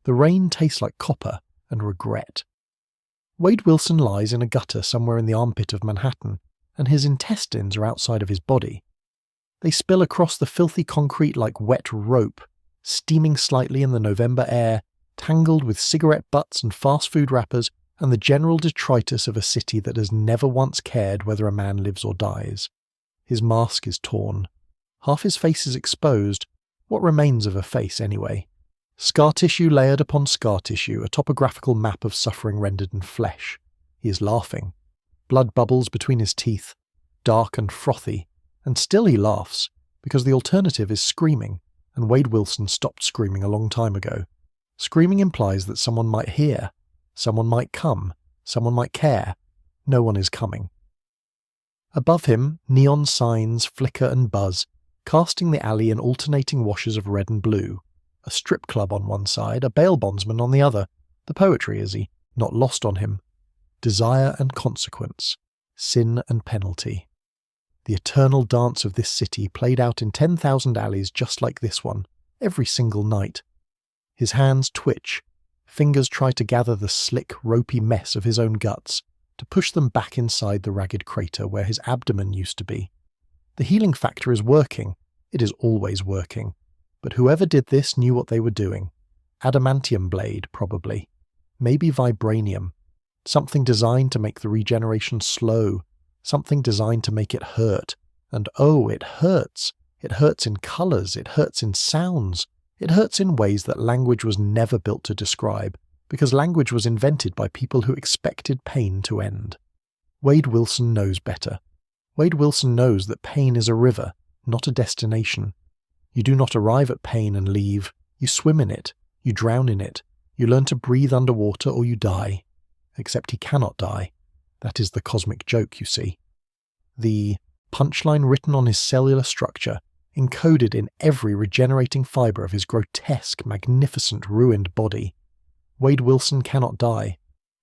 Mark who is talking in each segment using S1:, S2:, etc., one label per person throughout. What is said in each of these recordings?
S1: The rain tastes like copper and regret. Wade Wilson lies in a gutter somewhere in the armpit of Manhattan, and his intestines are outside of his body. They spill across the filthy concrete like wet rope, steaming slightly in the November air, tangled with cigarette butts and fast food wrappers and the general detritus of a city that has never once cared whether a man lives or dies. His mask is torn. Half his face is exposed. What remains of a face, anyway? Scar tissue layered upon scar tissue, a topographical map of suffering rendered in flesh. He is laughing. Blood bubbles between his teeth, dark and frothy, and still he laughs, because the alternative is screaming, and Wade Wilson stopped screaming a long time ago. Screaming implies that someone might hear, someone might come, someone might care. No one is coming. Above him, neon signs flicker and buzz, casting the alley in alternating washes of red and blue. A strip club on one side, a bail bondsman on the other. The poetry, is he? Not lost on him. Desire and consequence. Sin and penalty. The eternal dance of this city played out in 10,000 alleys just like this one, every single night. His hands twitch. Fingers try to gather the slick, ropey mess of his own guts, to push them back inside the ragged crater where his abdomen used to be. The healing factor is working. It is always working. But whoever did this knew what they were doing. Adamantium blade, probably. Maybe vibranium. Something designed to make the regeneration slow. Something designed to make it hurt. And oh, it hurts. It hurts in colours. It hurts in sounds. It hurts in ways that language was never built to describe, because language was invented by people who expected pain to end. Wade Wilson knows better. Wade Wilson knows that pain is a river, not a destination. You do not arrive at pain and leave. You swim in it. You drown in it. You learn to breathe underwater or you die. Except he cannot die. That is the cosmic joke, you see. The punchline written on his cellular structure, encoded in every regenerating fibre of his grotesque, magnificent, ruined body. Wade Wilson cannot die.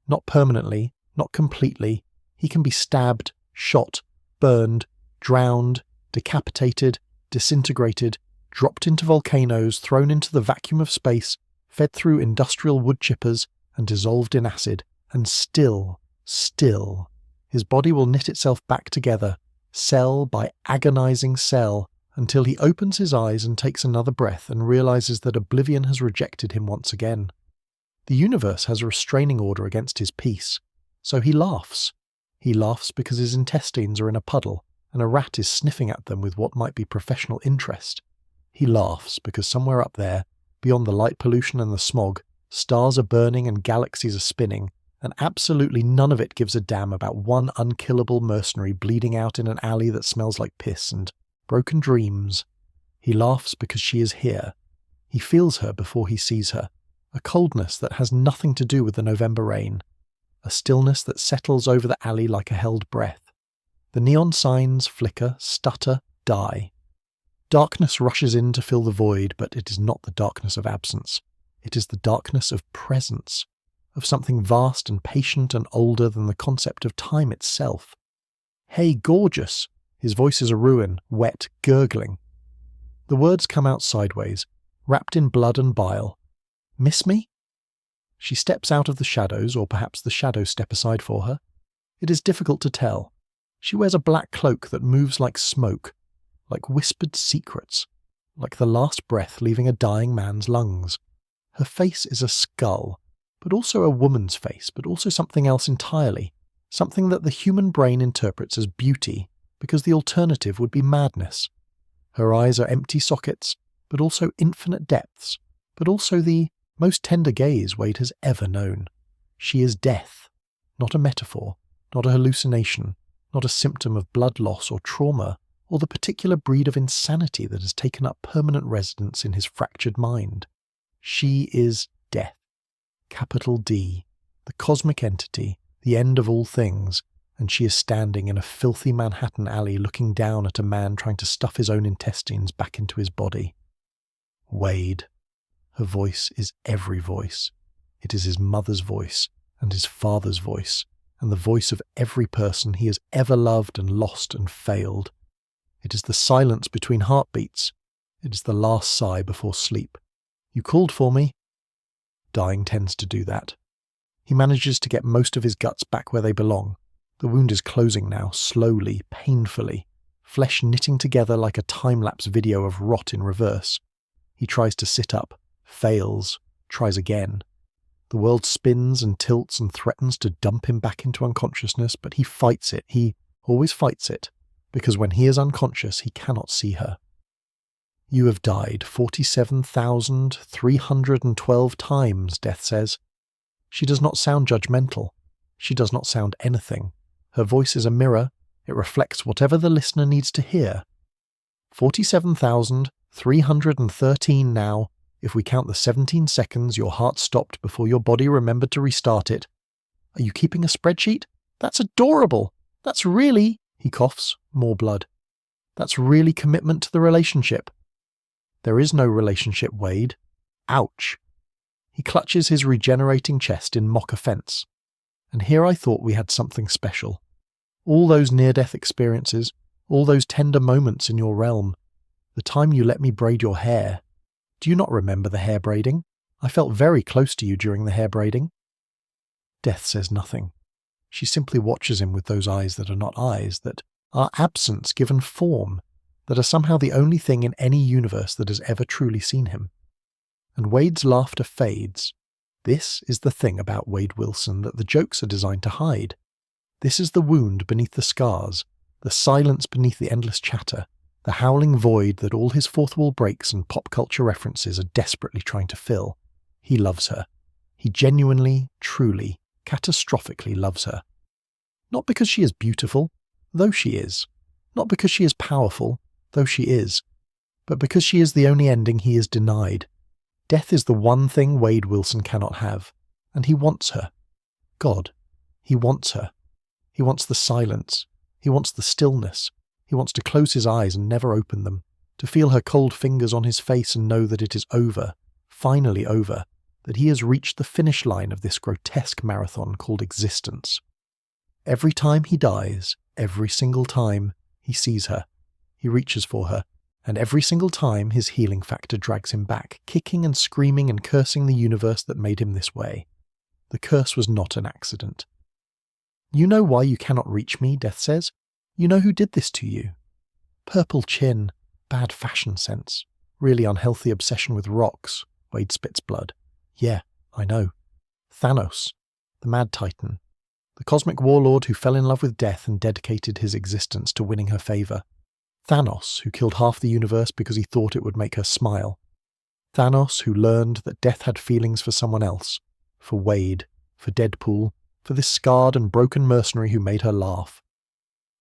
S1: Not permanently, not completely. He can be stabbed, shot, burned, drowned, decapitated, disintegrated, dropped into volcanoes, thrown into the vacuum of space, fed through industrial wood chippers, and dissolved in acid, and still, his body will knit itself back together, cell by agonizing cell, until he opens his eyes and takes another breath and realizes that oblivion has rejected him once again. The universe has a restraining order against his peace, so he laughs. He laughs because his intestines are in a puddle, and a rat is sniffing at them with what might be professional interest. He laughs because somewhere up there, beyond the light pollution and the smog, stars are burning and galaxies are spinning, and absolutely none of it gives a damn about one unkillable mercenary bleeding out in an alley that smells like piss and broken dreams. He laughs because she is here. He feels her before he sees her, a coldness that has nothing to do with the November rain, a stillness that settles over the alley like a held breath. The neon signs flicker, stutter, die. Darkness rushes in to fill the void, but it is not the darkness of absence. It is the darkness of presence, of something vast and patient and older than the concept of time itself. Hey, gorgeous! His voice is a ruin, wet, gurgling. The words come out sideways, wrapped in blood and bile. Miss me? She steps out of the shadows, or perhaps the shadows step aside for her. It is difficult to tell. She wears a black cloak that moves like smoke, like whispered secrets, like the last breath leaving a dying man's lungs. Her face is a skull, but also a woman's face, but also something else entirely, something that the human brain interprets as beauty, because the alternative would be madness. Her eyes are empty sockets, but also infinite depths, but also the most tender gaze Wade has ever known. She is death, not a metaphor, not a hallucination, not a symptom of blood loss or trauma, or the particular breed of insanity that has taken up permanent residence in his fractured mind. She is death. Capital D, the cosmic entity, the end of all things, and she is standing in a filthy Manhattan alley looking down at a man trying to stuff his own intestines back into his body. Wade. Her voice is every voice. It is his mother's voice, and his father's voice, and the voice of every person he has ever loved and lost and failed. It is the silence between heartbeats. It is the last sigh before sleep. You called for me? Dying tends to do that. He manages to get most of his guts back where they belong. The wound is closing now, slowly, painfully, flesh knitting together like a time-lapse video of rot in reverse. He tries to sit up, fails, tries again. The world spins and tilts and threatens to dump him back into unconsciousness, but he fights it. He always fights it, because when he is unconscious, he cannot see her. You have died 47,312 times, Death says. She does not sound judgmental. She does not sound anything. Her voice is a mirror. It reflects whatever the listener needs to hear. 47,313 now, if we count the 17 seconds your heart stopped before your body remembered to restart it. Are you keeping a spreadsheet? That's adorable. That's really, he coughs, more blood. That's really commitment to the relationship. There is no relationship, Wade. Ouch. He clutches his regenerating chest in mock offence. And here I thought we had something special. All those near-death experiences, all those tender moments in your realm, the time you let me braid your hair. Do you not remember the hair braiding? I felt very close to you during the hair braiding. Death says nothing. She simply watches him with those eyes that are not eyes, that are absence given form, that are somehow the only thing in any universe that has ever truly seen him. And Wade's laughter fades. This is the thing about Wade Wilson that the jokes are designed to hide. This is the wound beneath the scars, the silence beneath the endless chatter, the howling void that all his fourth wall breaks and pop culture references are desperately trying to fill. He loves her. He genuinely, truly, catastrophically loves her. Not because she is beautiful, though she is. Not because she is powerful, though she is. But because she is the only ending he is denied. Death is the one thing Wade Wilson cannot have, and he wants her. God, he wants her. He wants the silence. He wants the stillness. He wants to close his eyes and never open them, to feel her cold fingers on his face and know that it is over, finally over, that he has reached the finish line of this grotesque marathon called existence. Every time he dies, every single time, he sees her. He reaches for her, and every single time his healing factor drags him back, kicking and screaming and cursing the universe that made him this way. The curse was not an accident. You know why you cannot reach me, Death says. You know who did this to you. Purple chin, bad fashion sense, really unhealthy obsession with rocks. Wade spits blood. Yeah, I know. Thanos, the Mad Titan, the cosmic warlord who fell in love with death and dedicated his existence to winning her favour. Thanos, who killed half the universe because he thought it would make her smile. Thanos, who learned that death had feelings for someone else, for Wade, for Deadpool, for this scarred and broken mercenary who made her laugh.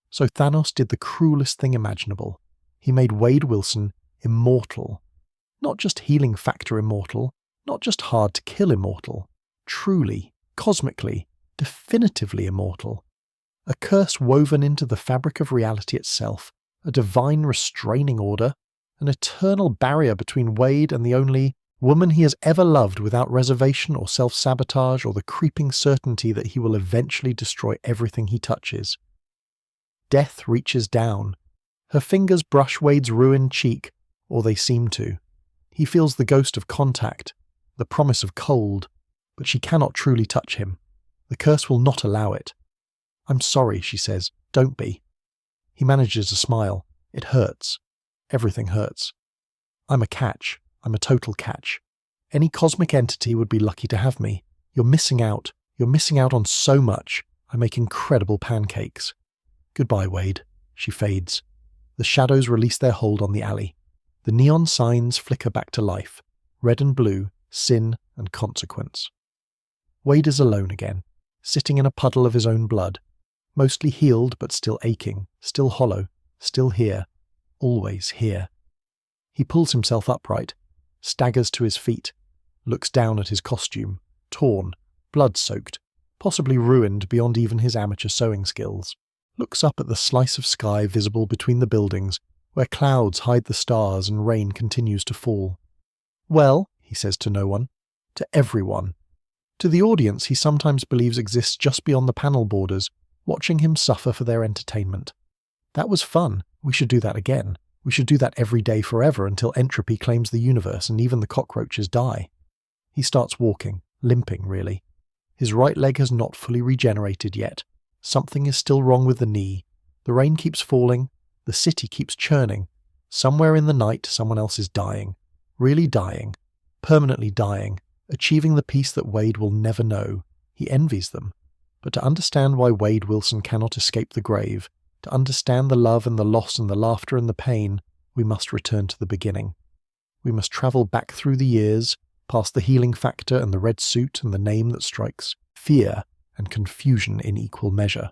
S1: So Thanos did the cruelest thing imaginable. He made Wade Wilson immortal. Not just healing factor immortal, not just hard to kill immortal, truly, cosmically, definitively immortal. A curse woven into the fabric of reality itself, a divine restraining order, an eternal barrier between Wade and the only woman he has ever loved without reservation or self-sabotage or the creeping certainty that he will eventually destroy everything he touches. Death reaches down. Her fingers brush Wade's ruined cheek, or they seem to. He feels the ghost of contact, the promise of cold, but she cannot truly touch him. The curse will not allow it. I'm sorry, she says. Don't be. He manages a smile. It hurts. Everything hurts. I'm a catch. I'm a total catch. Any cosmic entity would be lucky to have me. You're missing out. You're missing out on so much. I make incredible pancakes. Goodbye, Wade. She fades. The shadows release their hold on the alley. The neon signs flicker back to life. Red and blue, sin and consequence. Wade is alone again, sitting in a puddle of his own blood. Mostly healed but still aching, still hollow, still here, always here. He pulls himself upright, staggers to his feet, looks down at his costume, torn, blood-soaked, possibly ruined beyond even his amateur sewing skills. Looks up at the slice of sky visible between the buildings, where clouds hide the stars and rain continues to fall. Well, he says to no one, to everyone. To the audience he sometimes believes exists just beyond the panel borders, watching him suffer for their entertainment. That was fun. We should do that again. We should do that every day forever until entropy claims the universe and even the cockroaches die. He starts walking, limping really. His right leg has not fully regenerated yet. Something is still wrong with the knee. The rain keeps falling. The city keeps churning. Somewhere in the night, someone else is dying. Really dying. Permanently dying. Achieving the peace that Wade will never know. He envies them. But to understand why Wade Wilson cannot escape the grave, to understand the love and the loss and the laughter and the pain, we must return to the beginning. We must travel back through the years, past the healing factor and the red suit and the name that strikes fear and confusion in equal measure.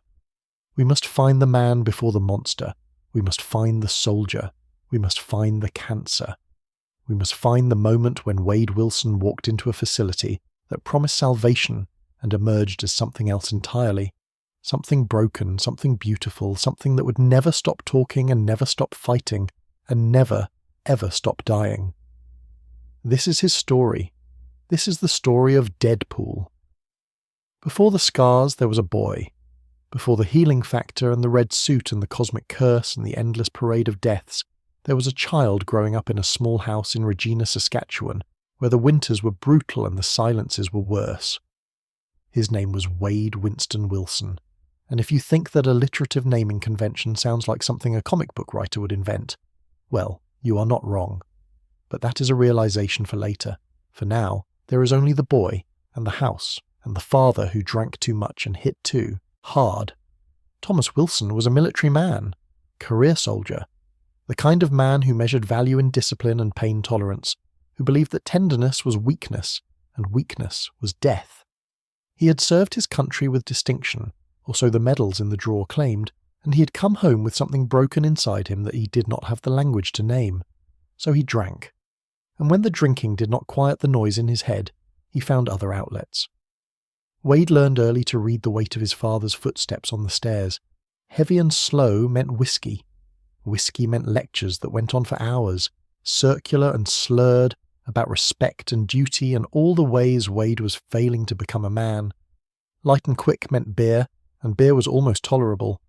S1: We must find the man before the monster. We must find the soldier. We must find the cancer. We must find the moment when Wade Wilson walked into a facility that promised salvation and emerged as something else entirely. Something broken, something beautiful, something that would never stop talking and never stop fighting and never, ever stop dying. This is his story. This is the story of Deadpool. Before the scars, there was a boy. Before the healing factor and the red suit and the cosmic curse and the endless parade of deaths, there was a child growing up in a small house in Regina, Saskatchewan, where the winters were brutal and the silences were worse. His name was Wade Winston Wilson, and if you think that alliterative naming convention sounds like something a comic book writer would invent, well, you are not wrong. But that is a realization for later. For now, there is only the boy, and the house, and the father who drank too much and hit too hard. Thomas Wilson was a military man, career soldier, the kind of man who measured value in discipline and pain tolerance, who believed that tenderness was weakness, and weakness was death. He had served his country with distinction, or so the medals in the drawer claimed, and he had come home with something broken inside him that he did not have the language to name. So he drank. And when the drinking did not quiet the noise in his head, he found other outlets. Wade learned early to read the weight of his father's footsteps on the stairs. Heavy and slow meant whiskey. Whiskey meant lectures that went on for hours, circular and slurred, about respect and duty and all the ways Wade was failing to become a man. Light and quick meant beer, and beer was almost tolerable.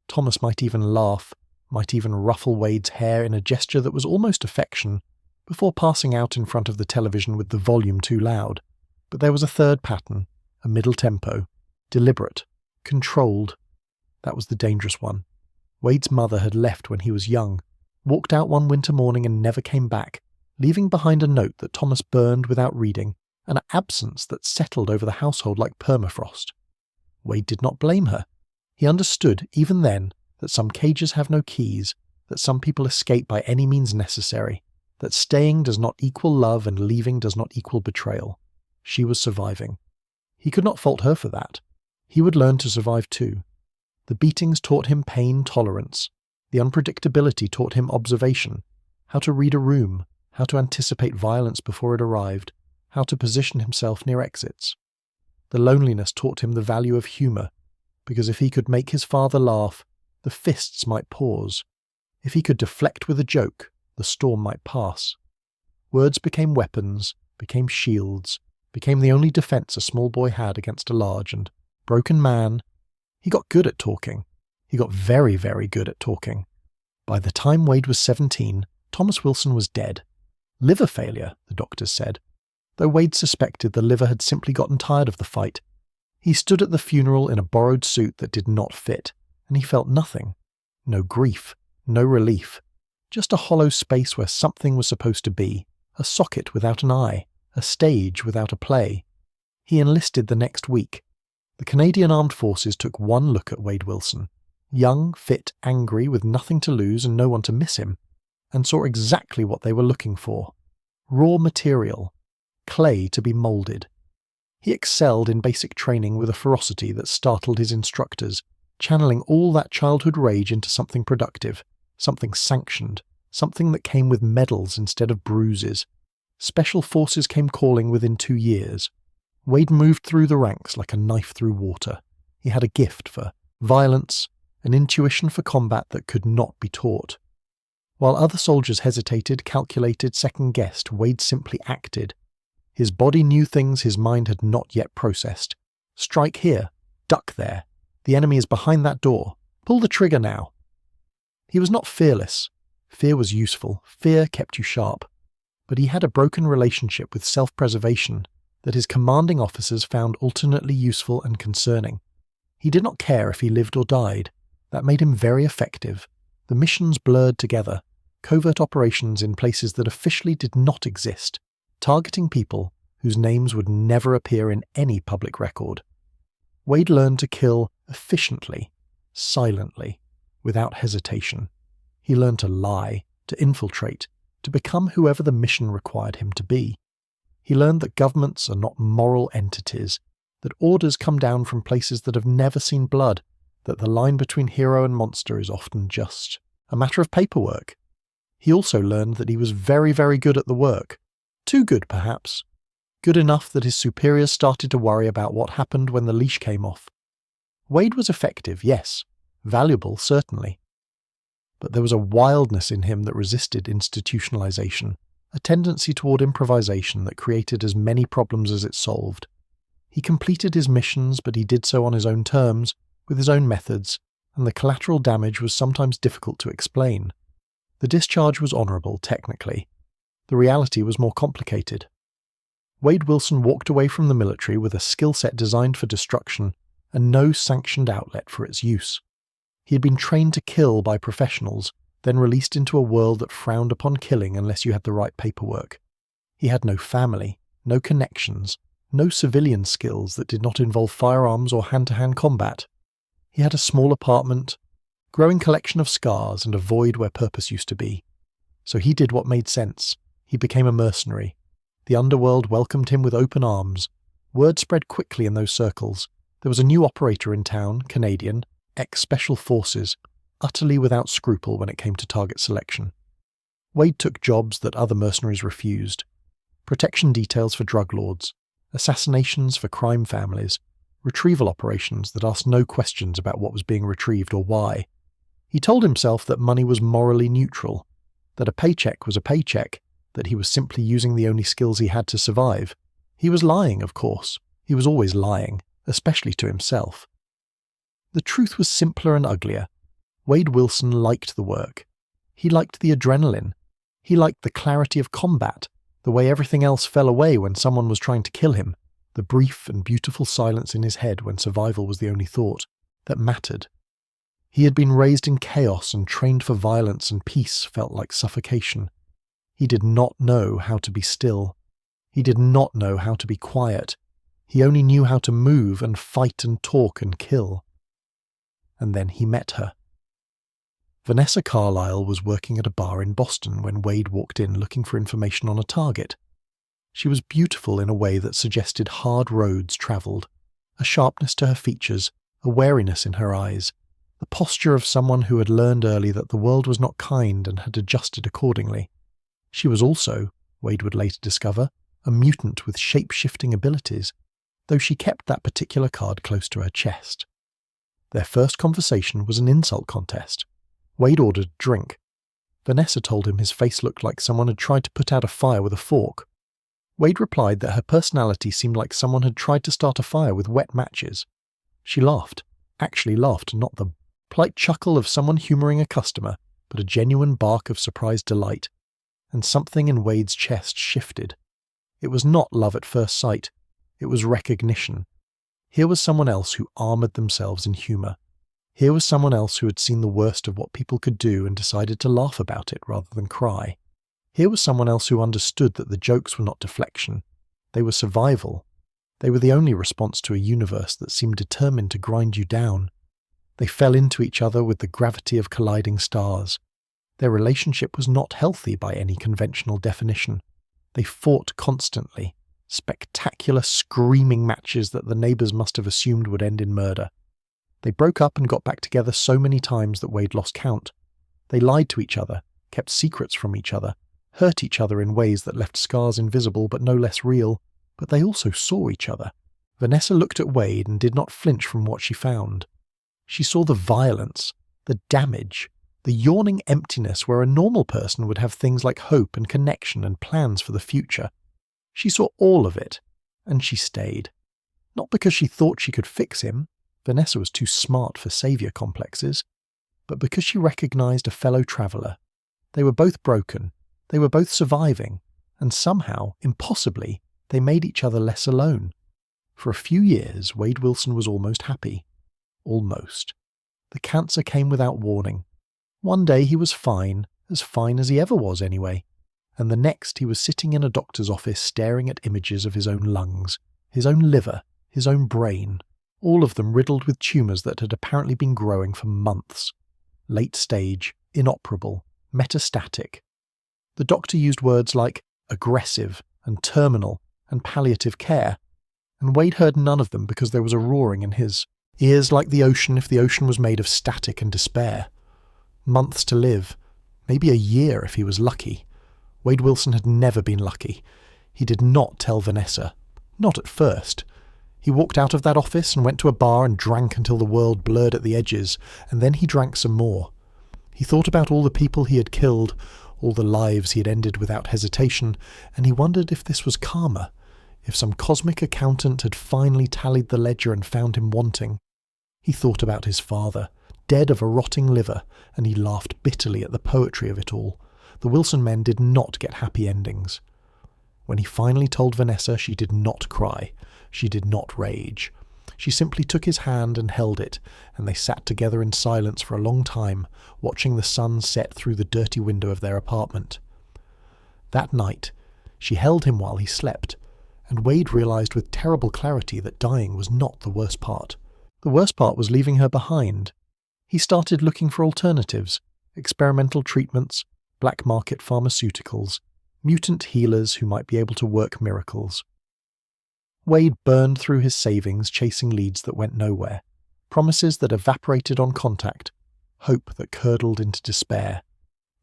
S1: Thomas might even laugh, might even ruffle Wade's hair in a gesture that was almost affection, before passing out in front of the television with the volume too loud. But there was a third pattern, a middle tempo, deliberate, controlled. That was the dangerous one. Wade's mother had left when he was young, walked out one winter morning and never came back, leaving behind a note that Thomas burned without reading, an absence that settled over the household like permafrost. Wade did not blame her. He understood, even then, that some cages have no keys, that some people escape by any means necessary, that staying does not equal love and leaving does not equal betrayal. She was surviving. He could not fault her for that. He would learn to survive too. The beatings taught him pain tolerance. The unpredictability taught him observation, how to read a room, how to anticipate violence before it arrived, how to position himself near exits. The loneliness taught him the value of humour, because if he could make his father laugh, the fists might pause. If he could deflect with a joke, the storm might pass. Words became weapons, became shields, became the only defence a small boy had against a large and broken man. He got good at talking. He got very, very good at talking. By the time Wade was 17, Thomas Wilson was dead. Liver failure, the doctors said, though Wade suspected the liver had simply gotten tired of the fight. He stood at the funeral in a borrowed suit that did not fit, and he felt nothing. No grief, no relief. Just a hollow space where something was supposed to be, a socket without an eye, a stage without a play. He enlisted the next week. The Canadian Armed Forces took one look at Wade Wilson, young, fit, angry, with nothing to lose and no one to miss him, and saw exactly what they were looking for. Raw material. Clay to be moulded. He excelled in basic training with a ferocity that startled his instructors, channeling all that childhood rage into something productive, something sanctioned, something that came with medals instead of bruises. Special forces came calling within 2 years. Wade moved through the ranks like a knife through water. He had a gift for violence, an intuition for combat that could not be taught. While other soldiers hesitated, calculated, second-guessed, Wade simply acted. His body knew things his mind had not yet processed. Strike here, duck there. The enemy is behind that door. Pull the trigger now. He was not fearless. Fear was useful. Fear kept you sharp. But he had a broken relationship with self-preservation, that his commanding officers found alternately useful and concerning. He did not care if he lived or died. That made him very effective. The missions blurred together, covert operations in places that officially did not exist, targeting people whose names would never appear in any public record. Wade learned to kill efficiently, silently, without hesitation. He learned to lie, to infiltrate, to become whoever the mission required him to be. He learned that governments are not moral entities, that orders come down from places that have never seen blood, that the line between hero and monster is often just a matter of paperwork. He also learned that he was very, very good at the work. Too good, perhaps. Good enough that his superiors started to worry about what happened when the leash came off. Wade was effective, yes. Valuable, certainly. But there was a wildness in him that resisted institutionalization, a tendency toward improvisation that created as many problems as it solved. He completed his missions, but he did so on his own terms, with his own methods, and the collateral damage was sometimes difficult to explain. The discharge was honorable, technically. The reality was more complicated. Wade Wilson walked away from the military with a skill set designed for destruction and no sanctioned outlet for its use. He had been trained to kill by professionals, then released into a world that frowned upon killing unless you had the right paperwork. He had no family, no connections, no civilian skills that did not involve firearms or hand-to-hand combat. He had a small apartment, growing collection of scars, and a void where purpose used to be. So he did what made sense. He became a mercenary. The underworld welcomed him with open arms. Word spread quickly in those circles. There was a new operator in town, Canadian, ex-Special Forces, utterly without scruple when it came to target selection. Wade took jobs that other mercenaries refused. Protection details for drug lords, assassinations for crime families, retrieval operations that asked no questions about what was being retrieved or why. He told himself that money was morally neutral, that a paycheck was a paycheck, that he was simply using the only skills he had to survive. He was lying, of course. He was always lying, especially to himself. The truth was simpler and uglier. Wade Wilson liked the work. He liked the adrenaline. He liked the clarity of combat, the way everything else fell away when someone was trying to kill him, the brief and beautiful silence in his head when survival was the only thought that mattered. He had been raised in chaos and trained for violence, and peace felt like suffocation. He did not know how to be still. He did not know how to be quiet. He only knew how to move and fight and talk and kill. And then he met her. Vanessa Carlyle was working at a bar in Boston when Wade walked in looking for information on a target. She was beautiful in a way that suggested hard roads travelled, a sharpness to her features, a wariness in her eyes, the posture of someone who had learned early that the world was not kind and had adjusted accordingly. She was also, Wade would later discover, a mutant with shape-shifting abilities, though she kept that particular card close to her chest. Their first conversation was an insult contest. Wade ordered a drink. Vanessa told him his face looked like someone had tried to put out a fire with a fork. Wade replied that her personality seemed like someone had tried to start a fire with wet matches. She laughed, actually laughed, not the polite chuckle of someone humouring a customer, but a genuine bark of surprised delight. And something in Wade's chest shifted. It was not love at first sight. It was recognition. Here was someone else who armoured themselves in humour. Here was someone else who had seen the worst of what people could do and decided to laugh about it rather than cry. Here was someone else who understood that the jokes were not deflection. They were survival. They were the only response to a universe that seemed determined to grind you down. They fell into each other with the gravity of colliding stars. Their relationship was not healthy by any conventional definition. They fought constantly, spectacular screaming matches that the neighbours must have assumed would end in murder. They broke up and got back together so many times that Wade lost count. They lied to each other, kept secrets from each other, hurt each other in ways that left scars invisible but no less real, but they also saw each other. Vanessa looked at Wade and did not flinch from what she found. She saw the violence, the damage, the yawning emptiness where a normal person would have things like hope and connection and plans for the future. She saw all of it, and she stayed. Not because she thought she could fix him, Vanessa was too smart for saviour complexes, but because she recognised a fellow traveller. They were both broken, they were both surviving, and somehow, impossibly, They made each other less alone. For a few years, Wade Wilson was almost happy. Almost. The cancer came without warning. One day he was fine as he ever was anyway, and the next he was sitting in a doctor's office staring at images of his own lungs, his own liver, his own brain, all of them riddled with tumours that had apparently been growing for months. Late stage, inoperable, metastatic. The doctor used words like aggressive and terminal and palliative care, and Wade heard none of them because there was a roaring in his ears like the ocean if the ocean was made of static and despair. Months to live, maybe a year if he was lucky. Wade Wilson had never been lucky. He did not tell Vanessa. Not at first. He walked out of that office and went to a bar and drank until the world blurred at the edges, and then he drank some more. He thought about all the people he had killed, all the lives he had ended without hesitation, and he wondered if this was karma, if some cosmic accountant had finally tallied the ledger and found him wanting. He thought about his father, dead of a rotting liver, and he laughed bitterly at the poetry of it all. The Wilson men did not get happy endings. When he finally told Vanessa, she did not cry. She did not rage. She simply took his hand and held it, and they sat together in silence for a long time, watching the sun set through the dirty window of their apartment. That night, she held him while he slept, and Wade realized with terrible clarity that dying was not the worst part. The worst part was leaving her behind. He started looking for alternatives, experimental treatments, black market pharmaceuticals, mutant healers who might be able to work miracles. Wade burned through his savings chasing leads that went nowhere, promises that evaporated on contact, hope that curdled into despair.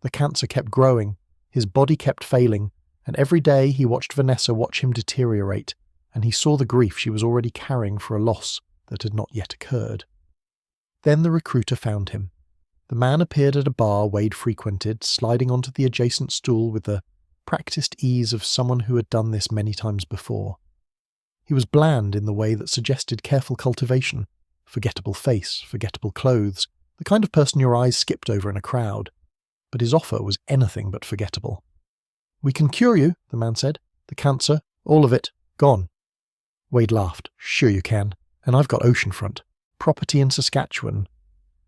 S1: The cancer kept growing, his body kept failing, and every day he watched Vanessa watch him deteriorate, and he saw the grief she was already carrying for a loss that had not yet occurred. Then the recruiter found him. The man appeared at a bar Wade frequented, sliding onto the adjacent stool with the practiced ease of someone who had done this many times before. He was bland in the way that suggested careful cultivation, forgettable face, forgettable clothes, the kind of person your eyes skipped over in a crowd. But his offer was anything but forgettable. "We can cure you," the man said. "The cancer, all of it, gone." Wade laughed. "Sure you can. And I've got oceanfront. Property in Saskatchewan."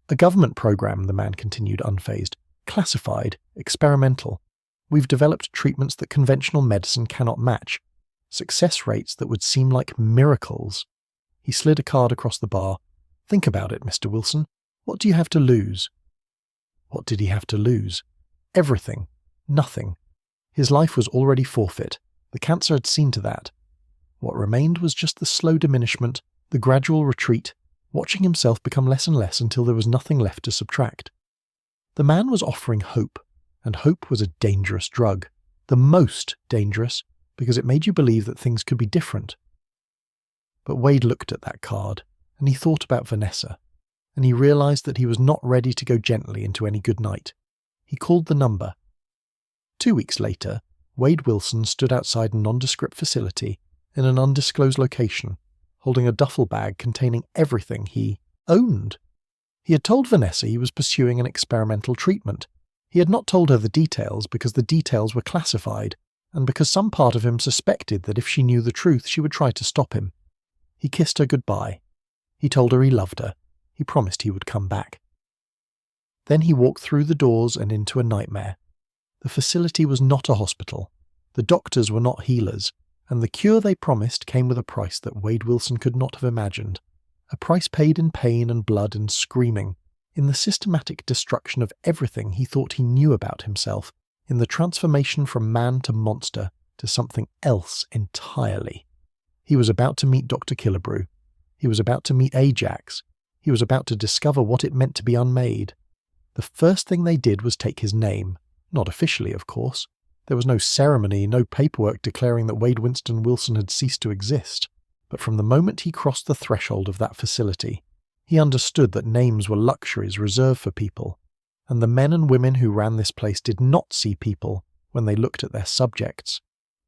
S1: "A government program," the man continued unfazed. "Classified, experimental. We've developed treatments that conventional medicine cannot match. Success rates that would seem like miracles." He slid a card across the bar. "Think about it, Mr. Wilson. What do you have to lose?" What did he have to lose? Everything. Nothing. His life was already forfeit. The cancer had seen to that. What remained was just the slow diminishment, the gradual retreat, watching himself become less and less until there was nothing left to subtract. The man was offering hope, and hope was a dangerous drug. The most dangerous, because it made you believe that things could be different. But Wade looked at that card, and he thought about Vanessa, and he realized that he was not ready to go gently into any good night. He called the number. 2 weeks later, Wade Wilson stood outside a nondescript facility in an undisclosed location, holding a duffel bag containing everything he owned. He had told Vanessa he was pursuing an experimental treatment. He had not told her the details because the details were classified, and because some part of him suspected that if she knew the truth she would try to stop him. He kissed her goodbye. He told her he loved her. He promised he would come back. Then he walked through the doors and into a nightmare. The facility was not a hospital. The doctors were not healers, and the cure they promised came with a price that Wade Wilson could not have imagined. A price paid in pain and blood and screaming, in the systematic destruction of everything he thought he knew about himself, in the transformation from man to monster to something else entirely. He was about to meet Dr. Killebrew. He was about to meet Ajax. He was about to discover what it meant to be unmade. The first thing they did was take his name. Not officially, of course. There was no ceremony, no paperwork declaring that Wade Winston Wilson had ceased to exist. But from the moment he crossed the threshold of that facility, he understood that names were luxuries reserved for people, and the men and women who ran this place did not see people when they looked at their subjects.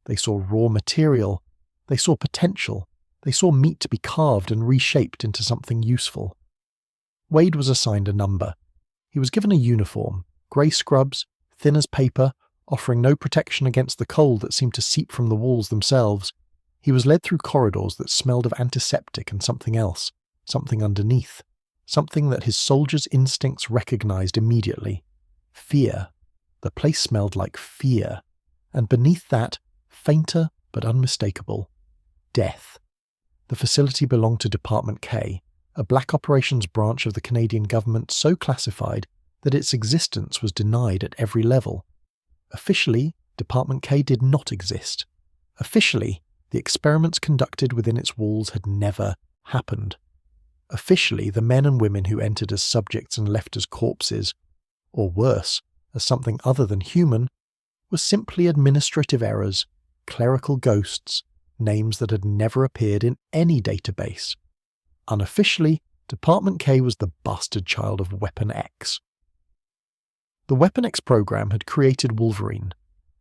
S1: They saw raw material. They saw potential. They saw meat to be carved and reshaped into something useful. Wade was assigned a number. He was given a uniform, grey scrubs, thin as paper, offering no protection against the cold that seemed to seep from the walls themselves, He was led through corridors that smelled of antiseptic and something else, something underneath, something that his soldiers' instincts recognized immediately. Fear. The place smelled like fear. And beneath that, fainter but unmistakable, death. The facility belonged to Department K, a black operations branch of the Canadian government so classified that its existence was denied at every level. Officially, Department K did not exist. Officially, the experiments conducted within its walls had never happened. Officially, the men and women who entered as subjects and left as corpses, or worse, as something other than human, were simply administrative errors, clerical ghosts, names that had never appeared in any database. Unofficially, Department K was the bastard child of Weapon X. The Weapon X program had created Wolverine,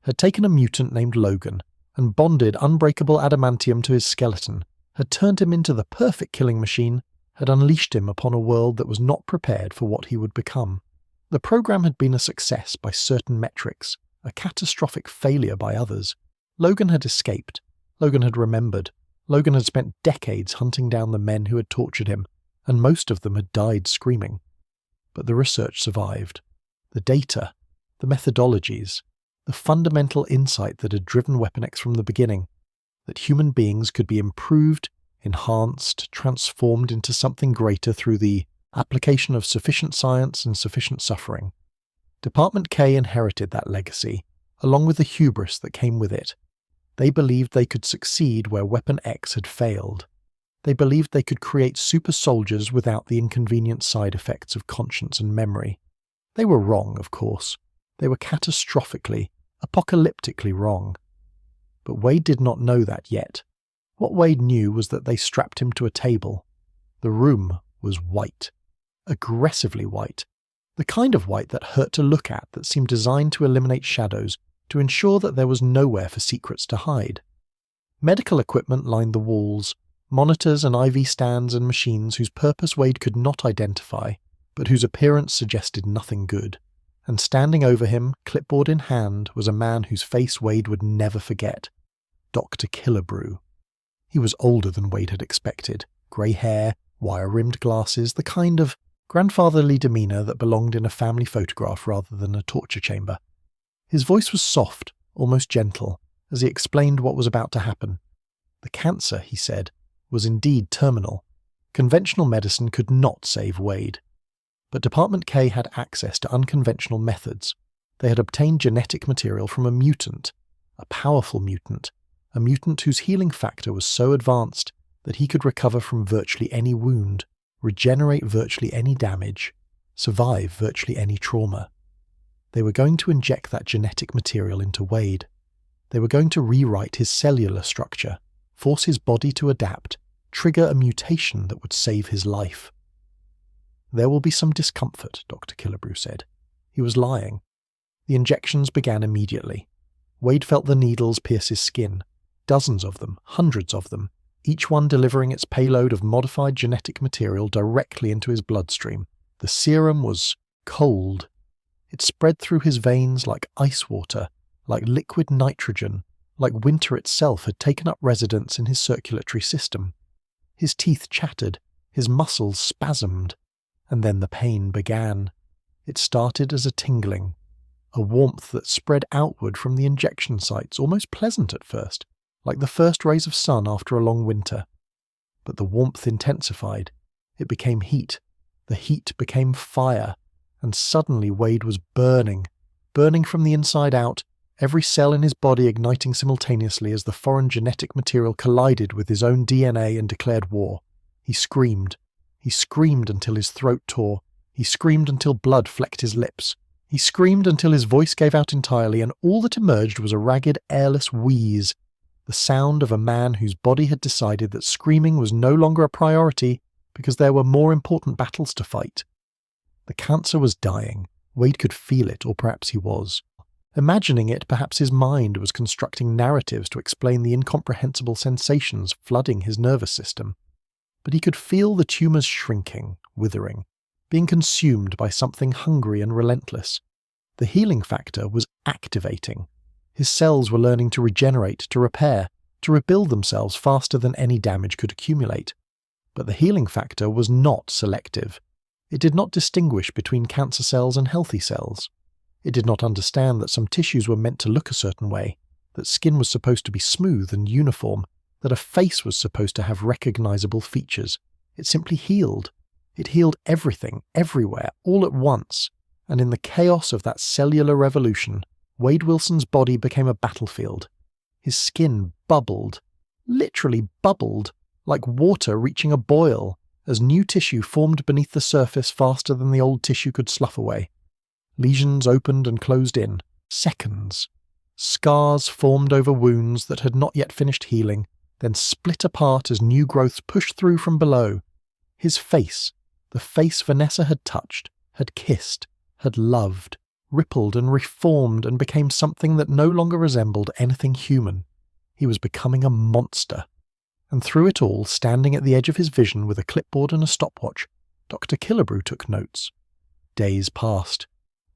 S1: had taken a mutant named Logan, and bonded unbreakable adamantium to his skeleton, had turned him into the perfect killing machine, had unleashed him upon a world that was not prepared for what he would become. The program had been a success by certain metrics, a catastrophic failure by others. Logan had escaped. Logan had remembered. Logan had spent decades hunting down the men who had tortured him, and most of them had died screaming. But the research survived. The data, the methodologies, the fundamental insight that had driven Weapon X from the beginning, that human beings could be improved, enhanced, transformed into something greater through the application of sufficient science and sufficient suffering. Department K inherited that legacy, along with the hubris that came with it. They believed they could succeed where Weapon X had failed. They believed they could create super soldiers without the inconvenient side effects of conscience and memory. They were wrong, of course. They were catastrophically, apocalyptically wrong. But Wade did not know that yet. What Wade knew was that they strapped him to a table. The room was white. Aggressively white. The kind of white that hurt to look at, that seemed designed to eliminate shadows, to ensure that there was nowhere for secrets to hide. Medical equipment lined the walls, monitors and IV stands and machines whose purpose Wade could not identify, but whose appearance suggested nothing good. And standing over him, clipboard in hand, was a man whose face Wade would never forget. Dr. Killebrew. He was older than Wade had expected. Grey hair, wire-rimmed glasses, the kind of grandfatherly demeanour that belonged in a family photograph rather than a torture chamber. His voice was soft, almost gentle, as he explained what was about to happen. The cancer, he said, was indeed terminal. Conventional medicine could not save Wade. But Department K had access to unconventional methods. They had obtained genetic material from a mutant, a powerful mutant, a mutant whose healing factor was so advanced that he could recover from virtually any wound, regenerate virtually any damage, survive virtually any trauma. They were going to inject that genetic material into Wade. They were going to rewrite his cellular structure, force his body to adapt, trigger a mutation that would save his life. There will be some discomfort, Dr. Killebrew said. He was lying. The injections began immediately. Wade felt the needles pierce his skin. Dozens of them, hundreds of them, each one delivering its payload of modified genetic material directly into his bloodstream. The serum was cold. It spread through his veins like ice water, like liquid nitrogen, like winter itself had taken up residence in his circulatory system. His teeth chattered, his muscles spasmed, and then the pain began. It started as a tingling, a warmth that spread outward from the injection sites, almost pleasant at first, like the first rays of sun after a long winter. But the warmth intensified. It became heat. The heat became fire. And suddenly Wade was burning from the inside out, every cell in his body igniting simultaneously as the foreign genetic material collided with his own DNA and declared war. He screamed. He screamed until his throat tore. He screamed until blood flecked his lips. He screamed until his voice gave out entirely, and all that emerged was a ragged, airless wheeze, the sound of a man whose body had decided that screaming was no longer a priority because there were more important battles to fight. The cancer was dying. Wade could feel it, or perhaps he was. Imagining it, perhaps his mind was constructing narratives to explain the incomprehensible sensations flooding his nervous system. But he could feel the tumours shrinking, withering, being consumed by something hungry and relentless. The healing factor was activating. His cells were learning to regenerate, to repair. to rebuild themselves faster than any damage could accumulate. But the healing factor was not selective. It did not distinguish between cancer cells and healthy cells. It did not understand that some tissues were meant to look a certain way, that skin was supposed to be smooth and uniform, that a face was supposed to have recognizable features. It simply healed. It healed everything, everywhere, all at once. And in the chaos of that cellular revolution, Wade Wilson's body became a battlefield. His skin bubbled, literally bubbled, like water reaching a boil, as new tissue formed beneath the surface faster than the old tissue could slough away. Lesions opened and closed in, seconds. Scars formed over wounds that had not yet finished healing, then split apart as new growths pushed through from below. His face, the face Vanessa had touched, had kissed, had loved, rippled and reformed and became something that no longer resembled anything human. He was becoming a monster. And through it all, standing at the edge of his vision with a clipboard and a stopwatch, Dr. Killebrew took notes. Days passed.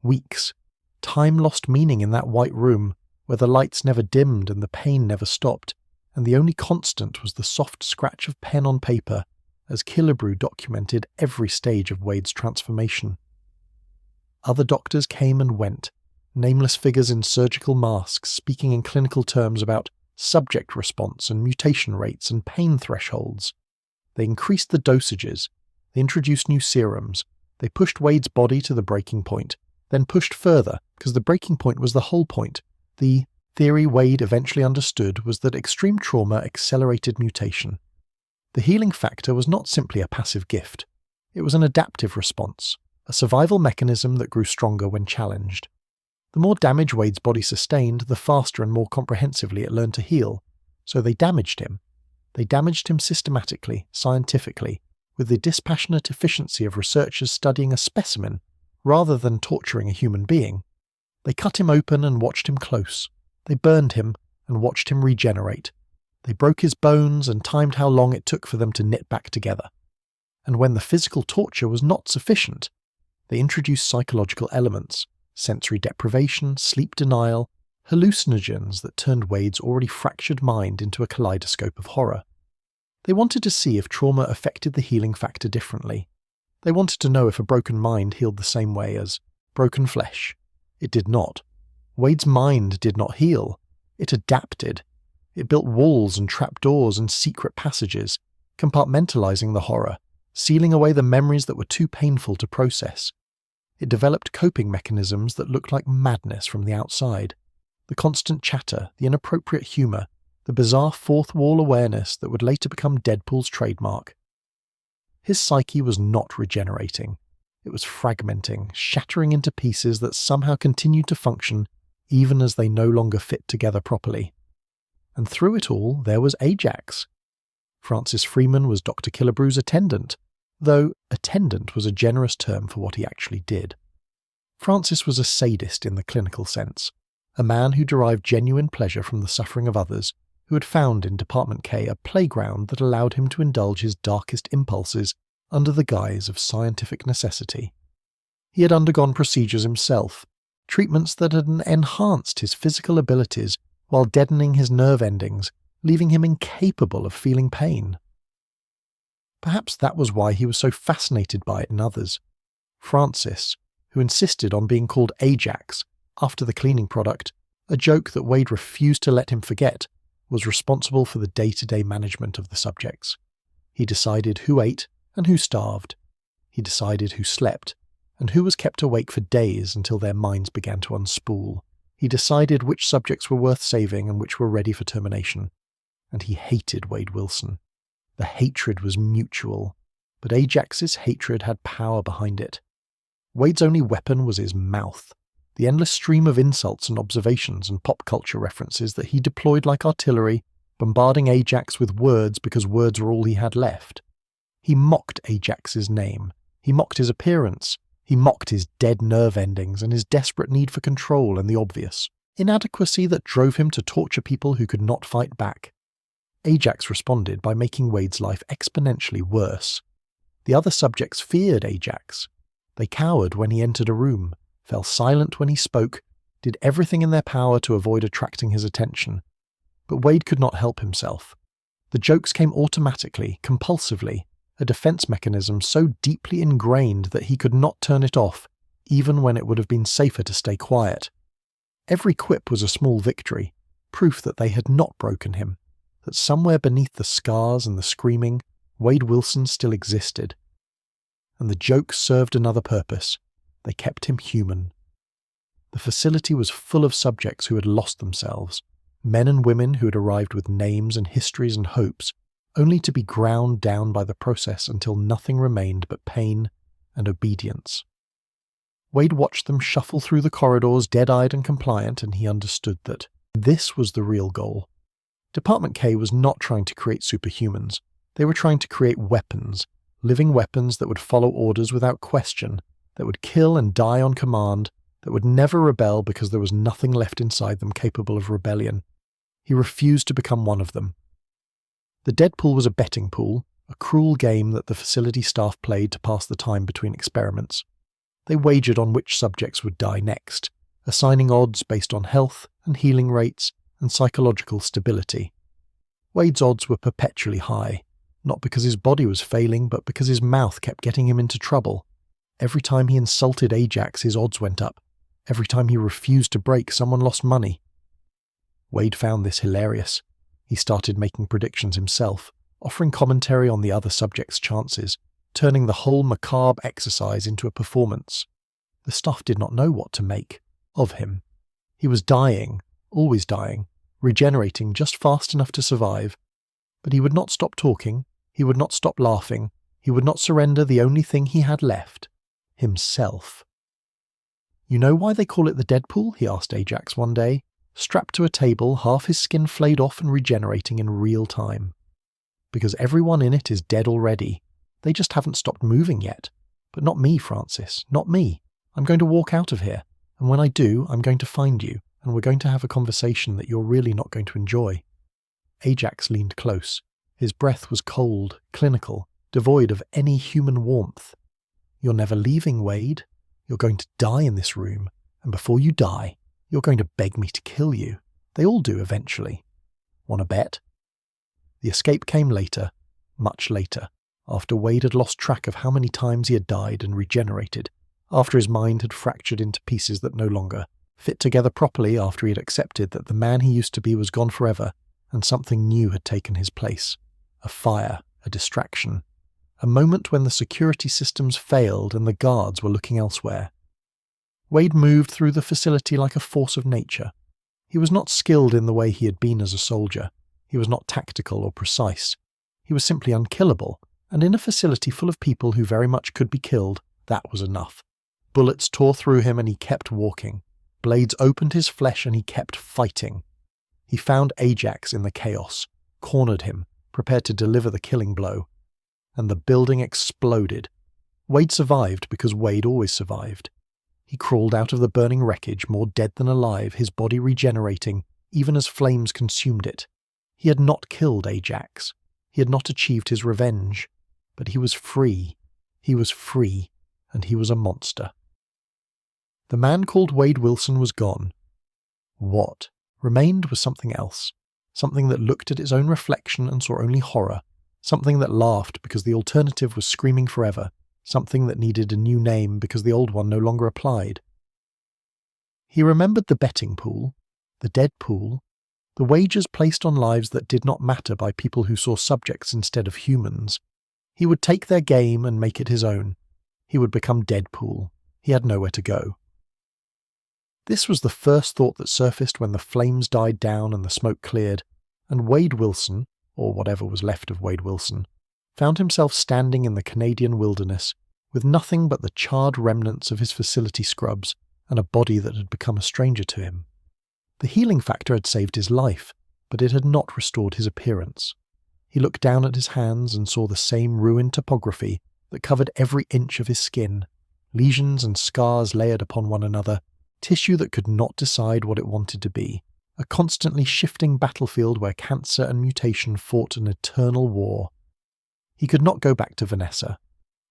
S1: Weeks. Time lost meaning in that white room, where the lights never dimmed and the pain never stopped, and the only constant was the soft scratch of pen on paper, as Killebrew documented every stage of Wade's transformation. Other doctors came and went, nameless figures in surgical masks speaking in clinical terms about subject response and mutation rates and pain thresholds. They increased the dosages, they introduced new serums, they pushed Wade's body to the breaking point, then pushed further, because the breaking point was the whole point. The theory Wade eventually understood was that extreme trauma accelerated mutation. The healing factor was not simply a passive gift. It was an adaptive response, a survival mechanism that grew stronger when challenged. The more damage Wade's body sustained, the faster and more comprehensively it learned to heal. So they damaged him. They damaged him systematically, scientifically, with the dispassionate efficiency of researchers studying a specimen rather than torturing a human being. They cut him open and watched him close. They burned him and watched him regenerate. They broke his bones and timed how long it took for them to knit back together. And when the physical torture was not sufficient, they introduced psychological elements, sensory deprivation, sleep denial, hallucinogens that turned Wade's already fractured mind into a kaleidoscope of horror. They wanted to see if trauma affected the healing factor differently. They wanted to know if a broken mind healed the same way as broken flesh. It did not. Wade's mind did not heal. It adapted. It built walls and trapdoors and secret passages, compartmentalizing the horror, sealing away the memories that were too painful to process. It developed coping mechanisms that looked like madness from the outside. The constant chatter, the inappropriate humor, the bizarre fourth-wall awareness that would later become Deadpool's trademark. His psyche was not regenerating. It was fragmenting, shattering into pieces that somehow continued to function even as they no longer fit together properly. And through it all, there was Ajax. Francis Freeman was Dr. Killebrew's attendant, though attendant was a generous term for what he actually did. Francis was a sadist in the clinical sense, a man who derived genuine pleasure from the suffering of others, who had found in Department K a playground that allowed him to indulge his darkest impulses under the guise of scientific necessity. He had undergone procedures himself, treatments that had enhanced his physical abilities while deadening his nerve endings, leaving him incapable of feeling pain. Perhaps that was why he was so fascinated by it in others. Francis, who insisted on being called Ajax after the cleaning product, a joke that Wade refused to let him forget, was responsible for the day-to-day management of the subjects. He decided who ate and who starved. He decided who slept and who was kept awake for days until their minds began to unspool. He decided which subjects were worth saving and which were ready for termination. And he hated Wade Wilson. The hatred was mutual, but Ajax's hatred had power behind it. Wade's only weapon was his mouth, the endless stream of insults and observations and pop culture references that he deployed like artillery, bombarding Ajax with words because words were all he had left. He mocked Ajax's name. He mocked his appearance. He mocked his dead nerve endings and his desperate need for control and the obvious inadequacy that drove him to torture people who could not fight back. Ajax responded by making Wade's life exponentially worse. The other subjects feared Ajax. They cowered when he entered a room, fell silent when he spoke, did everything in their power to avoid attracting his attention. But Wade could not help himself. The jokes came automatically, compulsively, a defense mechanism so deeply ingrained that he could not turn it off, even when it would have been safer to stay quiet. Every quip was a small victory, proof that they had not broken him, that somewhere beneath the scars and the screaming, Wade Wilson still existed. And the jokes served another purpose. They kept him human. The facility was full of subjects who had lost themselves, men and women who had arrived with names and histories and hopes, only to be ground down by the process until nothing remained but pain and obedience. Wade watched them shuffle through the corridors dead-eyed and compliant, and he understood that this was the real goal. Department K was not trying to create superhumans. They were trying to create weapons, living weapons that would follow orders without question, that would kill and die on command, that would never rebel because there was nothing left inside them capable of rebellion. He refused to become one of them. The Deadpool was a betting pool, a cruel game that the facility staff played to pass the time between experiments. They wagered on which subjects would die next, assigning odds based on health and healing rates and psychological stability. Wade's odds were perpetually high, not because his body was failing, but because his mouth kept getting him into trouble. Every time he insulted Ajax, his odds went up. Every time he refused to break, someone lost money. Wade found this hilarious. He started making predictions himself, offering commentary on the other subjects' chances, turning the whole macabre exercise into a performance. The staff did not know what to make of him. He was dying, always dying, regenerating just fast enough to survive. But he would not stop talking, he would not stop laughing, he would not surrender the only thing he had left, himself. "You know why they call it the Deadpool?" he asked Ajax one day, strapped to a table, half his skin flayed off and regenerating in real time. "Because everyone in it is dead already. They just haven't stopped moving yet. But not me, Francis, not me. I'm going to walk out of here, and when I do, I'm going to find you, and we're going to have a conversation that you're really not going to enjoy." Ajax leaned close. His breath was cold, clinical, devoid of any human warmth. "You're never leaving, Wade. You're going to die in this room, and before you die, you're going to beg me to kill you. They all do eventually. Want to bet?" The escape came later, much later, after Wade had lost track of how many times he had died and regenerated, after his mind had fractured into pieces that no longer fit together properly, after he had accepted that the man he used to be was gone forever, and something new had taken his place. A fire, a distraction. A moment when the security systems failed and the guards were looking elsewhere. Wade moved through the facility like a force of nature. He was not skilled in the way he had been as a soldier. He was not tactical or precise. He was simply unkillable, and in a facility full of people who very much could be killed, that was enough. Bullets tore through him and he kept walking. Blades opened his flesh and he kept fighting. He found Ajax in the chaos, cornered him, prepared to deliver the killing blow. And the building exploded. Wade survived because Wade always survived. He crawled out of the burning wreckage, more dead than alive, his body regenerating, even as flames consumed it. He had not killed Ajax. He had not achieved his revenge. But he was free. He was free, and he was a monster. The man called Wade Wilson was gone. What remained was something else. Something that looked at its own reflection and saw only horror. Something that laughed because the alternative was screaming forever. Something that needed a new name because the old one no longer applied. He remembered the betting pool, the dead pool, the wagers placed on lives that did not matter by people who saw subjects instead of humans. He would take their game and make it his own. He would become Deadpool. He had nowhere to go. This was the first thought that surfaced when the flames died down and the smoke cleared, and Wade Wilson, or whatever was left of Wade Wilson, found himself standing in the Canadian wilderness with nothing but the charred remnants of his facility scrubs and a body that had become a stranger to him. The healing factor had saved his life, but it had not restored his appearance. He looked down at his hands and saw the same ruined topography that covered every inch of his skin, lesions and scars layered upon one another, tissue that could not decide what it wanted to be, a constantly shifting battlefield where cancer and mutation fought an eternal war. He could not go back to Vanessa.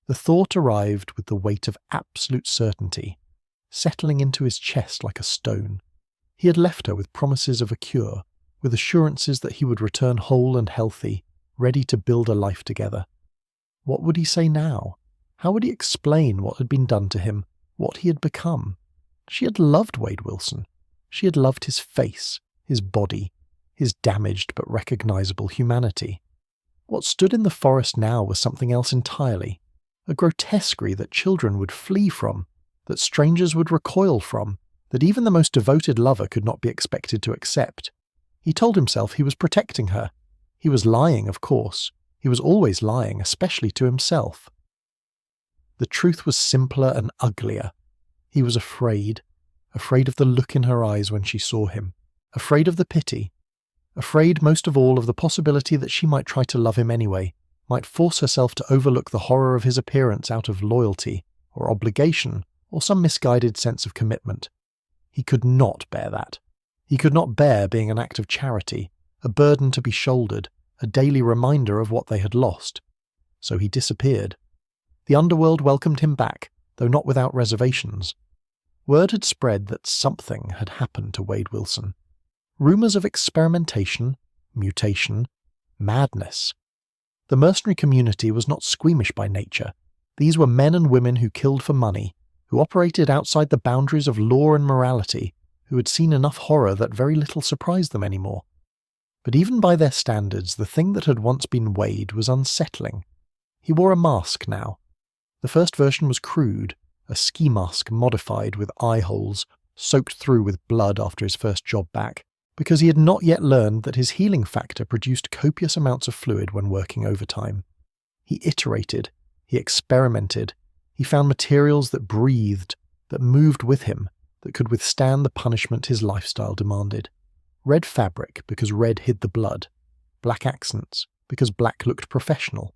S1: The thought arrived with the weight of absolute certainty, settling into his chest like a stone. He had left her with promises of a cure, with assurances that he would return whole and healthy, ready to build a life together. What would he say now? How would he explain what had been done to him, what he had become? She had loved Wade Wilson. She had loved his face, his body, his damaged but recognizable humanity. What stood in the forest now was something else entirely, a grotesquerie that children would flee from, that strangers would recoil from, that even the most devoted lover could not be expected to accept. He told himself he was protecting her. He was lying, of course. He was always lying, especially to himself. The truth was simpler and uglier. He was afraid of the look in her eyes when she saw him, afraid of the pity, afraid most of all of the possibility that she might try to love him anyway, might force herself to overlook the horror of his appearance out of loyalty, or obligation, or some misguided sense of commitment. He could not bear that. He could not bear being an act of charity, a burden to be shouldered, a daily reminder of what they had lost. So he disappeared. The underworld welcomed him back, though not without reservations. Word had spread that something had happened to Wade Wilson. Rumours of experimentation, mutation, madness. The mercenary community was not squeamish by nature. These were men and women who killed for money, who operated outside the boundaries of law and morality, who had seen enough horror that very little surprised them anymore. But even by their standards, the thing that had once been Wade was unsettling. He wore a mask now. The first version was crude, a ski mask modified with eye holes, soaked through with blood after his first job back, because he had not yet learned that his healing factor produced copious amounts of fluid when working overtime. He iterated, he experimented, he found materials that breathed, that moved with him, that could withstand the punishment his lifestyle demanded. Red fabric because red hid the blood, black accents because black looked professional,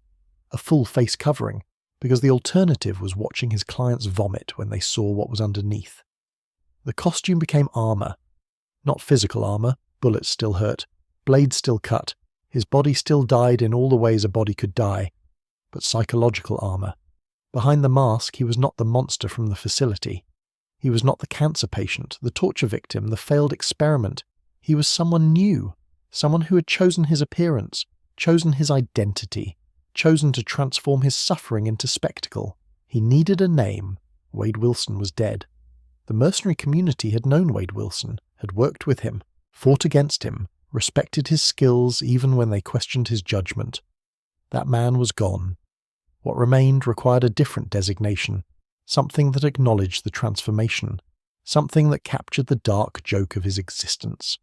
S1: a full face covering because the alternative was watching his clients vomit when they saw what was underneath. The costume became armour. Not physical armour, bullets still hurt, blades still cut, his body still died in all the ways a body could die, but psychological armour. Behind the mask he was not the monster from the facility. He was not the cancer patient, the torture victim, the failed experiment. He was someone new, someone who had chosen his appearance, chosen his identity, chosen to transform his suffering into spectacle. He needed a name. Wade Wilson was dead. The mercenary community had known Wade Wilson, had worked with him, fought against him, respected his skills even when they questioned his judgment. That man was gone. What remained required a different designation, something that acknowledged the transformation, something that captured the dark joke of his existence.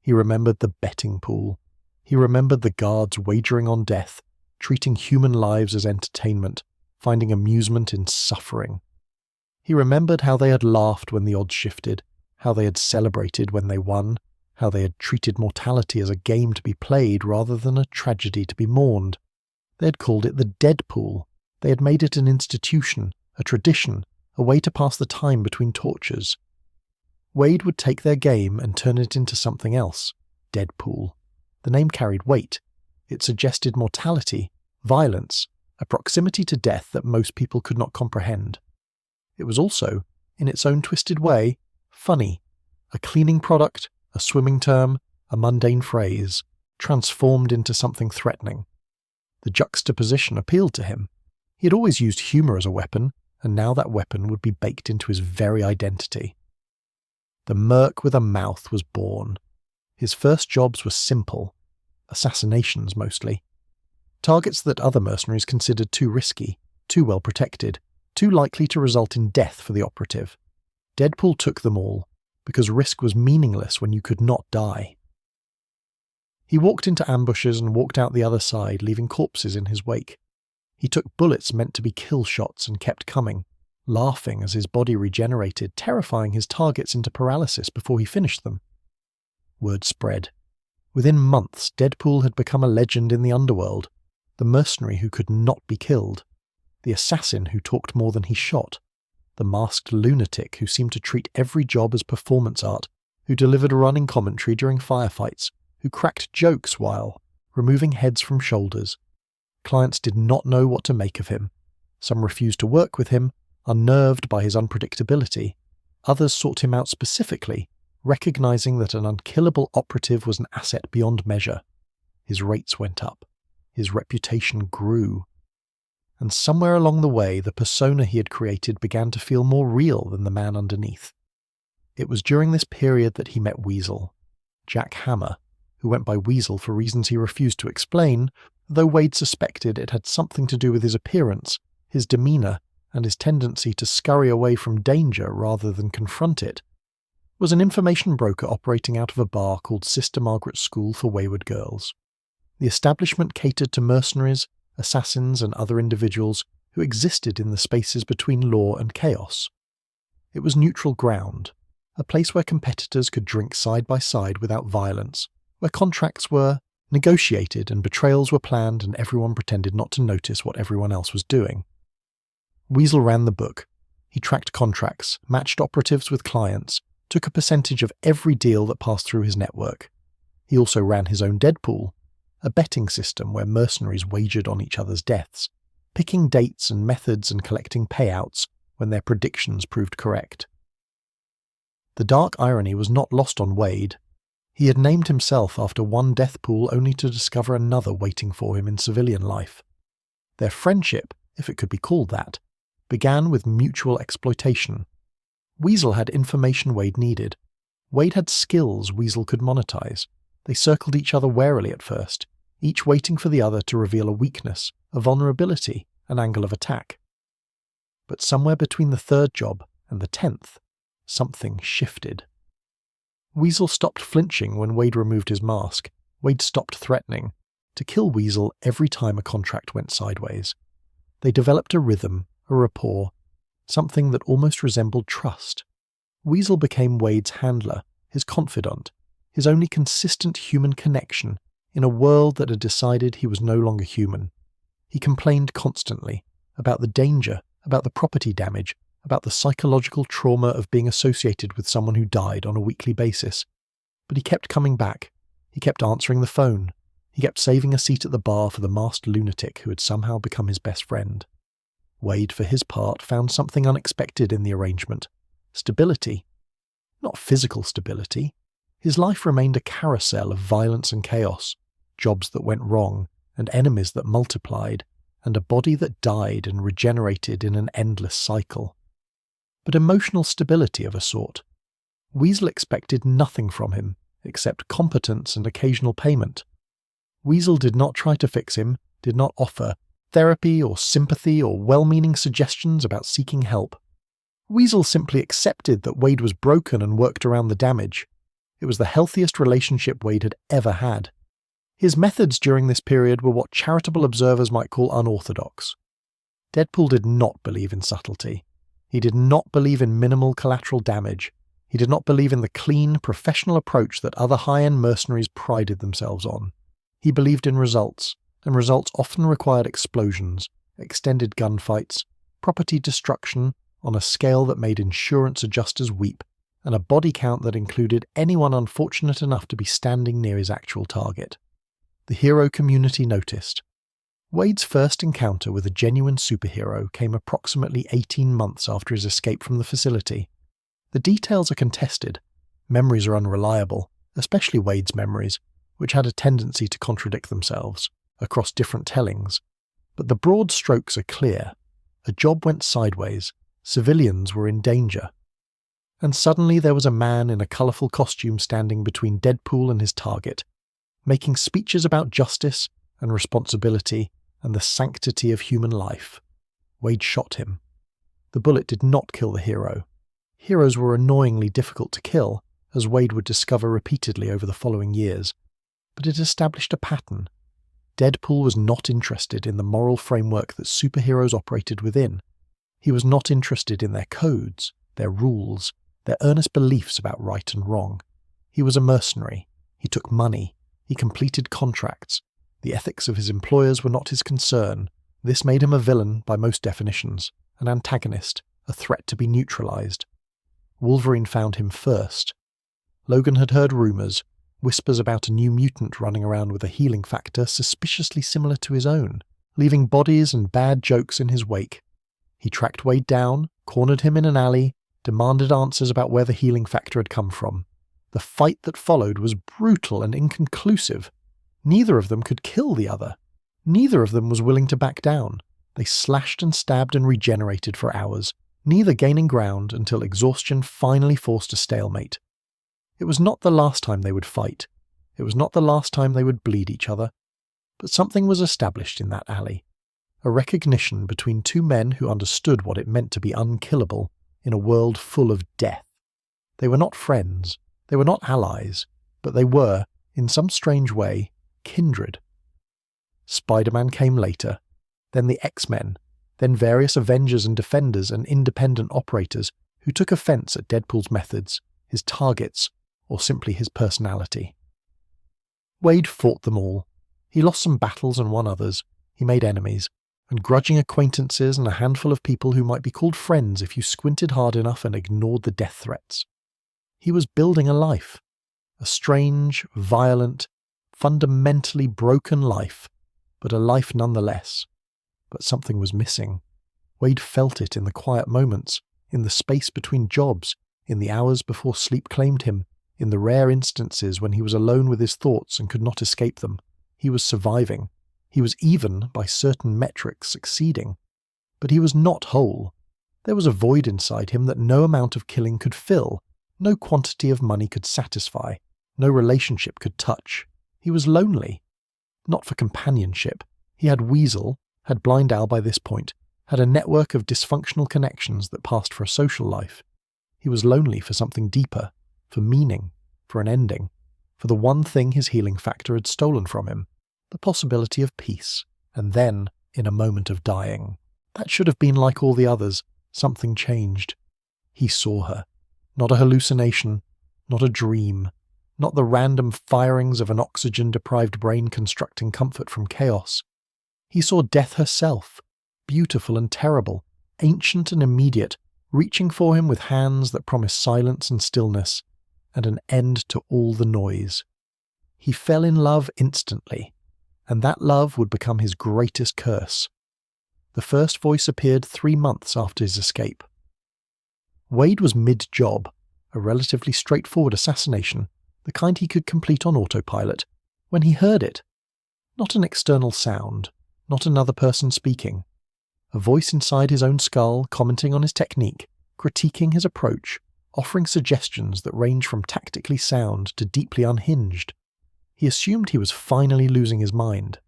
S1: He remembered the betting pool. He remembered the guards wagering on death, treating human lives as entertainment, finding amusement in suffering. He remembered how they had laughed when the odds shifted, how they had celebrated when they won, how they had treated mortality as a game to be played rather than a tragedy to be mourned. They had called it the Deadpool. They had made it an institution, a tradition, a way to pass the time between tortures. Wade would take their game and turn it into something else. Deadpool. The name carried weight. It suggested mortality, violence, a proximity to death that most people could not comprehend. It was also, in its own twisted way, funny. A cleaning product, a swimming term, a mundane phrase, transformed into something threatening. The juxtaposition appealed to him. He had always used humour as a weapon, and now that weapon would be baked into his very identity. The Merc with a mouth was born. His first jobs were simple. Assassinations, mostly. Targets that other mercenaries considered too risky, too well protected, too likely to result in death for the operative. Deadpool took them all, because risk was meaningless when you could not die. He walked into ambushes and walked out the other side, leaving corpses in his wake. He took bullets meant to be kill shots and kept coming, laughing as his body regenerated, terrifying his targets into paralysis before he finished them. Word spread. Within months, Deadpool had become a legend in the underworld, the mercenary who could not be killed, the assassin who talked more than he shot, the masked lunatic who seemed to treat every job as performance art, who delivered running commentary during firefights, who cracked jokes while removing heads from shoulders. Clients did not know what to make of him. Some refused to work with him, unnerved by his unpredictability. Others sought him out specifically, recognizing that an unkillable operative was an asset beyond measure. His rates went up. His reputation grew. And somewhere along the way, the persona he had created began to feel more real than the man underneath. It was during this period that he met Weasel, Jack Hammer, who went by Weasel for reasons he refused to explain, though Wade suspected it had something to do with his appearance, his demeanor, and his tendency to scurry away from danger rather than confront it. Was an information broker operating out of a bar called Sister Margaret's School for Wayward Girls. The establishment catered to mercenaries, assassins, and other individuals who existed in the spaces between law and chaos. It was neutral ground, a place where competitors could drink side by side without violence, where contracts were negotiated and betrayals were planned and everyone pretended not to notice what everyone else was doing. Weasel ran the book. He tracked contracts, matched operatives with clients, took a percentage of every deal that passed through his network. He also ran his own Deadpool, a betting system where mercenaries wagered on each other's deaths, picking dates and methods and collecting payouts when their predictions proved correct. The dark irony was not lost on Wade. He had named himself after one death pool only to discover another waiting for him in civilian life. Their friendship, if it could be called that, began with mutual exploitation. Weasel had information Wade needed. Wade had skills Weasel could monetize. They circled each other warily at first, each waiting for the other to reveal a weakness, a vulnerability, an angle of attack. But somewhere between the third job and the 10th, something shifted. Weasel stopped flinching when Wade removed his mask. Wade stopped threatening to kill Weasel every time a contract went sideways. They developed a rhythm, a rapport, something that almost resembled trust. Weasel became Wade's handler, his confidant, his only consistent human connection in a world that had decided he was no longer human. He complained constantly about the danger, about the property damage, about the psychological trauma of being associated with someone who died on a weekly basis. But he kept coming back. He kept answering the phone. He kept saving a seat at the bar for the masked lunatic who had somehow become his best friend. Wade, for his part, found something unexpected in the arrangement. Stability. Not physical stability. His life remained a carousel of violence and chaos, jobs that went wrong, and enemies that multiplied, and a body that died and regenerated in an endless cycle. But emotional stability of a sort. Weasel expected nothing from him, except competence and occasional payment. Weasel did not try to fix him, did not offer therapy or sympathy or well-meaning suggestions about seeking help. Weasel simply accepted that Wade was broken and worked around the damage. It was the healthiest relationship Wade had ever had. His methods during this period were what charitable observers might call unorthodox. Deadpool did not believe in subtlety. He did not believe in minimal collateral damage. He did not believe in the clean, professional approach that other high-end mercenaries prided themselves on. He believed in results, and results often required explosions, extended gunfights, property destruction on a scale that made insurance adjusters weep, and a body count that included anyone unfortunate enough to be standing near his actual target. The hero community noticed. Wade's first encounter with a genuine superhero came approximately 18 months after his escape from the facility. The details are contested. Memories are unreliable, especially Wade's memories, which had a tendency to contradict themselves across different tellings. But the broad strokes are clear. A job went sideways. Civilians were in danger. And suddenly there was a man in a colourful costume standing between Deadpool and his target, making speeches about justice and responsibility and the sanctity of human life. Wade shot him. The bullet did not kill the hero. Heroes were annoyingly difficult to kill, as Wade would discover repeatedly over the following years, but it established a pattern. Deadpool was not interested in the moral framework that superheroes operated within. He was not interested in their codes, their rules, their earnest beliefs about right and wrong. He was a mercenary. He took money. He completed contracts. The ethics of his employers were not his concern. This made him a villain by most definitions, an antagonist, a threat to be neutralized. Wolverine found him first. Logan had heard rumors, whispers about a new mutant running around with a healing factor suspiciously similar to his own, leaving bodies and bad jokes in his wake. He tracked Wade down, cornered him in an alley, demanded answers about where the healing factor had come from. The fight that followed was brutal and inconclusive. Neither of them could kill the other. Neither of them was willing to back down. They slashed and stabbed and regenerated for hours, neither gaining ground until exhaustion finally forced a stalemate. It was not the last time they would fight. It was not the last time they would bleed each other. But something was established in that alley. A recognition between two men who understood what it meant to be unkillable in a world full of death. They were not friends. They were not allies. But they were, in some strange way, kindred. Spider-Man came later, then the X-Men, then various Avengers and Defenders and independent operators who took offense at Deadpool's methods, his targets, or simply his personality. Wade fought them all. He lost some battles and won others. He made enemies, and grudging acquaintances and a handful of people who might be called friends if you squinted hard enough and ignored the death threats. He was building a life. A strange, violent, fundamentally broken life, but a life nonetheless. But something was missing. Wade felt it in the quiet moments, in the space between jobs, in the hours before sleep claimed him, in the rare instances when he was alone with his thoughts and could not escape them. He was surviving. He was even, by certain metrics, succeeding. But he was not whole. There was a void inside him that no amount of killing could fill, no quantity of money could satisfy, no relationship could touch. He was lonely. Not for companionship. He had Weasel, had Blind Al by this point, had a network of dysfunctional connections that passed for a social life. He was lonely for something deeper, for meaning, for an ending, for the one thing his healing factor had stolen from him, the possibility of peace, and then, in a moment of dying. That should have been like all the others. Something changed. He saw her. Not a hallucination, not a dream, not the random firings of an oxygen-deprived brain constructing comfort from chaos. He saw death herself, beautiful and terrible, ancient and immediate, reaching for him with hands that promised silence and stillness, and an end to all the noise. He fell in love instantly, and that love would become his greatest curse. The first voice appeared 3 months after his escape. Wade was mid-job, a relatively straightforward assassination, the kind he could complete on autopilot, when he heard it. Not an external sound, not another person speaking. A voice inside his own skull commenting on his technique, critiquing his approach, offering suggestions that range from tactically sound to deeply unhinged. He assumed he was finally losing his mind.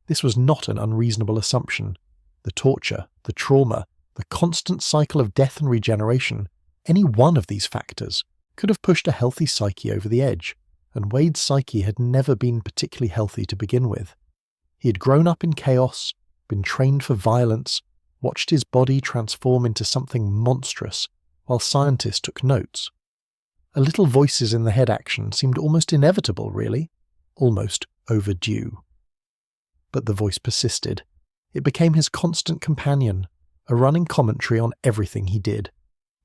S1: This was not an unreasonable assumption. The torture, the trauma, the constant cycle of death and regeneration, any one of these factors could have pushed a healthy psyche over the edge, and Wade's psyche had never been particularly healthy to begin with. He had grown up in chaos, been trained for violence, watched his body transform into something monstrous, while scientists took notes. A little voices in the head action seemed almost inevitable, really, almost overdue. But the voice persisted. It became his constant companion, a running commentary on everything he did.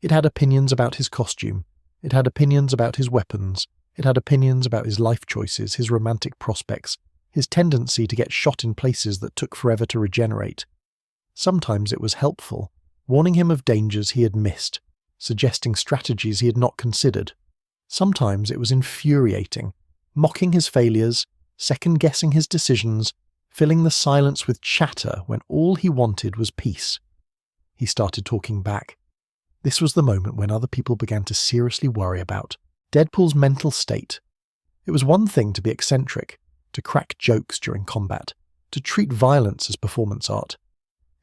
S1: It had opinions about his costume. It had opinions about his weapons. It had opinions about his life choices, his romantic prospects, his tendency to get shot in places that took forever to regenerate. Sometimes it was helpful, warning him of dangers he had missed, suggesting strategies he had not considered. Sometimes it was infuriating, mocking his failures, second-guessing his decisions, filling the silence with chatter when all he wanted was peace. He started talking back. This was the moment when other people began to seriously worry about Deadpool's mental state. It was one thing to be eccentric, to crack jokes during combat, to treat violence as performance art.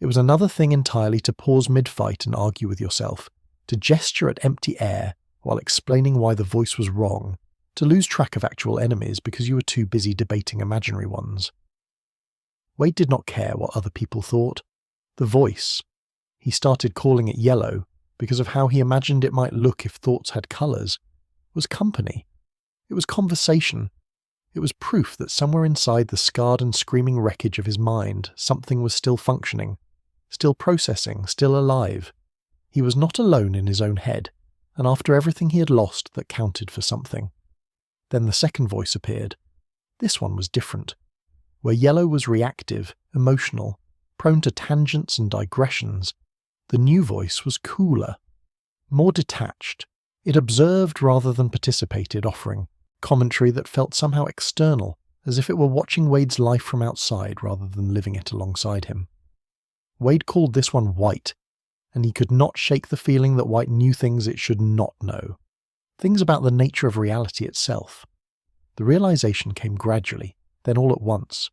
S1: It was another thing entirely to pause mid-fight and argue with yourself, to gesture at empty air while explaining why the voice was wrong, to lose track of actual enemies because you were too busy debating imaginary ones. Wade did not care what other people thought. The voice, he started calling it yellow because of how he imagined it might look if thoughts had colours, was company. It was conversation. It was proof that somewhere inside the scarred and screaming wreckage of his mind, something was still functioning, still processing, still alive. He was not alone in his own head, and after everything he had lost, that counted for something. Then the second voice appeared. This one was different. Where yellow was reactive, emotional, prone to tangents and digressions, the new voice was cooler, more detached, It observed rather than participated, offering commentary that felt somehow external, as if it were watching Wade's life from outside rather than living it alongside him. Wade called this one White, and he could not shake the feeling that White knew things it should not know. Things about the nature of reality itself. The realization came gradually, then all at once.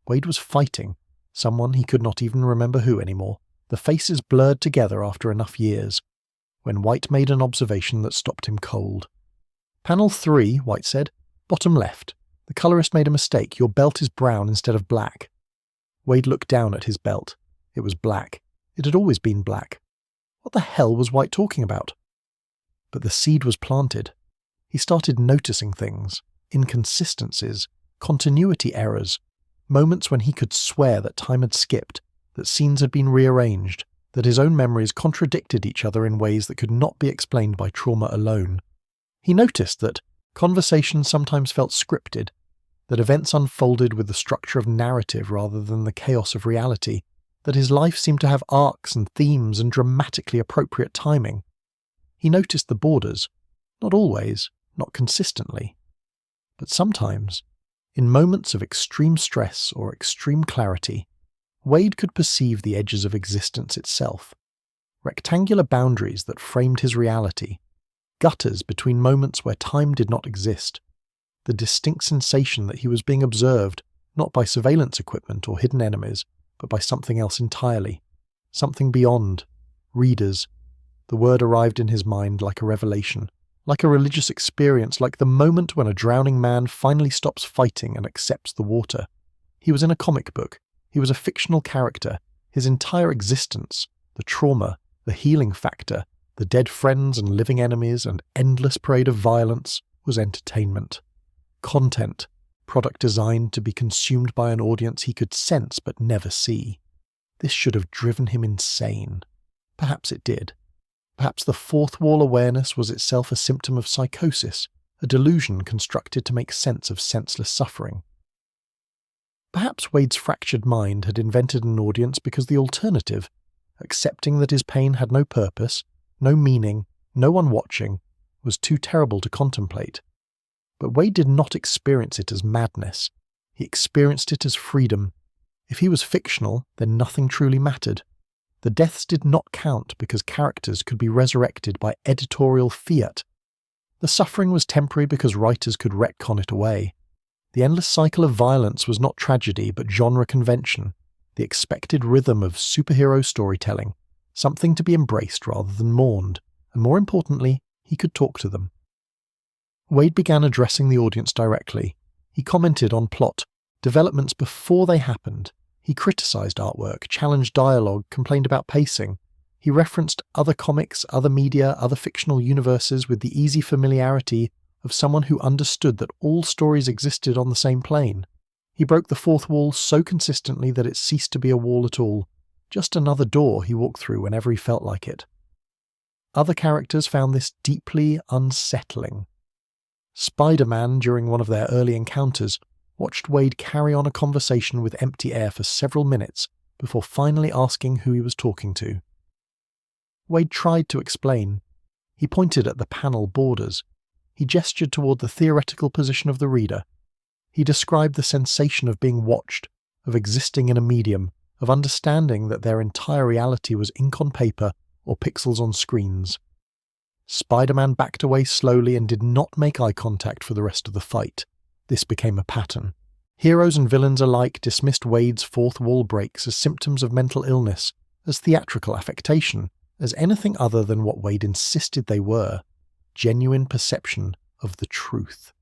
S1: Wade was fighting someone he could not even remember who anymore, the faces blurred together after enough years, when White made an observation that stopped him cold. "Panel 3, White said. Bottom left. The colorist made a mistake. Your belt is brown instead of black." Wade looked down at his belt. It was black. It had always been black. What the hell was White talking about? But the seed was planted. He started noticing things, inconsistencies, continuity errors, moments when he could swear that time had skipped, that scenes had been rearranged, that his own memories contradicted each other in ways that could not be explained by trauma alone. He noticed that conversations sometimes felt scripted, that events unfolded with the structure of narrative rather than the chaos of reality, that his life seemed to have arcs and themes and dramatically appropriate timing. He noticed the borders, not always, not consistently, but sometimes, in moments of extreme stress or extreme clarity, Wade could perceive the edges of existence itself, rectangular boundaries that framed his reality, gutters between moments where time did not exist, the distinct sensation that he was being observed not by surveillance equipment or hidden enemies, but by something else entirely, something beyond, readers. The word arrived in his mind like a revelation, like a religious experience, like the moment when a drowning man finally stops fighting and accepts the water. He was in a comic book. He was a fictional character. His entire existence, the trauma, the healing factor, the dead friends and living enemies and endless parade of violence, was entertainment. Content, product designed to be consumed by an audience he could sense but never see. This should have driven him insane. Perhaps it did. Perhaps the fourth wall awareness was itself a symptom of psychosis, a delusion constructed to make sense of senseless suffering. Perhaps Wade's fractured mind had invented an audience because the alternative, accepting that his pain had no purpose, no meaning, no one watching, was too terrible to contemplate. But Wade did not experience it as madness. He experienced it as freedom. If he was fictional, then nothing truly mattered. The deaths did not count because characters could be resurrected by editorial fiat. The suffering was temporary because writers could retcon it away. The endless cycle of violence was not tragedy but genre convention, the expected rhythm of superhero storytelling, something to be embraced rather than mourned, and more importantly, he could talk to them. Wade began addressing the audience directly. He commented on plot, developments before they happened. He criticized artwork, challenged dialogue, complained about pacing. He referenced other comics, other media, other fictional universes with the easy familiarity of someone who understood that all stories existed on the same plane. He broke the fourth wall so consistently that it ceased to be a wall at all, just another door he walked through whenever he felt like it. Other characters found this deeply unsettling. Spider-Man, during one of their early encounters, watched Wade carry on a conversation with empty air for several minutes before finally asking who he was talking to. Wade tried to explain. He pointed at the panel borders. He gestured toward the theoretical position of the reader. He described the sensation of being watched, of existing in a medium, of understanding that their entire reality was ink on paper or pixels on screens. Spider-Man backed away slowly and did not make eye contact for the rest of the fight. This became a pattern. Heroes and villains alike dismissed Wade's fourth wall breaks as symptoms of mental illness, as theatrical affectation, as anything other than what Wade insisted they were, genuine perception of the truth.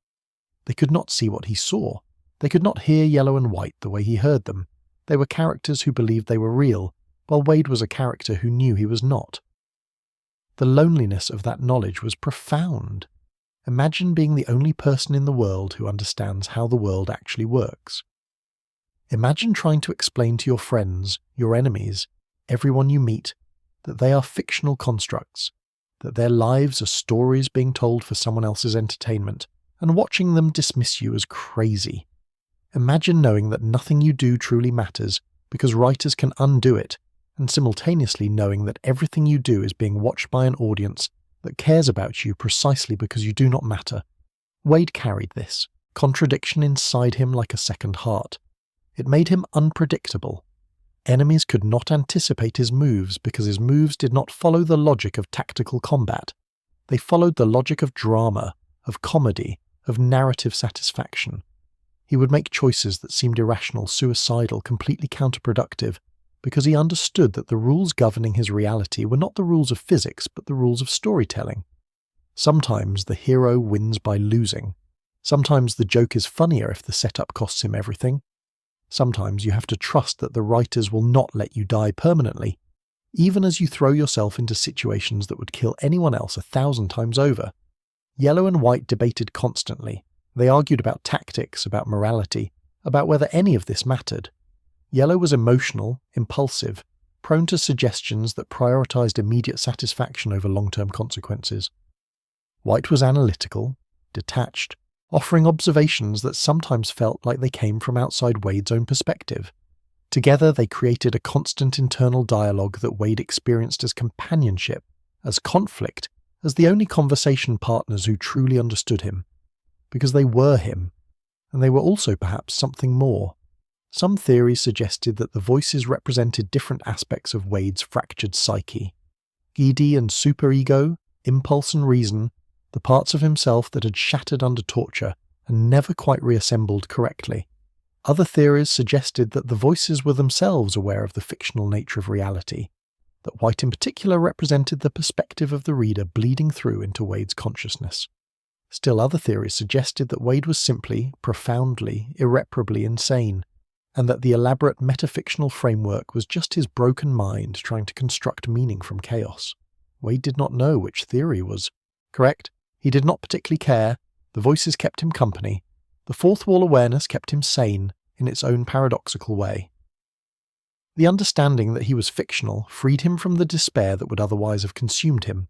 S1: They could not see what he saw. They could not hear Yellow and White the way he heard them. They were characters who believed they were real, while Wade was a character who knew he was not. The loneliness of that knowledge was profound. Imagine being the only person in the world who understands how the world actually works. Imagine trying to explain to your friends, your enemies, everyone you meet, that they are fictional constructs, that their lives are stories being told for someone else's entertainment, and watching them dismiss you as crazy. Imagine knowing that nothing you do truly matters because writers can undo it, and simultaneously knowing that everything you do is being watched by an audience that cares about you precisely because you do not matter. Wade carried this contradiction inside him like a second heart. It made him unpredictable. Enemies could not anticipate his moves because his moves did not follow the logic of tactical combat. They followed the logic of drama, of comedy, of narrative satisfaction. He would make choices that seemed irrational, suicidal, completely counterproductive, because he understood that the rules governing his reality were not the rules of physics but the rules of storytelling. Sometimes the hero wins by losing. Sometimes the joke is funnier if the setup costs him everything. Sometimes you have to trust that the writers will not let you die permanently, even as you throw yourself into situations that would kill anyone else 1,000 times over. Yellow and White debated constantly. They argued about tactics, about morality, about whether any of this mattered. Yellow was emotional, impulsive, prone to suggestions that prioritized immediate satisfaction over long-term consequences. White was analytical, detached, offering observations that sometimes felt like they came from outside Wade's own perspective. Together they created a constant internal dialogue that Wade experienced as companionship, as conflict, as the only conversation partners who truly understood him. Because they were him, and they were also perhaps something more. Some theories suggested that the voices represented different aspects of Wade's fractured psyche. Ego and superego, impulse and reason, the parts of himself that had shattered under torture and never quite reassembled correctly. Other theories suggested that the voices were themselves aware of the fictional nature of reality, that White in particular represented the perspective of the reader bleeding through into Wade's consciousness. Still other theories suggested that Wade was simply, profoundly, irreparably insane, and that the elaborate metafictional framework was just his broken mind trying to construct meaning from chaos. Wade did not know which theory was correct. He did not particularly care. The voices kept him company. The fourth wall awareness kept him sane in its own paradoxical way. The understanding that he was fictional freed him from the despair that would otherwise have consumed him.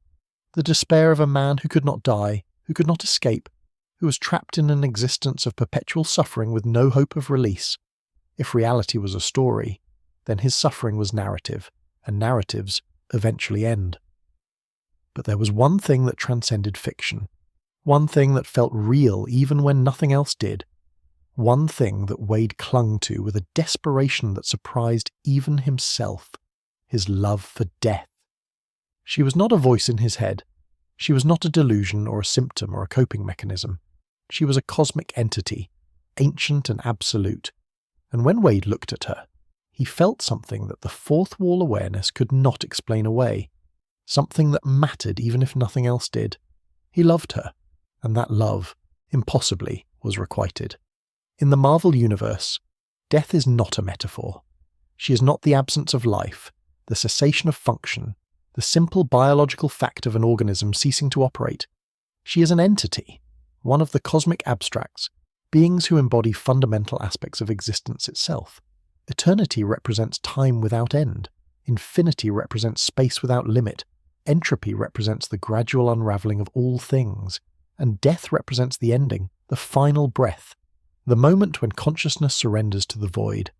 S1: The despair of a man who could not die, who could not escape, who was trapped in an existence of perpetual suffering with no hope of release. If reality was a story, then his suffering was narrative, and narratives eventually end. But there was one thing that transcended fiction, one thing that felt real even when nothing else did, one thing that Wade clung to with a desperation that surprised even himself, his love for death. She was not a voice in his head. She was not a delusion or a symptom or a coping mechanism. She was a cosmic entity, ancient and absolute. And when Wade looked at her, he felt something that the fourth wall awareness could not explain away, something that mattered even if nothing else did. He loved her, and that love, impossibly, was requited. In the Marvel Universe, death is not a metaphor. She is not the absence of life, the cessation of function, the simple biological fact of an organism ceasing to operate. She is an entity, one of the cosmic abstracts, beings who embody fundamental aspects of existence itself. Eternity represents time without end. Infinity represents space without limit. Entropy represents the gradual unraveling of all things. And death represents the ending, the final breath, the moment when consciousness surrenders to the void.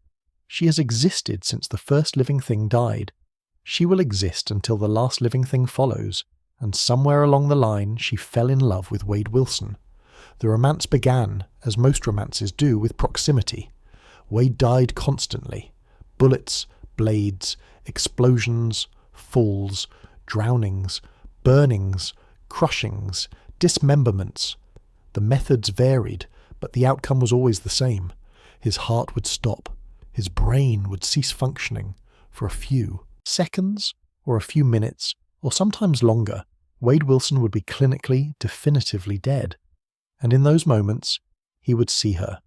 S1: She has existed since the first living thing died. She will exist until the last living thing follows, and somewhere along the line she fell in love with Wade Wilson. The romance began, as most romances do, with proximity. Wade died constantly. Bullets, blades, explosions, falls, drownings, burnings, crushings, dismemberments. The methods varied, but the outcome was always the same. His heart would stop. His brain would cease functioning for a few seconds, or a few minutes, or sometimes longer. Wade Wilson would be clinically, definitively dead. And in those moments, he would see her.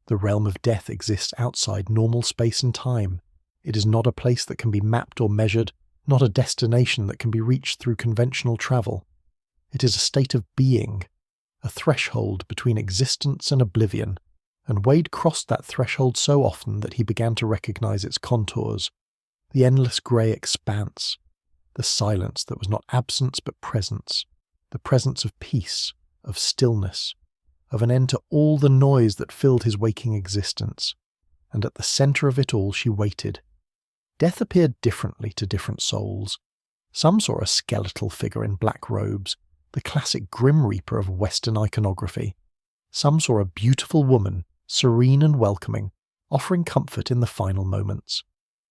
S1: The realm of death exists outside normal space and time. It is not a place that can be mapped or measured, not a destination that can be reached through conventional travel. It is a state of being, a threshold between existence and oblivion, and Wade crossed that threshold so often that he began to recognize its contours, the endless grey expanse, the silence that was not absence but presence, the presence of peace, of stillness, of an end to all the noise that filled his waking existence. And at the centre of it all she waited. Death appeared differently to different souls. Some saw a skeletal figure in black robes, the classic Grim Reaper of Western iconography. Some saw a beautiful woman, serene and welcoming, offering comfort in the final moments.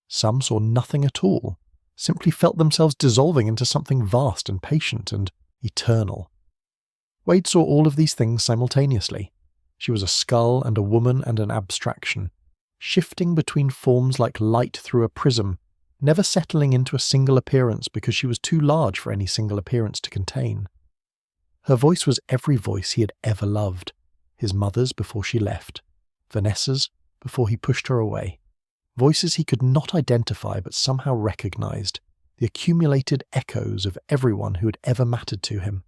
S1: Some saw nothing at all, simply felt themselves dissolving into something vast and patient and eternal. Wade saw all of these things simultaneously. She was a skull and a woman and an abstraction, shifting between forms like light through a prism, never settling into a single appearance because she was too large for any single appearance to contain. Her voice was every voice he had ever loved, his mother's before she left, Vanessa's before he pushed her away. Voices he could not identify but somehow recognized, the accumulated echoes of everyone who had ever mattered to him.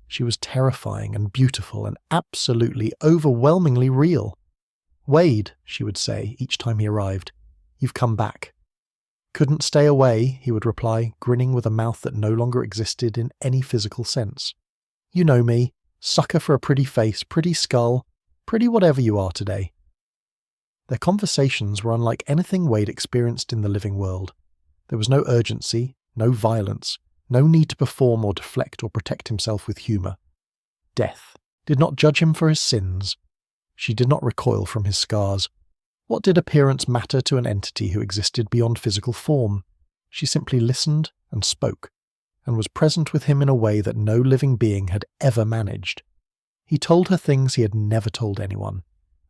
S1: She was terrifying and beautiful and absolutely, overwhelmingly real. "Wade," she would say each time he arrived, "you've come back." "Couldn't stay away," he would reply, grinning with a mouth that no longer existed in any physical sense. "You know me, sucker for a pretty face, pretty skull, pretty whatever you are today." Their conversations were unlike anything Wade experienced in the living world. There was no urgency, no violence, no need to perform or deflect or protect himself with humour. Death did not judge him for his sins. She did not recoil from his scars. What did appearance matter to an entity who existed beyond physical form? She simply listened and spoke, and was present with him in a way that no living being had ever managed. He told her things he had never told anyone,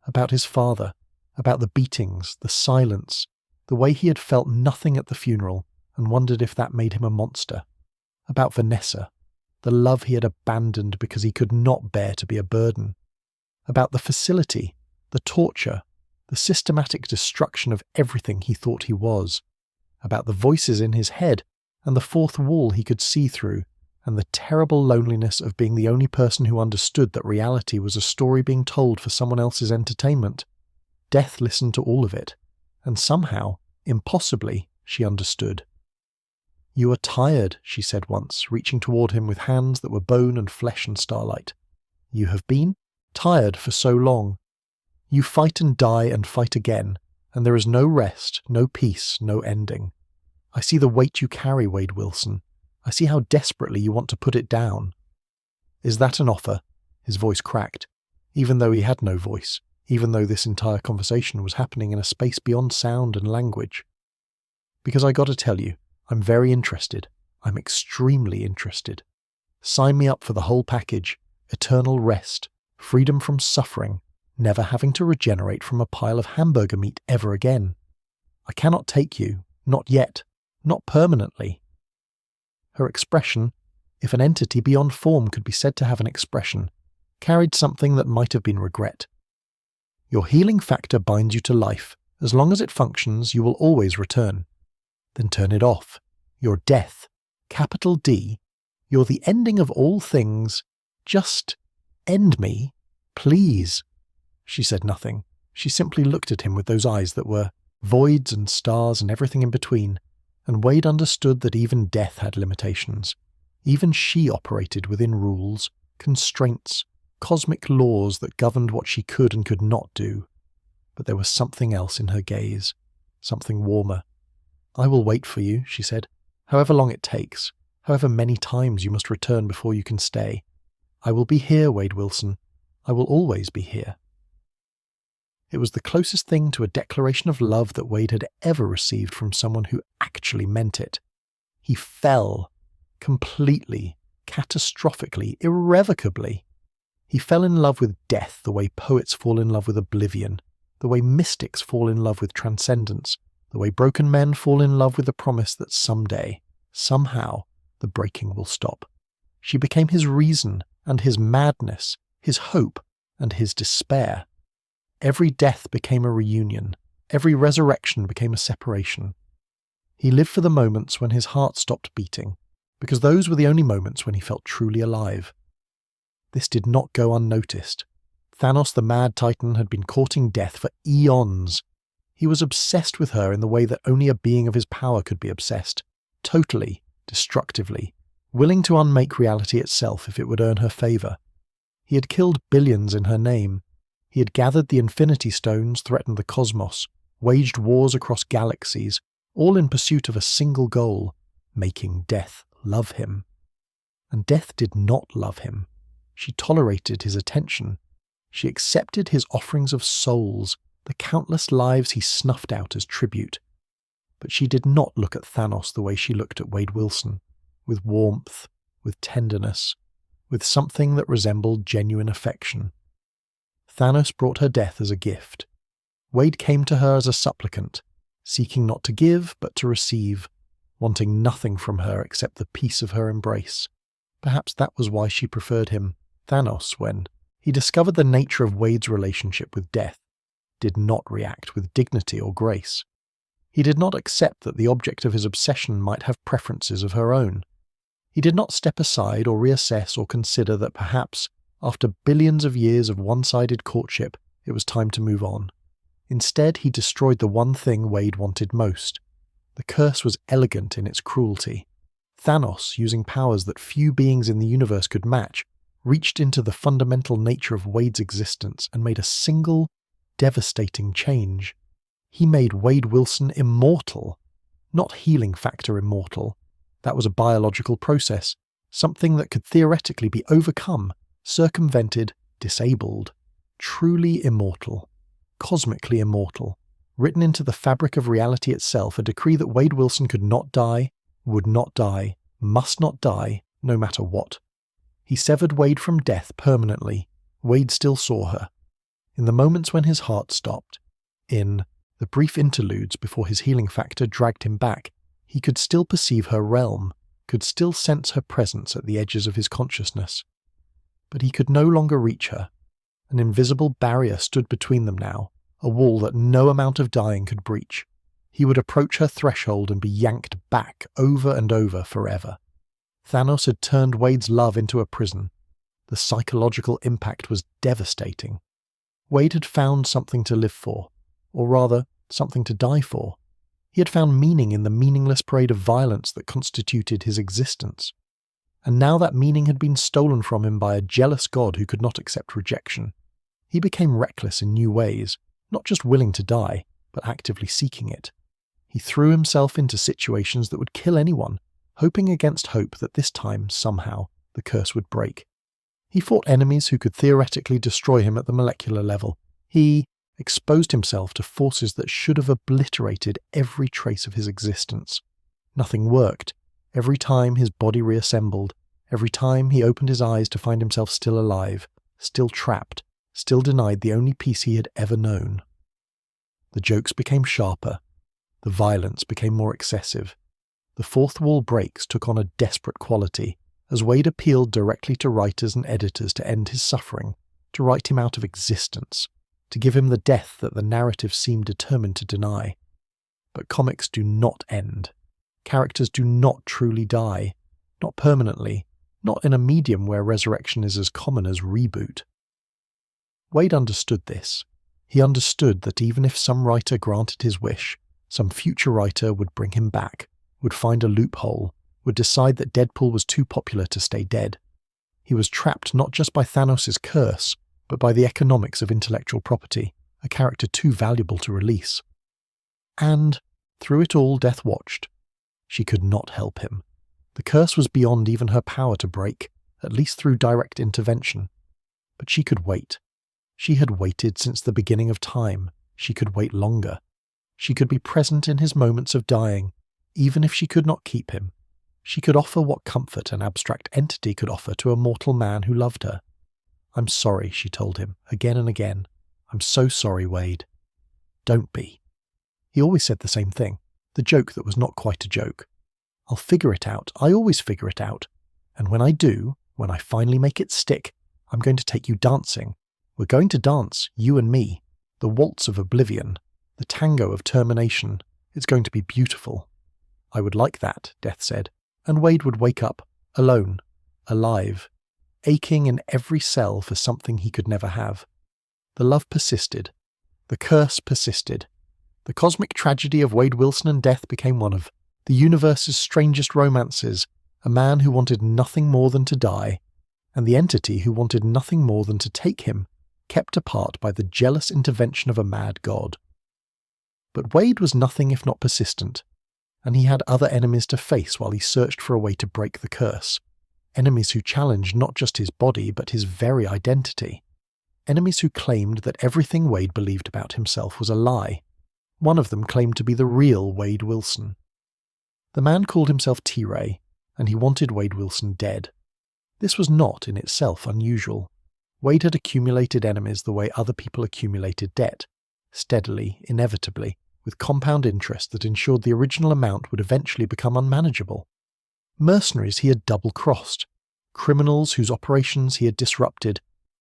S1: about his father, about the beatings, the silence, the way he had felt nothing at the funeral and wondered if that made him a monster, about Vanessa, the love he had abandoned because he could not bear to be a burden, about the facility, the torture, the systematic destruction of everything he thought he was, about the voices in his head and the fourth wall he could see through, and the terrible loneliness of being the only person who understood that reality was a story being told for someone else's entertainment. Death listened to all of it, and somehow, impossibly, she understood. "You are tired," she said once, reaching toward him with hands that were bone and flesh and starlight. "You have been tired for so long. You fight and die and fight again, and there is no rest, no peace, no ending. I see the weight you carry, Wade Wilson. I see how desperately you want to put it down." "Is that an offer?" His voice cracked, even though he had no voice, even though this entire conversation was happening in a space beyond sound and language. "Because I gotta tell you, I'm very interested. I'm extremely interested. Sign me up for the whole package. Eternal rest, freedom from suffering, never having to regenerate from a pile of hamburger meat ever again. I cannot take you, not yet, not permanently." Her expression, if an entity beyond form could be said to have an expression, carried something that might have been regret. "Your healing factor binds you to life. As long as it functions, you will always return. Then turn it off. Your death, capital D, you're the ending of all things. Just end me, please." She said nothing. She simply looked at him with those eyes that were voids and stars and everything in between, and Wade understood that even death had limitations. Even she operated within rules, constraints, cosmic laws that governed what she could and could not do. But there was something else in her gaze, something warmer. "I will wait for you," she said, "however long it takes, however many times you must return before you can stay. I will be here, Wade Wilson. I will always be here." It was the closest thing to a declaration of love that Wade had ever received from someone who actually meant it. He fell, completely, catastrophically, irrevocably. He fell in love with death the way poets fall in love with oblivion, the way mystics fall in love with transcendence, the way broken men fall in love with the promise that someday, somehow, the breaking will stop. She became his reason and his madness, his hope and his despair. Every death became a reunion. Every resurrection became a separation. He lived for the moments when his heart stopped beating, because those were the only moments when he felt truly alive. This did not go unnoticed. Thanos the Mad Titan had been courting death for eons. He was obsessed with her in the way that only a being of his power could be obsessed, totally, destructively, willing to unmake reality itself if it would earn her favour. He had killed billions in her name. He had gathered the Infinity Stones, threatened the cosmos, waged wars across galaxies, all in pursuit of a single goal, making death love him. And Death did not love him. She tolerated his attention. She accepted his offerings of souls, the countless lives he snuffed out as tribute. But she did not look at Thanos the way she looked at Wade Wilson, with warmth, with tenderness, with something that resembled genuine affection. Thanos brought her death as a gift. Wade came to her as a supplicant, seeking not to give but to receive, wanting nothing from her except the peace of her embrace. Perhaps that was why she preferred him. Thanos, when he discovered the nature of Wade's relationship with death, did not react with dignity or grace. He did not accept that the object of his obsession might have preferences of her own. He did not step aside or reassess or consider that perhaps, after billions of years of one-sided courtship, it was time to move on. Instead, he destroyed the one thing Wade wanted most. The curse was elegant in its cruelty. Thanos, using powers that few beings in the universe could match, reached into the fundamental nature of Wade's existence and made a single, devastating change. He made Wade Wilson immortal, not healing factor immortal. That was a biological process, something that could theoretically be overcome, circumvented, disabled. Truly immortal, cosmically immortal, written into the fabric of reality itself, a decree that Wade Wilson could not die, would not die, must not die, no matter what. He severed Wade from death permanently. Wade still saw her. In the moments when his heart stopped, in the brief interludes before his healing factor dragged him back, he could still perceive her realm, could still sense her presence at the edges of his consciousness. But he could no longer reach her. An invisible barrier stood between them now, a wall that no amount of dying could breach. He would approach her threshold and be yanked back over and over forever. Thanos had turned Wade's love into a prison. The psychological impact was devastating. Wade had found something to live for, or rather, something to die for. He had found meaning in the meaningless parade of violence that constituted his existence. And now that meaning had been stolen from him by a jealous god who could not accept rejection. He became reckless in new ways, not just willing to die, but actively seeking it. He threw himself into situations that would kill anyone, hoping against hope that this time, somehow, the curse would break. He fought enemies who could theoretically destroy him at the molecular level. He exposed himself to forces that should have obliterated every trace of his existence. Nothing worked. Every time his body reassembled, every time he opened his eyes to find himself still alive, still trapped, still denied the only peace he had ever known. The jokes became sharper. The violence became more excessive. The fourth wall breaks took on a desperate quality, as Wade appealed directly to writers and editors to end his suffering, to write him out of existence, to give him the death that the narrative seemed determined to deny. But comics do not end. Characters do not truly die, not permanently, not in a medium where resurrection is as common as reboot. Wade understood this. He understood that even if some writer granted his wish, some future writer would bring him back, would find a loophole, would decide that Deadpool was too popular to stay dead. He was trapped not just by Thanos' curse, but by the economics of intellectual property, a character too valuable to release. And, through it all, Death watched. She could not help him. The curse was beyond even her power to break, at least through direct intervention. But she could wait. She had waited since the beginning of time. She could wait longer. She could be present in his moments of dying, even if she could not keep him. She could offer what comfort an abstract entity could offer to a mortal man who loved her. "I'm sorry," she told him, again and again. "I'm so sorry, Wade." "Don't be." He always said the same thing, the joke that was not quite a joke. "I'll figure it out. I always figure it out. And when I do, when I finally make it stick, I'm going to take you dancing. We're going to dance, you and me. The waltz of oblivion. The tango of termination. It's going to be beautiful." "I would like that," Death said. And Wade would wake up, alone, alive, aching in every cell for something he could never have. The love persisted. The curse persisted. The cosmic tragedy of Wade Wilson and Death became one of the universe's strangest romances, a man who wanted nothing more than to die, and the entity who wanted nothing more than to take him, kept apart by the jealous intervention of a mad god. But Wade was nothing if not persistent. and he had other enemies to face while he searched for a way to break the curse. Enemies who challenged not just his body, but his very identity. Enemies who claimed that everything Wade believed about himself was a lie. One of them claimed to be the real Wade Wilson. The man called himself T-Ray, and he wanted Wade Wilson dead. This was not in itself unusual. Wade had accumulated enemies the way other people accumulated debt, steadily, inevitably, with compound interest that ensured the original amount would eventually become unmanageable. Mercenaries he had double-crossed, criminals whose operations he had disrupted,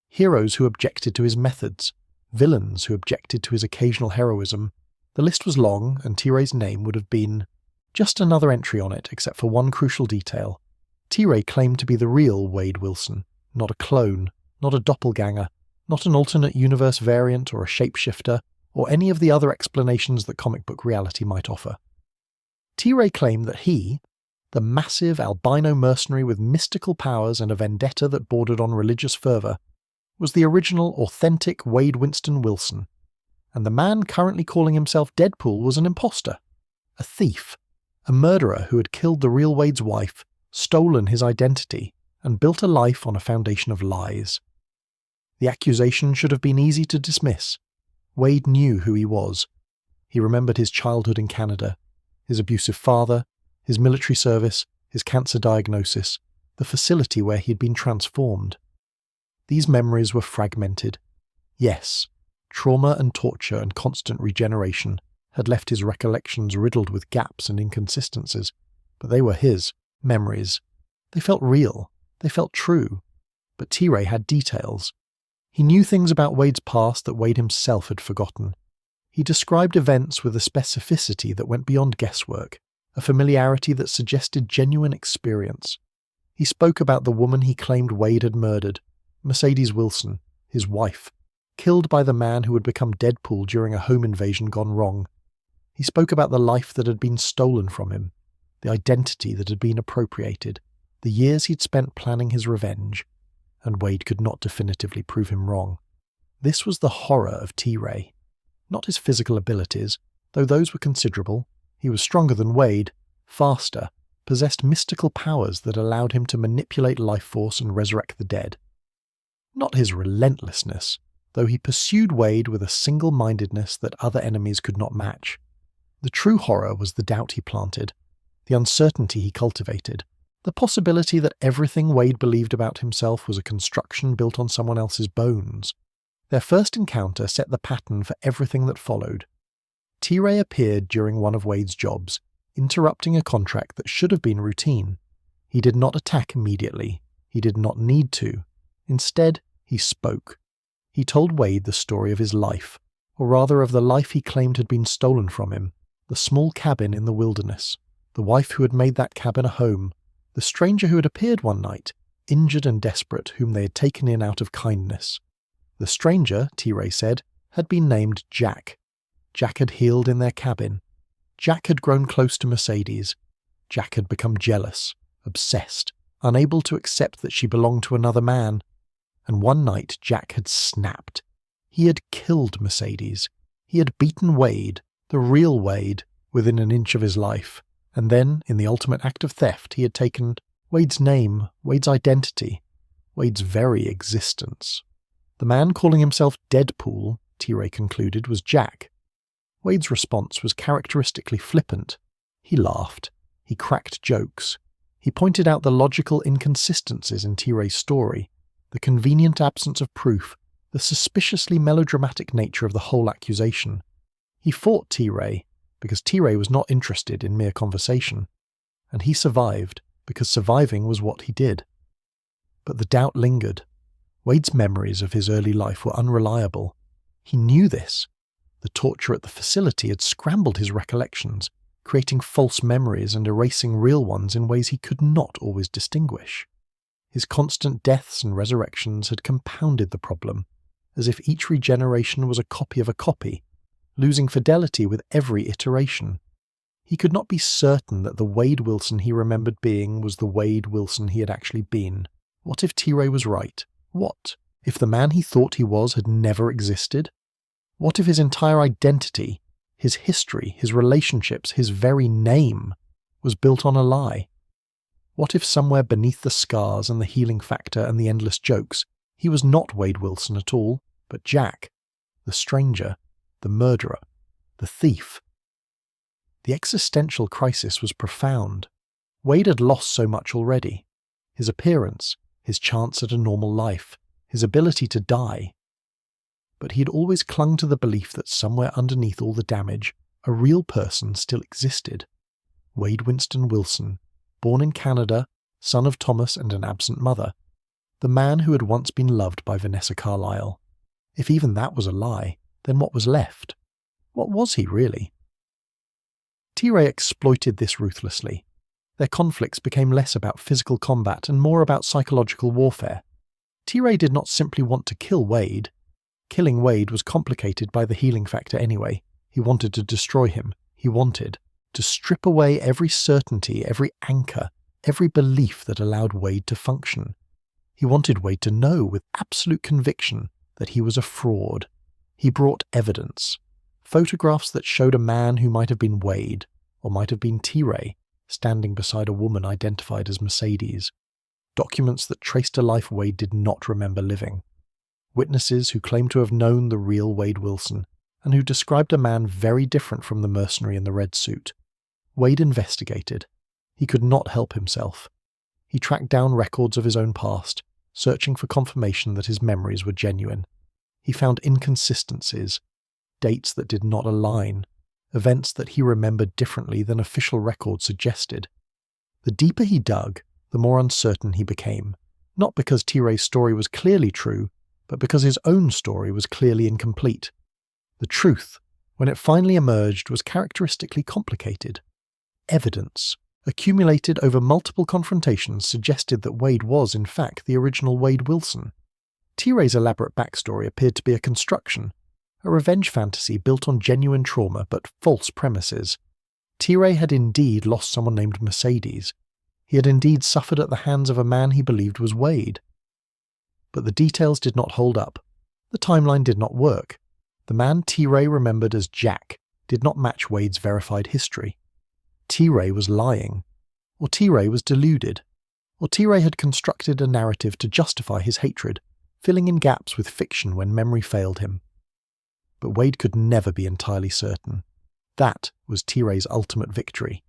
S1: heroes who objected to his methods, villains who objected to his occasional heroism. The list was long, and T-Ray's name would have been just another entry on it, except for one crucial detail. T-Ray claimed to be the real Wade Wilson, not a clone, not a doppelganger, not an alternate universe variant or a shapeshifter, or any of the other explanations that comic book reality might offer. T-Ray claimed that he, the massive albino mercenary with mystical powers and a vendetta that bordered on religious fervour, was the original, authentic Wade Winston Wilson, and the man currently calling himself Deadpool was an imposter, a thief, a murderer who had killed the real Wade's wife, stolen his identity, and built a life on a foundation of lies. The accusation should have been easy to dismiss. Wade knew who he was. He remembered his childhood in Canada, his abusive father, his military service, his cancer diagnosis, the facility where he had been transformed. These memories were fragmented. Yes, trauma and torture and constant regeneration had left his recollections riddled with gaps and inconsistencies, but they were his memories. They felt real. They felt true. But T-Ray had details. He knew things about Wade's past that Wade himself had forgotten. He described events with a specificity that went beyond guesswork, a familiarity that suggested genuine experience. He spoke about the woman he claimed Wade had murdered, Mercedes Wilson, his wife, killed by the man who had become Deadpool during a home invasion gone wrong. He spoke about the life that had been stolen from him, the identity that had been appropriated, the years he'd spent planning his revenge, and Wade could not definitively prove him wrong. This was the horror of T-Ray. Not his physical abilities, though those were considerable. He was stronger than Wade, faster, possessed mystical powers that allowed him to manipulate life force and resurrect the dead. Not his relentlessness, though he pursued Wade with a single-mindedness that other enemies could not match. The true horror was the doubt he planted, the uncertainty he cultivated, the possibility that everything Wade believed about himself was a construction built on someone else's bones. Their first encounter set the pattern for everything that followed. T-Ray appeared during one of Wade's jobs, interrupting a contract that should have been routine. He did not attack immediately. He did not need to. Instead, he spoke. He told Wade the story of his life, or rather of the life he claimed had been stolen from him, the small cabin in the wilderness, the wife who had made that cabin a home, the stranger who had appeared one night, injured and desperate, whom they had taken in out of kindness. The stranger, T-Ray said, had been named Jack. Jack had healed in their cabin. Jack had grown close to Mercedes. Jack had become jealous, obsessed, unable to accept that she belonged to another man. And one night Jack had snapped. He had killed Mercedes. He had beaten Wade, the real Wade, within an inch of his life. And then, in the ultimate act of theft, he had taken Wade's name, Wade's identity, Wade's very existence. The man calling himself Deadpool, T-Ray concluded, was Jack. Wade's response was characteristically flippant. He laughed. He cracked jokes. He pointed out the logical inconsistencies in T-Ray's story, the convenient absence of proof, the suspiciously melodramatic nature of the whole accusation. He fought T-Ray, because T-Ray was not interested in mere conversation, and he survived, because surviving was what he did. But the doubt lingered. Wade's memories of his early life were unreliable. He knew this. The torture at the facility had scrambled his recollections, creating false memories and erasing real ones in ways he could not always distinguish. His constant deaths and resurrections had compounded the problem, as if each regeneration was a copy of a copy, losing fidelity with every iteration. He could not be certain that the Wade Wilson he remembered being was the Wade Wilson he had actually been. What if T-Ray was right? What if the man he thought he was had never existed? What if his entire identity, his history, his relationships, his very name was built on a lie? What if somewhere beneath the scars and the healing factor and the endless jokes, he was not Wade Wilson at all, but Jack, the stranger, the murderer, the thief? The existential crisis was profound. Wade had lost so much already. His appearance, his chance at a normal life, his ability to die. But he had always clung to the belief that somewhere underneath all the damage, a real person still existed. Wade Winston Wilson, born in Canada, son of Thomas and an absent mother. The man who had once been loved by Vanessa Carlyle. If even that was a lie, then what was left? What was he really? T-Ray exploited this ruthlessly. Their conflicts became less about physical combat and more about psychological warfare. T-Ray did not simply want to kill Wade. Killing Wade was complicated by the healing factor anyway. He wanted to destroy him. He wanted to strip away every certainty, every anchor, every belief that allowed Wade to function. He wanted Wade to know with absolute conviction that he was a fraud. He brought evidence. Photographs that showed a man who might have been Wade, or might have been T-Ray, standing beside a woman identified as Mercedes. Documents that traced a life Wade did not remember living. Witnesses who claimed to have known the real Wade Wilson, and who described a man very different from the mercenary in the red suit. Wade investigated. He could not help himself. He tracked down records of his own past, searching for confirmation that his memories were genuine. He found inconsistencies, dates that did not align, events that he remembered differently than official records suggested. The deeper he dug, the more uncertain he became, not because T-Ray's story was clearly true, but because his own story was clearly incomplete. The truth, when it finally emerged, was characteristically complicated. Evidence, accumulated over multiple confrontations, suggested that Wade was, in fact, the original Wade Wilson. T-Ray's elaborate backstory appeared to be a construction, a revenge fantasy built on genuine trauma but false premises. T-Ray had indeed lost someone named Mercedes. He had indeed suffered at the hands of a man he believed was Wade. But the details did not hold up. The timeline did not work. The man T-Ray remembered as Jack did not match Wade's verified history. T-Ray was lying. Or T-Ray was deluded. Or T-Ray had constructed a narrative to justify his hatred, filling in gaps with fiction when memory failed him. But Wade could never be entirely certain. That was T-Ray's ultimate victory.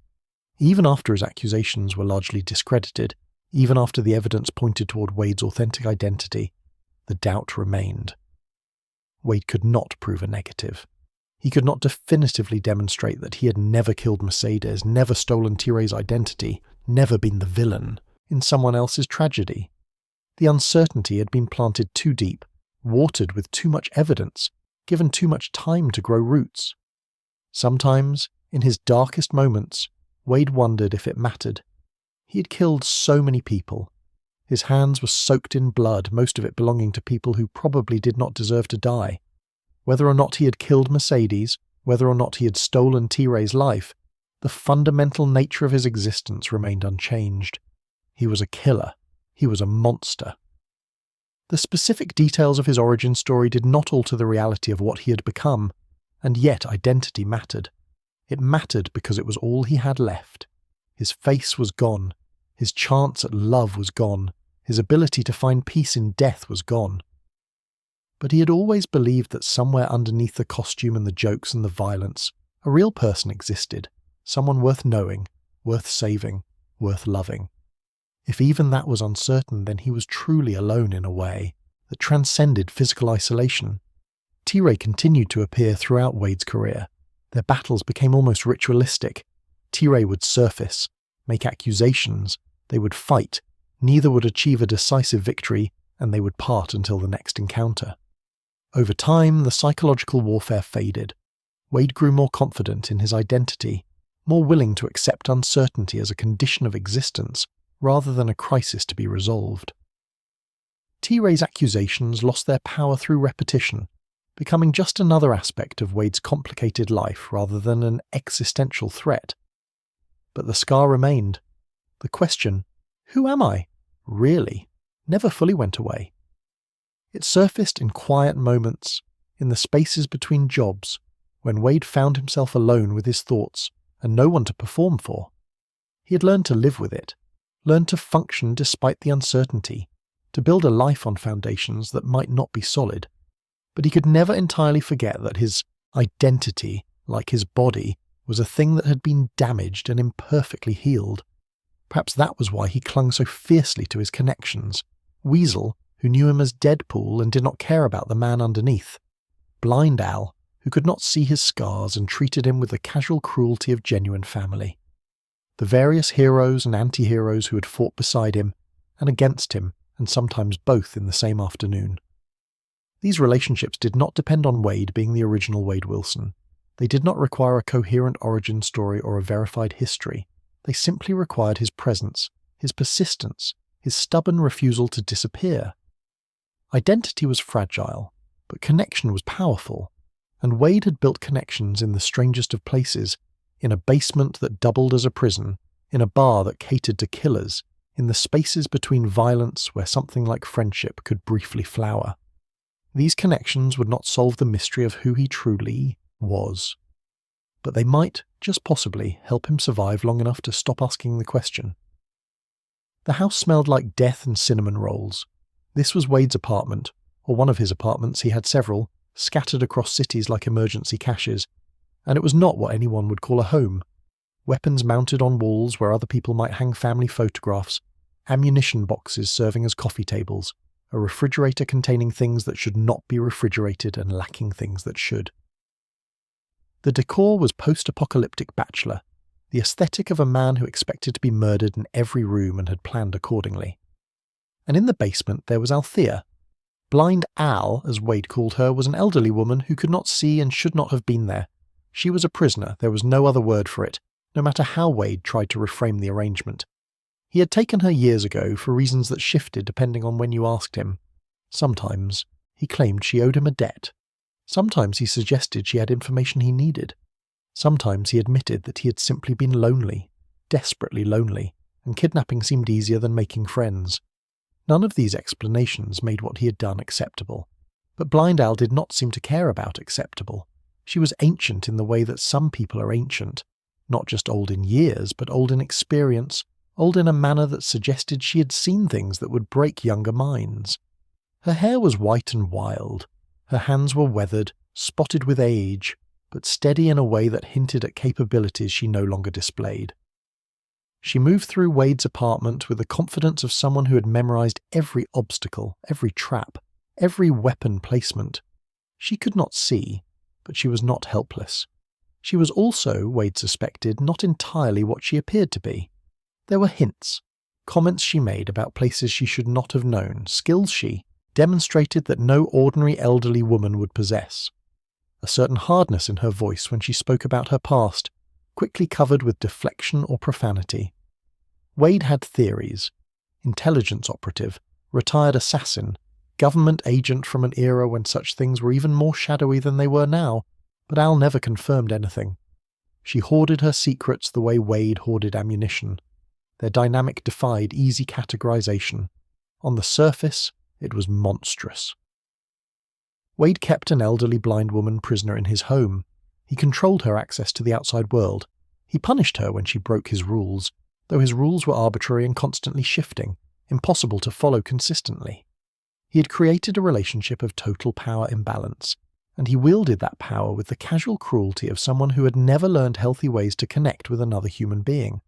S1: Even after his accusations were largely discredited, even after the evidence pointed toward Wade's authentic identity, the doubt remained. Wade could not prove a negative. He could not definitively demonstrate that he had never killed Mercedes, never stolen T-Ray's identity, never been the villain in someone else's tragedy. The uncertainty had been planted too deep, watered with too much evidence, given too much time to grow roots. Sometimes, in his darkest moments, Wade wondered if it mattered. He had killed so many people. His hands were soaked in blood, most of it belonging to people who probably did not deserve to die. Whether or not he had killed Mercedes, whether or not he had stolen T-Ray's life, the fundamental nature of his existence remained unchanged. He was a killer. He was a monster. The specific details of his origin story did not alter the reality of what he had become, and yet identity mattered. It mattered because it was all he had left. His face was gone. His chance at love was gone. His ability to find peace in death was gone. But he had always believed that somewhere underneath the costume and the jokes and the violence, a real person existed, someone worth knowing, worth saving, worth loving. If even that was uncertain, then he was truly alone in a way that transcended physical isolation. T-Ray continued to appear throughout Wade's career. Their battles became almost ritualistic. T-Ray would surface, make accusations, they would fight, neither would achieve a decisive victory, and they would part until the next encounter. Over time, the psychological warfare faded. Wade grew more confident in his identity, more willing to accept uncertainty as a condition of existence, rather than a crisis to be resolved. T-Ray's accusations lost their power through repetition, becoming just another aspect of Wade's complicated life rather than an existential threat. But the scar remained. The question, who am I, really, never fully went away. It surfaced in quiet moments, in the spaces between jobs, when Wade found himself alone with his thoughts and no one to perform for. He had learned to live with it, learned to function despite the uncertainty, to build a life on foundations that might not be solid. But he could never entirely forget that his identity, like his body, was a thing that had been damaged and imperfectly healed. Perhaps that was why he clung so fiercely to his connections. Weasel, who knew him as Deadpool and did not care about the man underneath. Blind Al, who could not see his scars and treated him with the casual cruelty of genuine family. The various heroes and anti-heroes who had fought beside him and against him, and sometimes both in the same afternoon. These relationships did not depend on Wade being the original Wade Wilson. They did not require a coherent origin story or a verified history. They simply required his presence, his persistence, his stubborn refusal to disappear. Identity was fragile, but connection was powerful, and Wade had built connections in the strangest of places, in a basement that doubled as a prison, in a bar that catered to killers, in the spaces between violence where something like friendship could briefly flower. These connections would not solve the mystery of who he truly was, but they might, just possibly, help him survive long enough to stop asking the question. The house smelled like death and cinnamon rolls. This was Wade's apartment, or one of his apartments. He had several, scattered across cities like emergency caches, and it was not what anyone would call a home. Weapons mounted on walls where other people might hang family photographs, ammunition boxes serving as coffee tables, a refrigerator containing things that should not be refrigerated and lacking things that should. The decor was post-apocalyptic bachelor, the aesthetic of a man who expected to be murdered in every room and had planned accordingly. And in the basement there was Althea. Blind Al, as Wade called her, was an elderly woman who could not see and should not have been there. She was a prisoner, there was no other word for it, no matter how Wade tried to reframe the arrangement. He had taken her years ago for reasons that shifted depending on when you asked him. Sometimes he claimed she owed him a debt. Sometimes he suggested she had information he needed. Sometimes he admitted that he had simply been lonely, desperately lonely, and kidnapping seemed easier than making friends. None of these explanations made what he had done acceptable. But Blind Al did not seem to care about acceptable. She was ancient in the way that some people are ancient, not just old in years, but old in experience, old in a manner that suggested she had seen things that would break younger minds. Her hair was white and wild. Her hands were weathered, spotted with age, but steady in a way that hinted at capabilities she no longer displayed. She moved through Wade's apartment with the confidence of someone who had memorized every obstacle, every trap, every weapon placement. She could not see, but she was not helpless. She was also, Wade suspected, not entirely what she appeared to be. There were hints, comments she made about places she should not have known, skills she demonstrated that no ordinary elderly woman would possess. A certain hardness in her voice when she spoke about her past, quickly covered with deflection or profanity. Wade had theories. Intelligence operative, retired assassin, government agent from an era when such things were even more shadowy than they were now, but Al never confirmed anything. She hoarded her secrets the way Wade hoarded ammunition. Their dynamic defied easy categorization. On the surface, it was monstrous. Wade kept an elderly blind woman prisoner in his home. He controlled her access to the outside world. He punished her when she broke his rules, though his rules were arbitrary and constantly shifting, impossible to follow consistently. He had created a relationship of total power imbalance, and he wielded that power with the casual cruelty of someone who had never learned healthy ways to connect with another human being.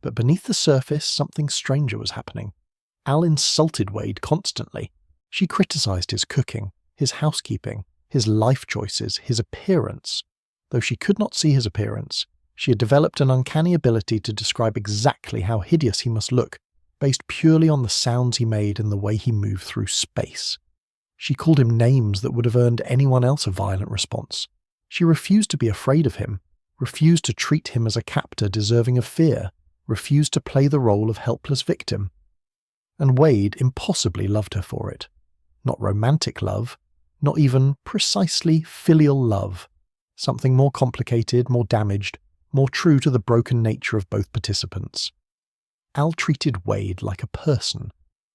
S1: But beneath the surface, something stranger was happening. Al insulted Wade constantly. She criticized his cooking, his housekeeping, his life choices, his appearance. Though she could not see his appearance, she had developed an uncanny ability to describe exactly how hideous he must look, based purely on the sounds he made and the way he moved through space. She called him names that would have earned anyone else a violent response. She refused to be afraid of him, refused to treat him as a captor deserving of fear, refused to play the role of helpless victim. And Wade impossibly loved her for it. Not romantic love, not even precisely filial love. Something more complicated, more damaged, more true to the broken nature of both participants. Al treated Wade like a person,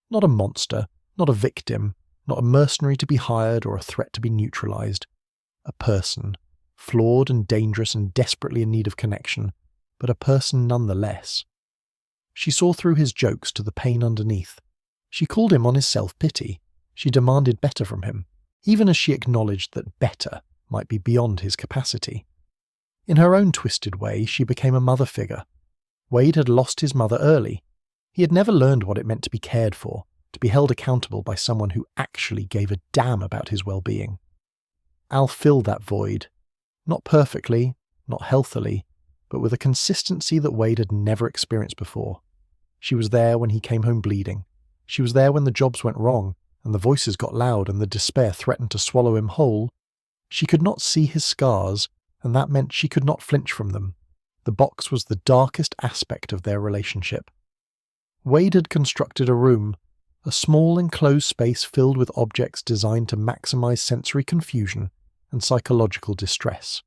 S1: not a monster, not a victim, not a mercenary to be hired or a threat to be neutralized. A person, flawed and dangerous and desperately in need of connection, but a person nonetheless. She saw through his jokes to the pain underneath. She called him on his self-pity. She demanded better from him, even as she acknowledged that better might be beyond his capacity. In her own twisted way, she became a mother figure. Wade had lost his mother early. He had never learned what it meant to be cared for, to be held accountable by someone who actually gave a damn about his well-being. Al filled that void, not perfectly, not healthily, but with a consistency that Wade had never experienced before. She was there when he came home bleeding. She was there when the jobs went wrong, and the voices got loud and the despair threatened to swallow him whole. She could not see his scars, and that meant she could not flinch from them. The box was the darkest aspect of their relationship. Wade had constructed a room, a small enclosed space filled with objects designed to maximize sensory confusion and psychological distress.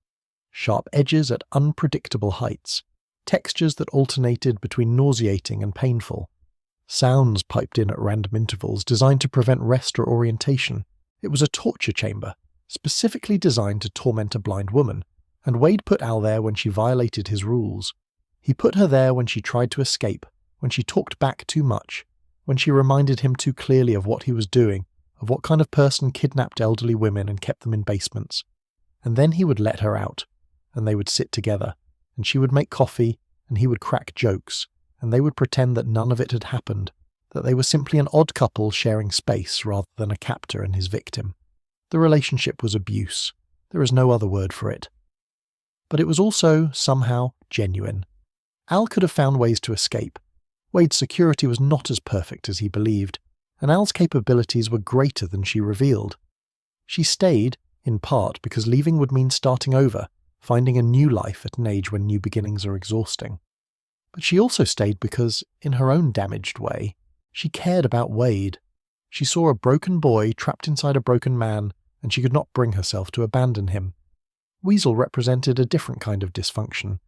S1: Sharp edges at unpredictable heights, textures that alternated between nauseating and painful, sounds piped in at random intervals designed to prevent rest or orientation. It was a torture chamber, specifically designed to torment a blind woman, and Wade put Al there when she violated his rules. He put her there when she tried to escape, when she talked back too much, when she reminded him too clearly of what he was doing, of what kind of person kidnapped elderly women and kept them in basements. And then he would let her out, and they would sit together, and she would make coffee, and he would crack jokes, and they would pretend that none of it had happened, that they were simply an odd couple sharing space rather than a captor and his victim. The relationship was abuse. There is no other word for it. But it was also, somehow, genuine. Al could have found ways to escape. Wade's security was not as perfect as he believed, and Al's capabilities were greater than she revealed. She stayed, in part because leaving would mean starting over, finding a new life at an age when new beginnings are exhausting. But she also stayed because, in her own damaged way, she cared about Wade. She saw a broken boy trapped inside a broken man, and she could not bring herself to abandon him. Weasel represented a different kind of dysfunction.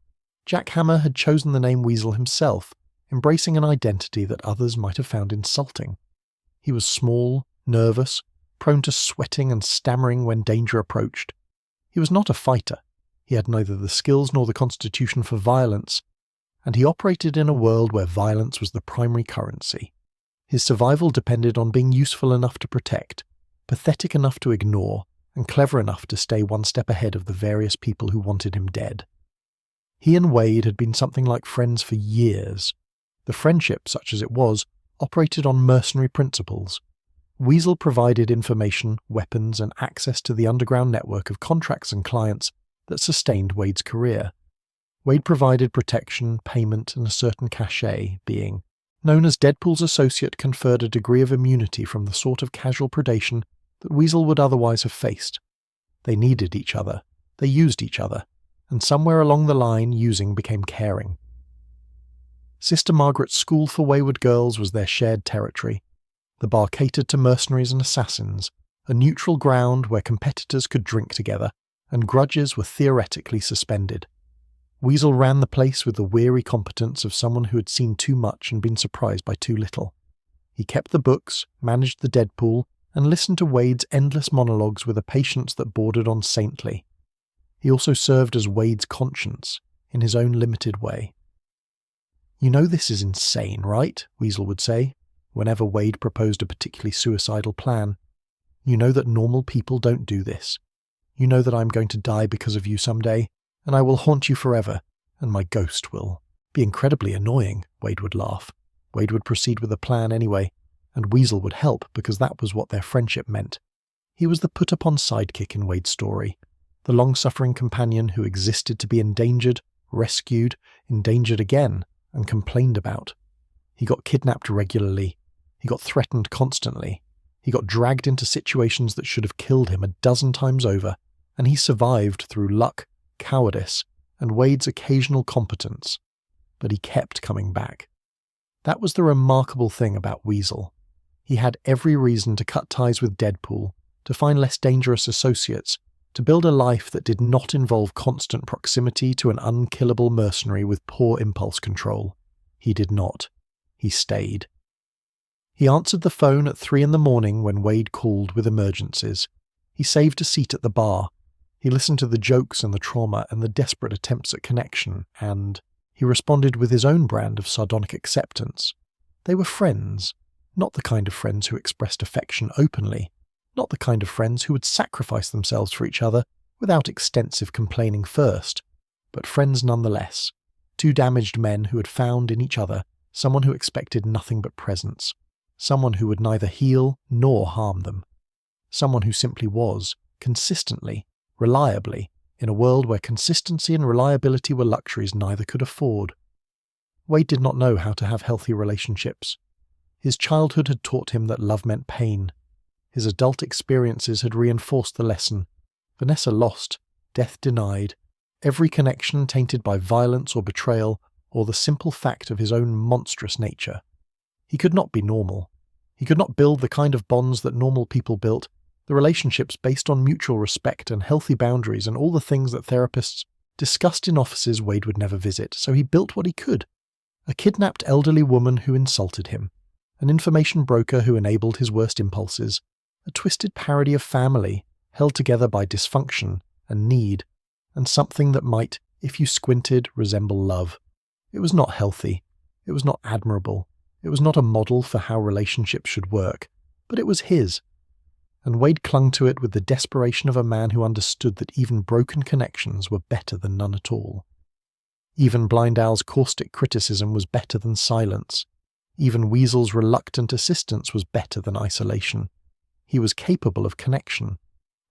S1: Jack Hammer had chosen the name Weasel himself, embracing an identity that others might have found insulting. He was small, nervous, prone to sweating and stammering when danger approached. He was not a fighter. He had neither the skills nor the constitution for violence, and he operated in a world where violence was the primary currency. His survival depended on being useful enough to protect, pathetic enough to ignore, and clever enough to stay one step ahead of the various people who wanted him dead. He and Wade had been something like friends for years. The friendship, such as it was, operated on mercenary principles. Weasel provided information, weapons, and access to the underground network of contracts and clients that sustained Wade's career. Wade provided protection, payment, and a certain cachet, being known as Deadpool's associate, conferred a degree of immunity from the sort of casual predation that Weasel would otherwise have faced. They needed each other, they used each other, and somewhere along the line using became caring. Sister Margaret's school for wayward girls was their shared territory. The bar catered to mercenaries and assassins, a neutral ground where competitors could drink together, and grudges were theoretically suspended. Weasel ran the place with the weary competence of someone who had seen too much and been surprised by too little. He kept the books, managed the Deadpool, and listened to Wade's endless monologues with a patience that bordered on saintly. He also served as Wade's conscience, in his own limited way. "You know this is insane, right?" Weasel would say, whenever Wade proposed a particularly suicidal plan. "You know that normal people don't do this. You know that I'm going to die because of you someday, and I will haunt you forever, and my ghost will be incredibly annoying," Wade would laugh. Wade would proceed with a plan anyway, and Weasel would help because that was what their friendship meant. He was the put-upon sidekick in Wade's story, the long-suffering companion who existed to be endangered, rescued, endangered again, and complained about. He got kidnapped regularly. He got threatened constantly. He got dragged into situations that should have killed him a dozen times over, and he survived through luck, cowardice, and Wade's occasional competence. But he kept coming back. That was the remarkable thing about Weasel. He had every reason to cut ties with Deadpool, to find less dangerous associates, to build a life that did not involve constant proximity to an unkillable mercenary with poor impulse control. He did not. He stayed. He answered the phone at 3 a.m. when Wade called with emergencies. He saved a seat at the bar. He listened to the jokes and the trauma and the desperate attempts at connection, and he responded with his own brand of sardonic acceptance. They were friends, not the kind of friends who expressed affection openly, not the kind of friends who would sacrifice themselves for each other without extensive complaining first, but friends nonetheless, two damaged men who had found in each other someone who expected nothing but presence, someone who would neither heal nor harm them, someone who simply was, consistently, reliably, in a world where consistency and reliability were luxuries neither could afford. Wade did not know how to have healthy relationships. His childhood had taught him that love meant pain. His adult experiences had reinforced the lesson. Vanessa lost, death denied, every connection tainted by violence or betrayal or the simple fact of his own monstrous nature. He could not be normal. He could not build the kind of bonds that normal people built, the relationships based on mutual respect and healthy boundaries and all the things that therapists discussed in offices Wade would never visit, so he built what he could. A kidnapped elderly woman who insulted him, an information broker who enabled his worst impulses, a twisted parody of family held together by dysfunction and need, and something that might, if you squinted, resemble love. It was not healthy. It was not admirable. It was not a model for how relationships should work, but it was his. And Wade clung to it with the desperation of a man who understood that even broken connections were better than none at all. Even Blind Owl's caustic criticism was better than silence. Even Weasel's reluctant assistance was better than isolation. He was capable of connection.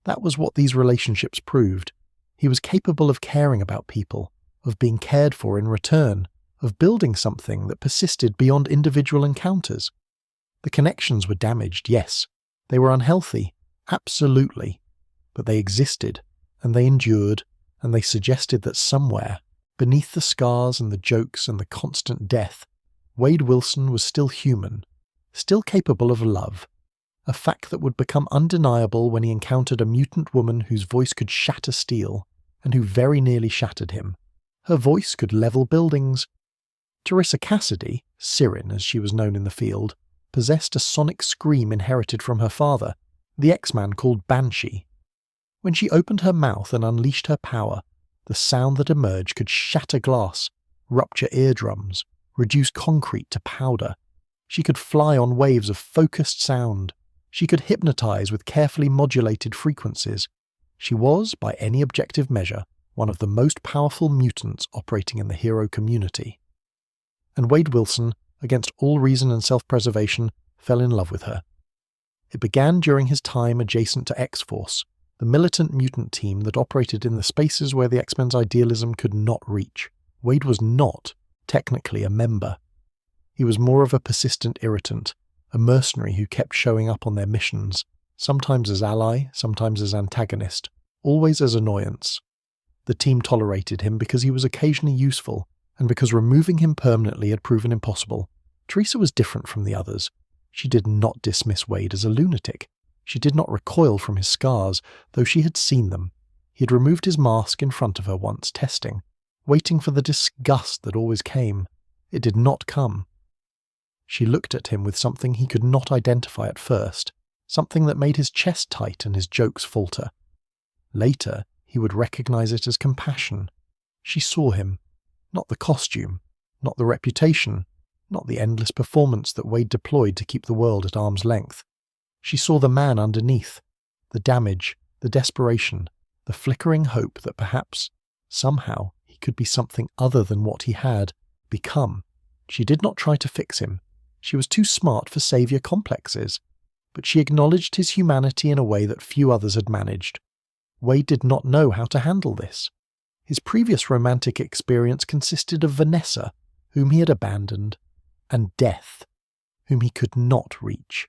S1: That was what these relationships proved. He was capable of caring about people, of being cared for in return, of building something that persisted beyond individual encounters. The connections were damaged, yes. They were unhealthy, absolutely. But they existed, and they endured, and they suggested that somewhere, beneath the scars and the jokes and the constant death, Wade Wilson was still human, still capable of love, a fact that would become undeniable when he encountered a mutant woman whose voice could shatter steel, and who very nearly shattered him. Her voice could level buildings. Teresa Cassidy, Sirin as she was known in the field, possessed a sonic scream inherited from her father, the X-Man called Banshee. When she opened her mouth and unleashed her power, the sound that emerged could shatter glass, rupture eardrums, reduce concrete to powder. She could fly on waves of focused sound. She could hypnotize with carefully modulated frequencies. She was, by any objective measure, one of the most powerful mutants operating in the hero community. And Wade Wilson, against all reason and self-preservation, fell in love with her. It began during his time adjacent to X-Force, the militant mutant team that operated in the spaces where the X-Men's idealism could not reach. Wade was not, technically, a member. He was more of a persistent irritant, a mercenary who kept showing up on their missions, sometimes as ally, sometimes as antagonist, always as annoyance. The team tolerated him because he was occasionally useful, and because removing him permanently had proven impossible. Teresa was different from the others. She did not dismiss Wade as a lunatic. She did not recoil from his scars, though she had seen them. He had removed his mask in front of her once, testing, waiting for the disgust that always came. It did not come. She looked at him with something he could not identify at first, something that made his chest tight and his jokes falter. Later, he would recognize it as compassion. She saw him. Not the costume, not the reputation, not the endless performance that Wade deployed to keep the world at arm's length. She saw the man underneath, the damage, the desperation, the flickering hope that perhaps, somehow, he could be something other than what he had become. She did not try to fix him. She was too smart for savior complexes, but she acknowledged his humanity in a way that few others had managed. Wade did not know how to handle this. His previous romantic experience consisted of Vanessa, whom he had abandoned, and death, whom he could not reach.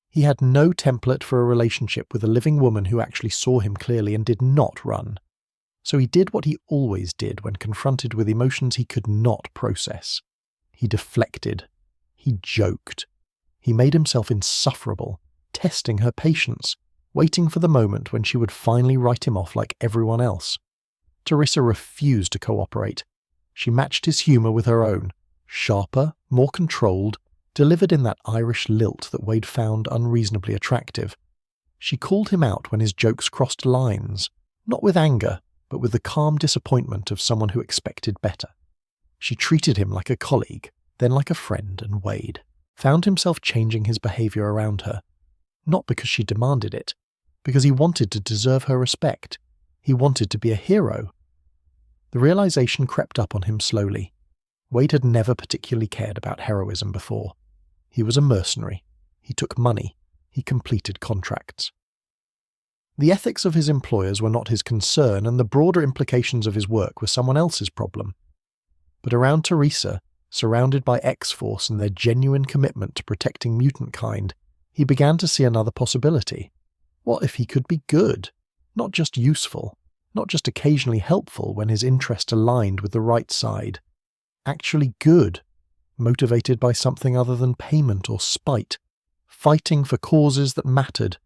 S1: He had no template for a relationship with a living woman who actually saw him clearly and did not run. So he did what he always did when confronted with emotions he could not process. He deflected. He joked. He made himself insufferable, testing her patience, waiting for the moment when she would finally write him off like everyone else. Teresa refused to cooperate. She matched his humour with her own, sharper, more controlled, delivered in that Irish lilt that Wade found unreasonably attractive. She called him out when his jokes crossed lines, Not with anger, but with the calm disappointment of someone who expected better. She treated him like a colleague, then like a friend, and Wade found himself changing his behavior around her. Not because she demanded it, because he wanted to deserve her respect. He wanted to be a hero. The realization crept up on him slowly. Wade had never particularly cared about heroism before. He was a mercenary. He took money. He completed contracts. The ethics of his employers were not his concern, and the broader implications of his work were someone else's problem. But around Teresa, surrounded by X-Force and their genuine commitment to protecting mutant kind, he began to see another possibility. What if he could be good? Not just useful, not just occasionally helpful when his interest aligned with the right side. Actually good, motivated by something other than payment or spite, fighting for causes that mattered,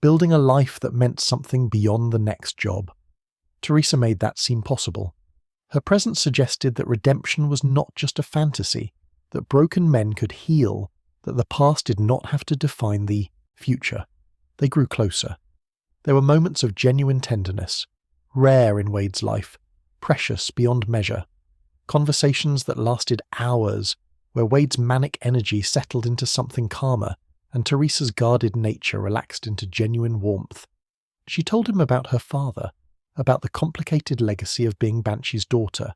S1: building a life that meant something beyond the next job. Teresa made that seem possible. Her presence suggested that redemption was not just a fantasy, that broken men could heal, that the past did not have to define the future. They grew closer. There were moments of genuine tenderness, rare in Wade's life, precious beyond measure. Conversations that lasted hours, where Wade's manic energy settled into something calmer, and Teresa's guarded nature relaxed into genuine warmth. She told him about her father, about the complicated legacy of being Banshee's daughter.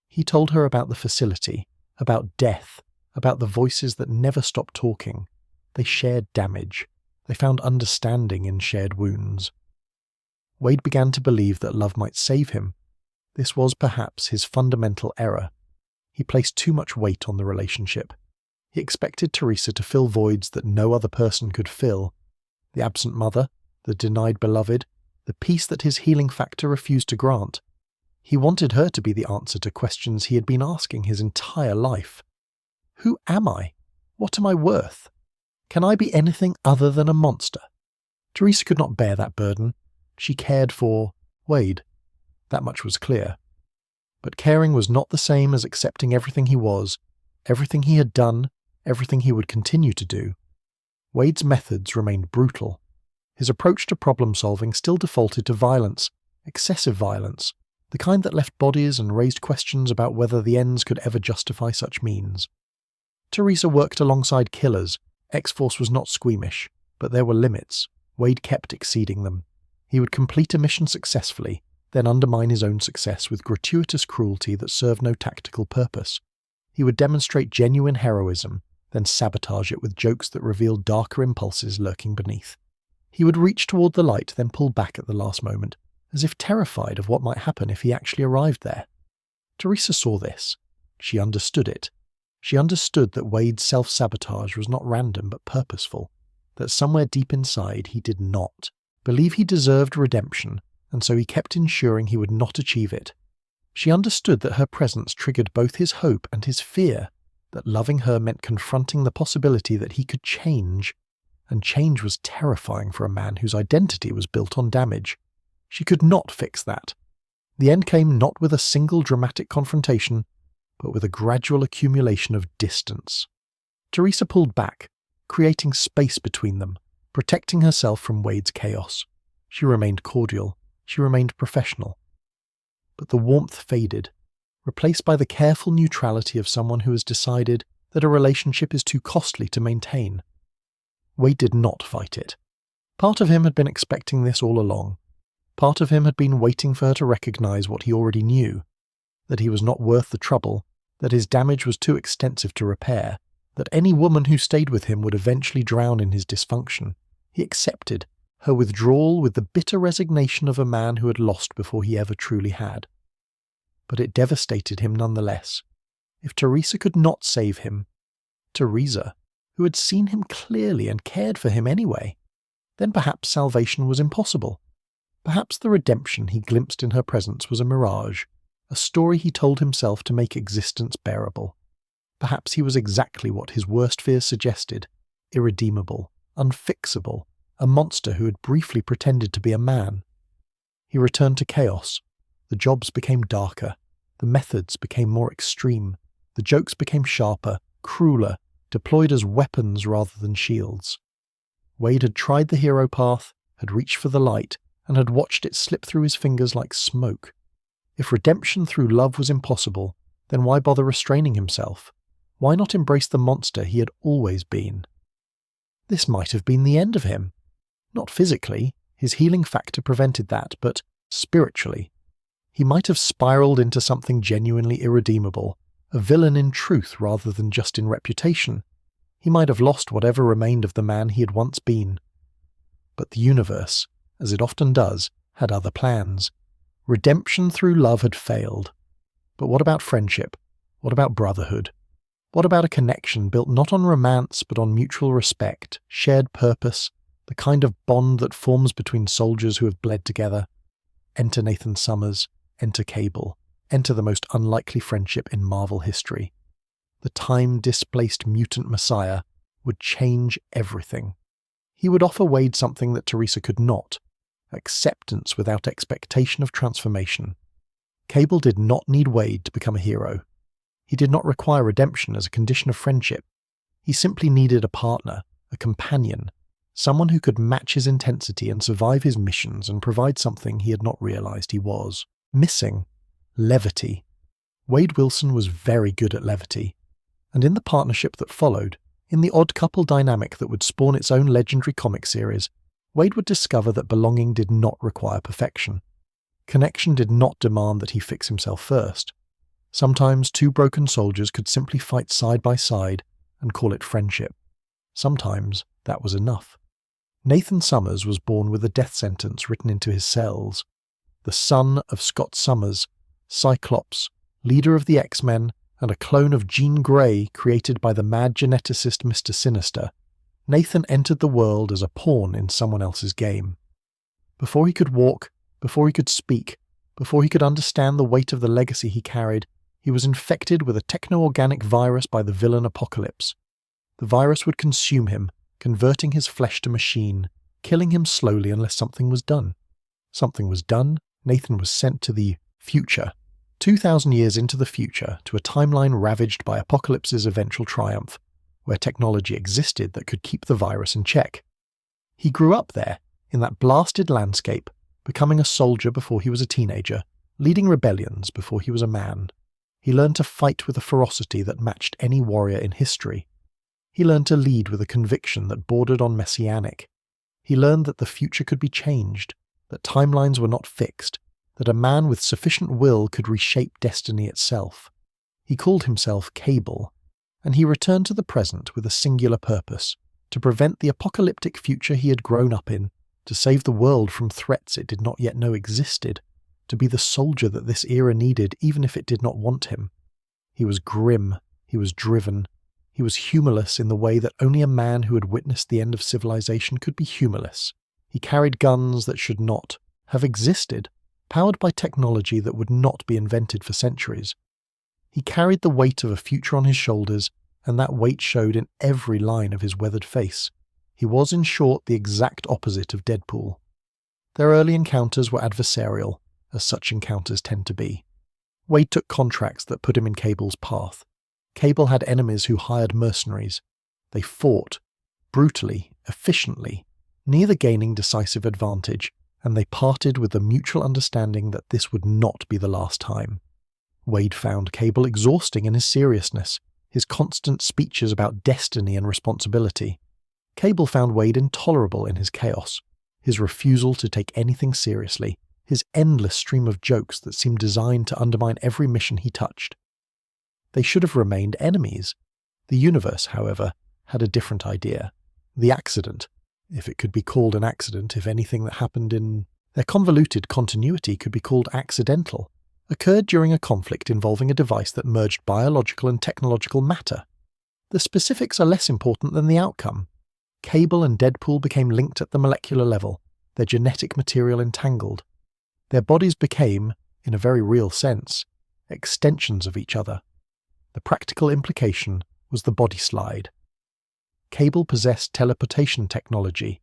S1: He told her about the facility, about death, about the voices that never stopped talking. They shared damage. They found understanding in shared wounds. Wade began to believe that love might save him. This was perhaps his fundamental error. He placed too much weight on the relationship. He expected Teresa to fill voids that no other person could fill. The absent mother, the denied beloved, the peace that his healing factor refused to grant. He wanted her to be the answer to questions he had been asking his entire life. Who am I? What am I worth? Can I be anything other than a monster? Teresa could not bear that burden. She cared for Wade. That much was clear. But caring was not the same as accepting everything he was, everything he had done, everything he would continue to do. Wade's methods remained brutal. His approach to problem-solving still defaulted to violence, excessive violence, the kind that left bodies and raised questions about whether the ends could ever justify such means. Teresa worked alongside killers. X-Force was not squeamish, but there were limits. Wade kept exceeding them. He would complete a mission successfully, then undermine his own success with gratuitous cruelty that served no tactical purpose. He would demonstrate genuine heroism, then sabotage it with jokes that revealed darker impulses lurking beneath. He would reach toward the light, then pull back at the last moment, as if terrified of what might happen if he actually arrived there. Teresa saw this. She understood it. She understood that Wade's self-sabotage was not random but purposeful, that somewhere deep inside he did not believe he deserved redemption, and so he kept ensuring he would not achieve it. She understood that her presence triggered both his hope and his fear, that loving her meant confronting the possibility that he could change, and change was terrifying for a man whose identity was built on damage. She could not fix that. The end came not with a single dramatic confrontation, but with a gradual accumulation of distance. Teresa pulled back, creating space between them, protecting herself from Wade's chaos. She remained cordial. She remained professional. But the warmth faded, replaced by the careful neutrality of someone who has decided that a relationship is too costly to maintain. Wade did not fight it. Part of him had been expecting this all along. Part of him had been waiting for her to recognize what he already knew, that he was not worth the trouble, that his damage was too extensive to repair, that any woman who stayed with him would eventually drown in his dysfunction. He accepted her withdrawal with the bitter resignation of a man who had lost before he ever truly had. But it devastated him nonetheless. If Teresa could not save him, Teresa, who had seen him clearly and cared for him anyway, then perhaps salvation was impossible. Perhaps the redemption he glimpsed in her presence was a mirage, a story he told himself to make existence bearable. Perhaps he was exactly what his worst fears suggested, irredeemable, unfixable, a monster who had briefly pretended to be a man. He returned to chaos. The jobs became darker. The methods became more extreme. The jokes became sharper, crueler, deployed as weapons rather than shields. Wade had tried the hero path, had reached for the light, and had watched it slip through his fingers like smoke. If redemption through love was impossible, then why bother restraining himself? Why not embrace the monster he had always been? This might have been the end of him. Not physically, his healing factor prevented that, but spiritually. He might have spiraled into something genuinely irredeemable, a villain in truth rather than just in reputation. He might have lost whatever remained of the man he had once been. But the universe, as it often does, had other plans. Redemption through love had failed. But what about friendship? What about brotherhood? What about a connection built not on romance but on mutual respect, shared purpose, the kind of bond that forms between soldiers who have bled together? Enter Nathan Summers, enter Cable, enter the most unlikely friendship in Marvel history. The time-displaced mutant messiah would change everything. He would offer Wade something that Teresa could not: acceptance without expectation of transformation. Cable did not need Wade to become a hero. He did not require redemption as a condition of friendship. He simply needed a partner, a companion, someone who could match his intensity and survive his missions and provide something he had not realized he was missing: levity. Wade Wilson was very good at levity, and in the partnership that followed, in the odd couple dynamic that would spawn its own legendary comic series, Wade would discover that belonging did not require perfection. Connection did not demand that he fix himself first. Sometimes two broken soldiers could simply fight side by side and call it friendship. Sometimes that was enough. Nathan Summers was born with a death sentence written into his cells. The son of Scott Summers, Cyclops, leader of the X-Men, and a clone of Jean Grey created by the mad geneticist Mr. Sinister, Nathan entered the world as a pawn in someone else's game. Before he could walk, before he could speak, before he could understand the weight of the legacy he carried, he was infected with a techno-organic virus by the villain Apocalypse. The virus would consume him, converting his flesh to machine, killing him slowly unless something was done. Something was done. Nathan was sent to the future, 2,000 years into the future, to a timeline ravaged by Apocalypse's eventual triumph, where technology existed that could keep the virus in check. He grew up there, in that blasted landscape, becoming a soldier before he was a teenager, leading rebellions before he was a man. He learned to fight with a ferocity that matched any warrior in history. He learned to lead with a conviction that bordered on messianic. He learned that the future could be changed, that timelines were not fixed, that a man with sufficient will could reshape destiny itself. He called himself Cable, and he returned to the present with a singular purpose: to prevent the apocalyptic future he had grown up in, to save the world from threats it did not yet know existed, to be the soldier that this era needed even if it did not want him. He was grim, he was driven, he was humorless in the way that only a man who had witnessed the end of civilization could be humorless. He carried guns that should not have existed, powered by technology that would not be invented for centuries. He carried the weight of a future on his shoulders, and that weight showed in every line of his weathered face. He was, in short, the exact opposite of Deadpool. Their early encounters were adversarial, as such encounters tend to be. Wade took contracts that put him in Cable's path. Cable had enemies who hired mercenaries. They fought, brutally, efficiently, neither gaining decisive advantage, and they parted with the mutual understanding that this would not be the last time. Wade found Cable exhausting in his seriousness, his constant speeches about destiny and responsibility. Cable found Wade intolerable in his chaos, his refusal to take anything seriously, his endless stream of jokes that seemed designed to undermine every mission he touched. They should have remained enemies. The universe, however, had a different idea. The accident, if it could be called an accident, if anything that happened in their convoluted continuity could be called accidental, occurred during a conflict involving a device that merged biological and technological matter. The specifics are less important than the outcome. Cable and Deadpool became linked at the molecular level, their genetic material entangled. Their bodies became, in a very real sense, extensions of each other. The practical implication was the body slide. Cable possessed teleportation technology,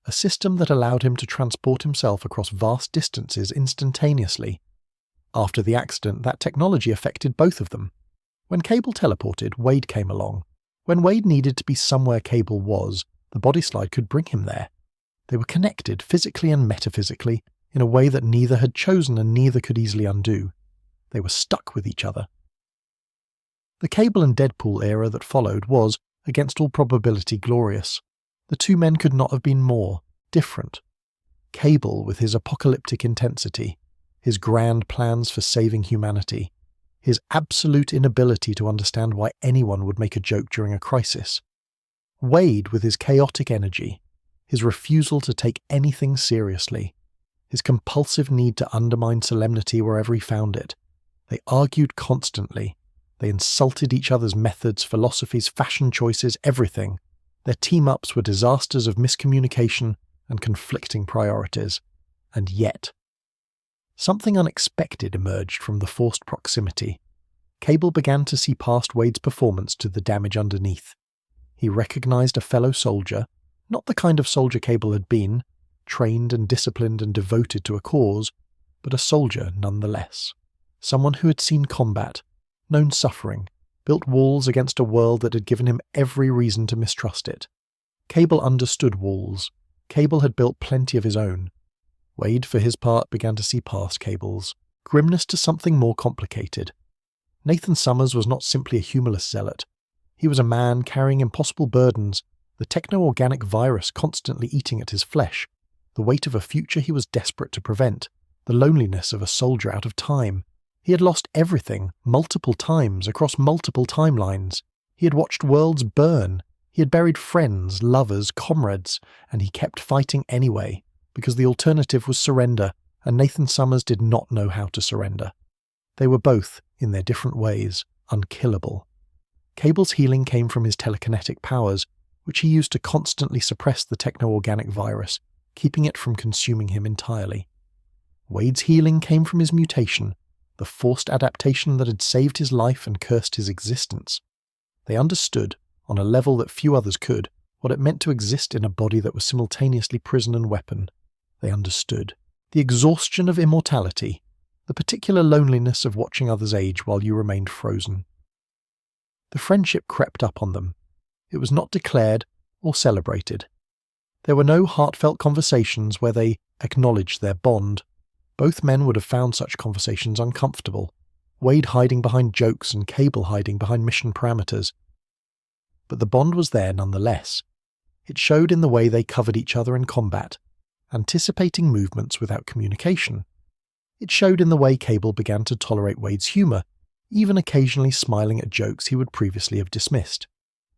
S1: a system that allowed him to transport himself across vast distances instantaneously. After the accident, that technology affected both of them. When Cable teleported, Wade came along. When Wade needed to be somewhere Cable was, the body slide could bring him there. They were connected physically and metaphysically in a way that neither had chosen and neither could easily undo. They were stuck with each other. The Cable and Deadpool era that followed was, against all probability, glorious. The two men could not have been more different. Cable, with his apocalyptic intensity, his grand plans for saving humanity, his absolute inability to understand why anyone would make a joke during a crisis. Wade, with his chaotic energy, his refusal to take anything seriously, his compulsive need to undermine solemnity wherever he found it. They argued constantly. They insulted each other's methods, philosophies, fashion choices, everything. Their team-ups were disasters of miscommunication and conflicting priorities. And yet, something unexpected emerged from the forced proximity. Cable began to see past Wade's performance to the damage underneath. He recognized a fellow soldier, not the kind of soldier Cable had been, trained and disciplined and devoted to a cause, but a soldier nonetheless. Someone who had seen combat, known suffering, built walls against a world that had given him every reason to mistrust it. Cable understood walls. Cable had built plenty of his own. Wade, for his part, began to see past Cable's grimness to something more complicated. Nathan Summers was not simply a humorless zealot. He was a man carrying impossible burdens, the techno-organic virus constantly eating at his flesh, the weight of a future he was desperate to prevent, the loneliness of a soldier out of time. He had lost everything, multiple times, across multiple timelines. He had watched worlds burn. He had buried friends, lovers, comrades, and he kept fighting anyway, because the alternative was surrender, and Nathan Summers did not know how to surrender. They were both, in their different ways, unkillable. Cable's healing came from his telekinetic powers, which he used to constantly suppress the techno-organic virus, keeping it from consuming him entirely. Wade's healing came from his mutation, the forced adaptation that had saved his life and cursed his existence. They understood, on a level that few others could, what it meant to exist in a body that was simultaneously prison and weapon. They understood the exhaustion of immortality, the particular loneliness of watching others age while you remained frozen. The friendship crept up on them. It was not declared or celebrated. There were no heartfelt conversations where they acknowledged their bond. Both men would have found such conversations uncomfortable, Wade hiding behind jokes and Cable hiding behind mission parameters. But the bond was there nonetheless. It showed in the way they covered each other in combat, anticipating movements without communication. It showed in the way Cable began to tolerate Wade's humour, even occasionally smiling at jokes he would previously have dismissed.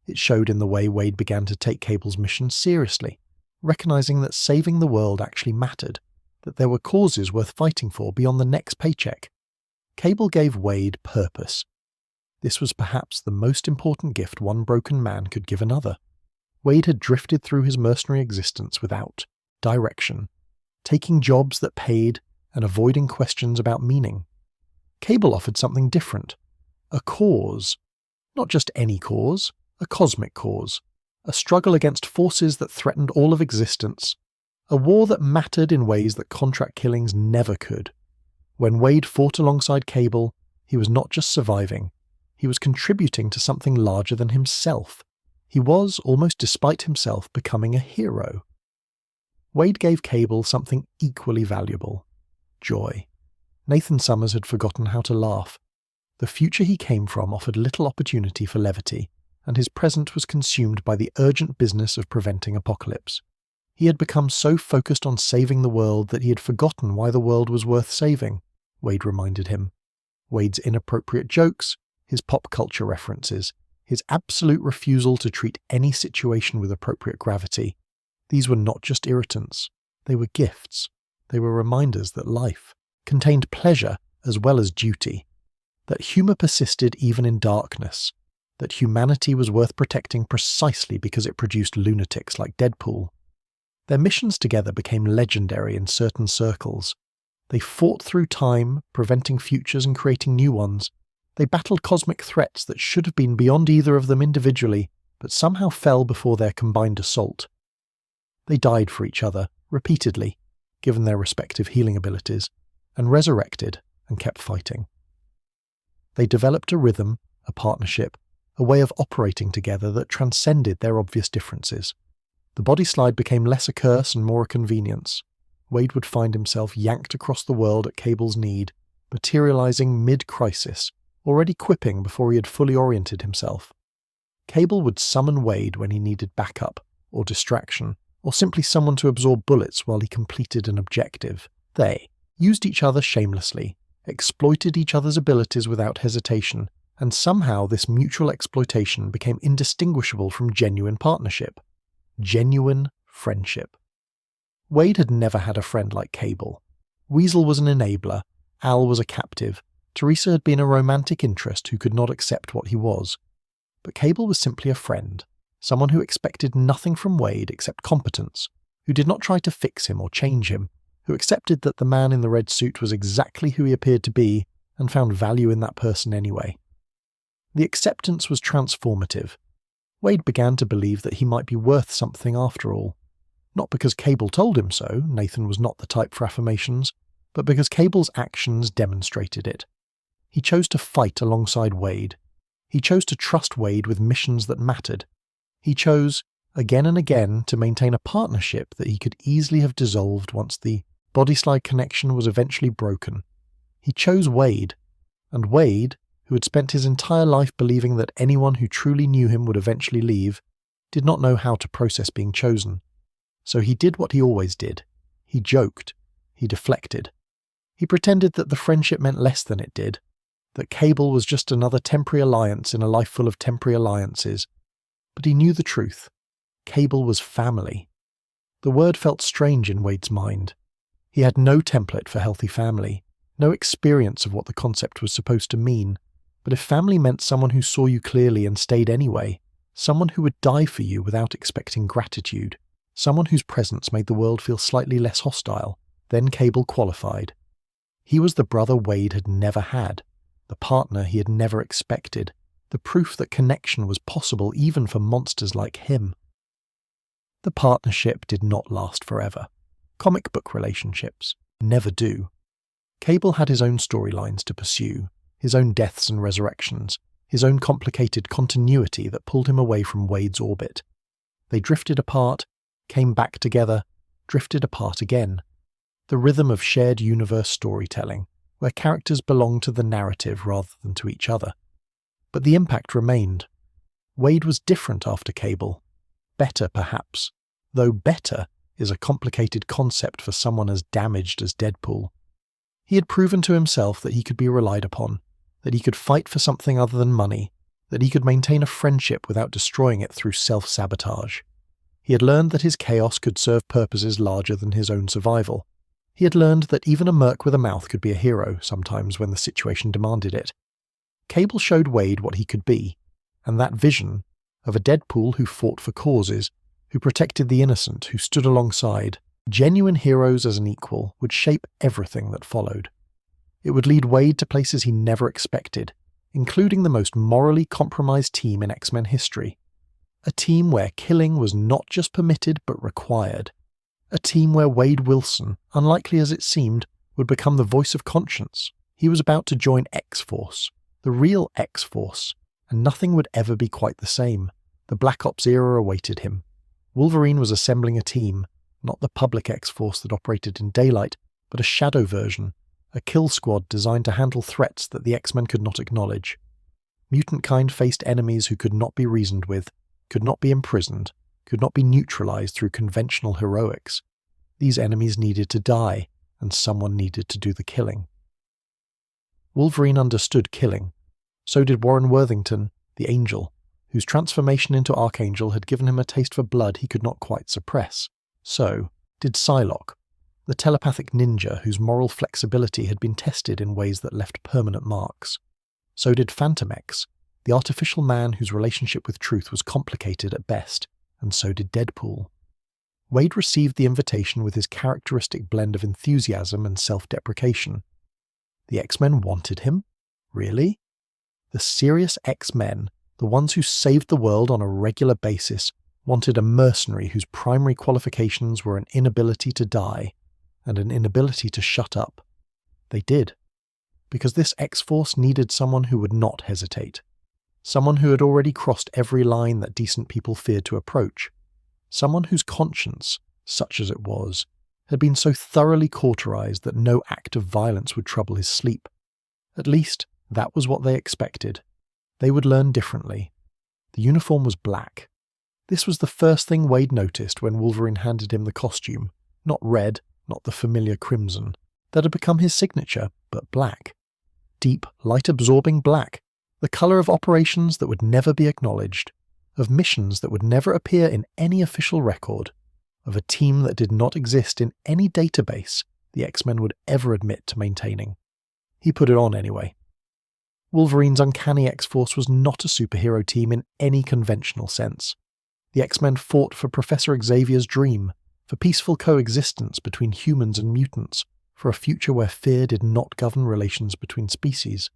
S1: It showed in the way Wade began to take Cable's mission seriously, recognizing that saving the world actually mattered, that there were causes worth fighting for beyond the next paycheck. Cable gave Wade purpose. This was perhaps the most important gift one broken man could give another. Wade had drifted through his mercenary existence without direction, taking jobs that paid and avoiding questions about meaning. Cable offered something different, a cause. Not just any cause, a cosmic cause, a struggle against forces that threatened all of existence, a war that mattered in ways that contract killings never could. When Wade fought alongside Cable, he was not just surviving, he was contributing to something larger than himself. He was, almost despite himself, becoming a hero. Wade gave Cable something equally valuable: joy. Nathan Summers had forgotten how to laugh. The future he came from offered little opportunity for levity, and his present was consumed by the urgent business of preventing apocalypse. He had become so focused on saving the world that he had forgotten why the world was worth saving, Wade reminded him. Wade's inappropriate jokes, his pop culture references, his absolute refusal to treat any situation with appropriate gravity. These were not just irritants, they were gifts. They were reminders that life contained pleasure as well as duty, that humour persisted even in darkness, that humanity was worth protecting precisely because it produced lunatics like Deadpool. Their missions together became legendary in certain circles. They fought through time, preventing futures and creating new ones. They battled cosmic threats that should have been beyond either of them individually, but somehow fell before their combined assault. They died for each other, repeatedly, given their respective healing abilities, and resurrected and kept fighting. They developed a rhythm, a partnership, a way of operating together that transcended their obvious differences. The body slide became less a curse and more a convenience. Wade would find himself yanked across the world at Cable's need, materializing mid-crisis, already quipping before he had fully oriented himself. Cable would summon Wade when he needed backup, or distraction, or simply someone to absorb bullets while he completed an objective. They used each other shamelessly, exploited each other's abilities without hesitation, and somehow this mutual exploitation became indistinguishable from genuine partnership. Genuine friendship. Wade had never had a friend like Cable. Weasel was an enabler, Al was a captive, Teresa had been a romantic interest who could not accept what he was. But Cable was simply a friend, someone who expected nothing from Wade except competence, who did not try to fix him or change him, who accepted that the man in the red suit was exactly who he appeared to be and found value in that person anyway. The acceptance was transformative. Wade began to believe that he might be worth something after all. Not because Cable told him so, Nathan was not the type for affirmations, but because Cable's actions demonstrated it. He chose to fight alongside Wade. He chose to trust Wade with missions that mattered. He chose, again and again, to maintain a partnership that he could easily have dissolved once the bodyslide connection was eventually broken. He chose Wade, and Wade, who had spent his entire life believing that anyone who truly knew him would eventually leave, did not know how to process being chosen. So he did what he always did. He joked. He deflected. He pretended that the friendship meant less than it did, that Cable was just another temporary alliance in a life full of temporary alliances. But he knew the truth. Cable was family. The word felt strange in Wade's mind. He had no template for healthy family, no experience of what the concept was supposed to mean. But if family meant someone who saw you clearly and stayed anyway, someone who would die for you without expecting gratitude, someone whose presence made the world feel slightly less hostile, then Cable qualified. He was the brother Wade had never had, the partner he had never expected, the proof that connection was possible even for monsters like him. The partnership did not last forever. Comic book relationships never do. Cable had his own storylines to pursue, his own deaths and resurrections, his own complicated continuity that pulled him away from Wade's orbit. They drifted apart, came back together, drifted apart again. The rhythm of shared universe storytelling, where characters belonged to the narrative rather than to each other. But the impact remained. Wade was different after Cable. Better, perhaps, though better is a complicated concept for someone as damaged as Deadpool. He had proven to himself that he could be relied upon, that he could fight for something other than money, that he could maintain a friendship without destroying it through self-sabotage. He had learned that his chaos could serve purposes larger than his own survival. He had learned that even a merc with a mouth could be a hero sometimes when the situation demanded it. Cable showed Wade what he could be, and that vision of a Deadpool who fought for causes, who protected the innocent, who stood alongside, genuine heroes as an equal, would shape everything that followed. It would lead Wade to places he never expected, including the most morally compromised team in X-Men history. A team where killing was not just permitted but required. A team where Wade Wilson, unlikely as it seemed, would become the voice of conscience. He was about to join X-Force, the real X-Force, and nothing would ever be quite the same. The Black Ops era awaited him. Wolverine was assembling a team, not the public X-Force that operated in daylight, but a shadow version, a kill squad designed to handle threats that the X-Men could not acknowledge. Mutant kind faced enemies who could not be reasoned with, could not be imprisoned, could not be neutralized through conventional heroics. These enemies needed to die, and someone needed to do the killing. Wolverine understood killing. So did Warren Worthington, the Angel, whose transformation into Archangel had given him a taste for blood he could not quite suppress. So did Psylocke, the telepathic ninja whose moral flexibility had been tested in ways that left permanent marks. So did Phantom X, the artificial man whose relationship with truth was complicated at best, and so did Deadpool. Wade received the invitation with his characteristic blend of enthusiasm and self-deprecation. The X-Men wanted him? Really? The serious X-Men, the ones who saved the world on a regular basis, wanted a mercenary whose primary qualifications were an inability to die and an inability to shut up. They did. Because this X-Force needed someone who would not hesitate. Someone who had already crossed every line that decent people feared to approach. Someone whose conscience, such as it was, had been so thoroughly cauterized that no act of violence would trouble his sleep. At least, that was what they expected. They would learn differently. The uniform was black. This was the first thing Wade noticed when Wolverine handed him the costume. Not red, not the familiar crimson. That had become his signature, but black. Deep, light-absorbing black. The colour of operations that would never be acknowledged. Of missions that would never appear in any official record. Of a team that did not exist in any database the X-Men would ever admit to maintaining. He put it on anyway. Wolverine's uncanny X-Force was not a superhero team in any conventional sense. The X-Men fought for Professor Xavier's dream, for peaceful coexistence between humans and mutants, for a future where fear did not govern relations between species.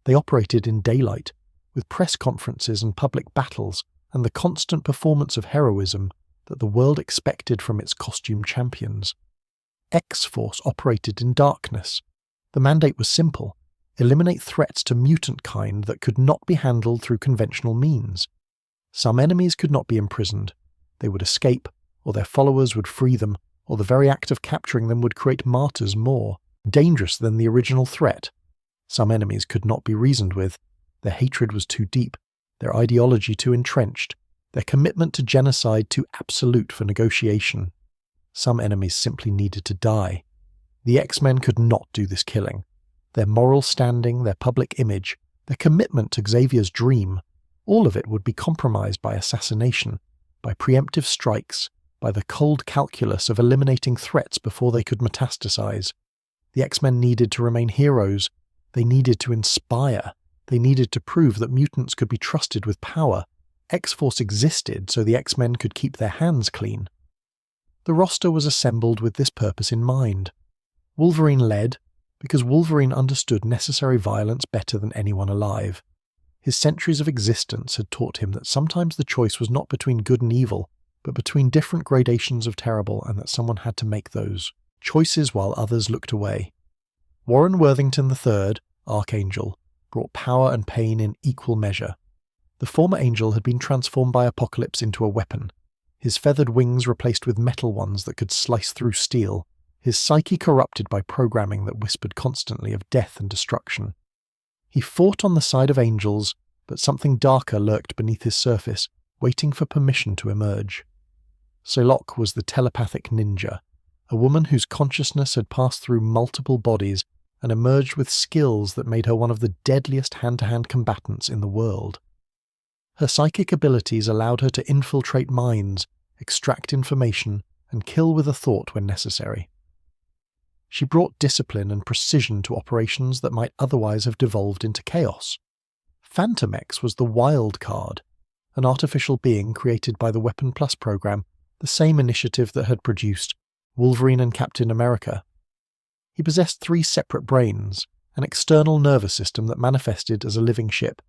S1: They operated in daylight, with press conferences and public battles, and the constant performance of heroism that the world expected from its costume champions. X-Force operated in darkness. The mandate was simple: eliminate threats to mutant kind that could not be handled through conventional means. Some enemies could not be imprisoned. They would escape, or their followers would free them, or the very act of capturing them would create martyrs more dangerous than the original threat. Some enemies could not be reasoned with. Their hatred was too deep, their ideology too entrenched, their commitment to genocide too absolute for negotiation. Some enemies simply needed to die. The X-Men could not do this killing. Their moral standing, their public image, their commitment to Xavier's dream, all of it would be compromised by assassination, by preemptive strikes, by the cold calculus of eliminating threats before they could metastasize. The X-Men needed to remain heroes. They needed to inspire. They needed to prove that mutants could be trusted with power. X-Force existed so the X-Men could keep their hands clean. The roster was assembled with this purpose in mind. Wolverine led, because Wolverine understood necessary violence better than anyone alive. His centuries of existence had taught him that sometimes the choice was not between good and evil, but between different gradations of terrible, and that someone had to make those choices while others looked away. Warren Worthington III, Archangel, brought power and pain in equal measure. The former Angel had been transformed by Apocalypse into a weapon, his feathered wings replaced with metal ones that could slice through steel, his psyche corrupted by programming that whispered constantly of death and destruction. He fought on the side of angels, but something darker lurked beneath his surface, waiting for permission to emerge. Psylocke was the telepathic ninja, a woman whose consciousness had passed through multiple bodies and emerged with skills that made her one of the deadliest hand-to-hand combatants in the world. Her psychic abilities allowed her to infiltrate minds, extract information, and kill with a thought when necessary. She brought discipline and precision to operations that might otherwise have devolved into chaos. Phantom X was the wild card, an artificial being created by the Weapon Plus program, the same initiative that had produced Wolverine and Captain America. He possessed 3 separate brains, an external nervous system that manifested as a living ship,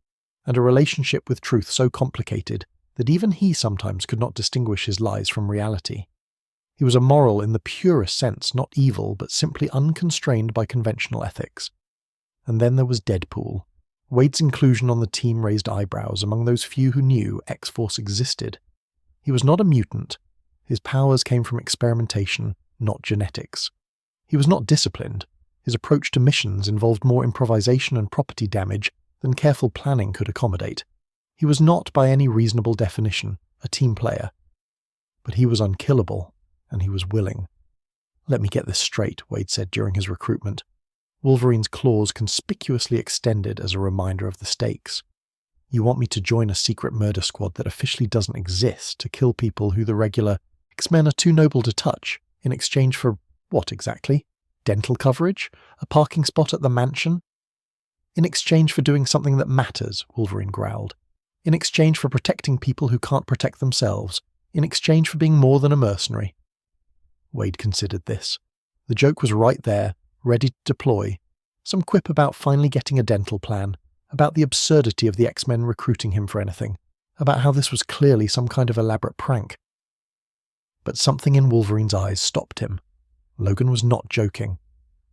S1: and a relationship with truth so complicated that even he sometimes could not distinguish his lies from reality. He was immoral in the purest sense, not evil, but simply unconstrained by conventional ethics. And then there was Deadpool. Wade's inclusion on the team raised eyebrows among those few who knew X-Force existed. He was not a mutant. His powers came from experimentation, not genetics. He was not disciplined. His approach to missions involved more improvisation and property damage than careful planning could accommodate. He was not, by any reasonable definition, a team player. But he was unkillable, and he was willing. "Let me get this straight," Wade said during his recruitment. Wolverine's claws conspicuously extended as a reminder of the stakes. "You want me to join a secret murder squad that officially doesn't exist, to kill people who the regular X-Men are too noble to touch, in exchange for what exactly? Dental coverage? A parking spot at the mansion?" "In exchange for doing something that matters," Wolverine growled. "In exchange for protecting people who can't protect themselves. In exchange for being more than a mercenary." Wade considered this. The joke was right there, ready to deploy. Some quip about finally getting a dental plan, about the absurdity of the X-Men recruiting him for anything, about how this was clearly some kind of elaborate prank. But something in Wolverine's eyes stopped him. Logan was not joking.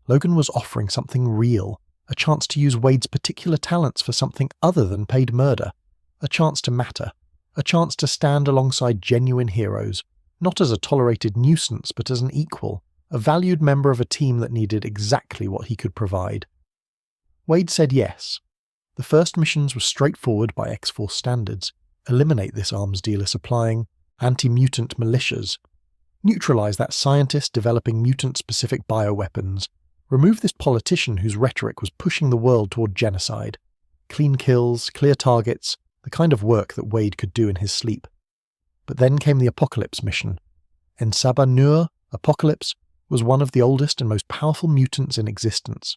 S1: Logan was offering something real, a chance to use Wade's particular talents for something other than paid murder, a chance to matter, a chance to stand alongside genuine heroes, not as a tolerated nuisance but as an equal, a valued member of a team that needed exactly what he could provide. Wade said yes. The first missions were straightforward by X-Force standards. Eliminate this arms dealer supplying anti-mutant militias. Neutralize that scientist developing mutant-specific bioweapons. Remove this politician whose rhetoric was pushing the world toward genocide. Clean kills, clear targets, the kind of work that Wade could do in his sleep. But then came the Apocalypse mission. Ensaba Nur, Apocalypse, was one of the oldest and most powerful mutants in existence.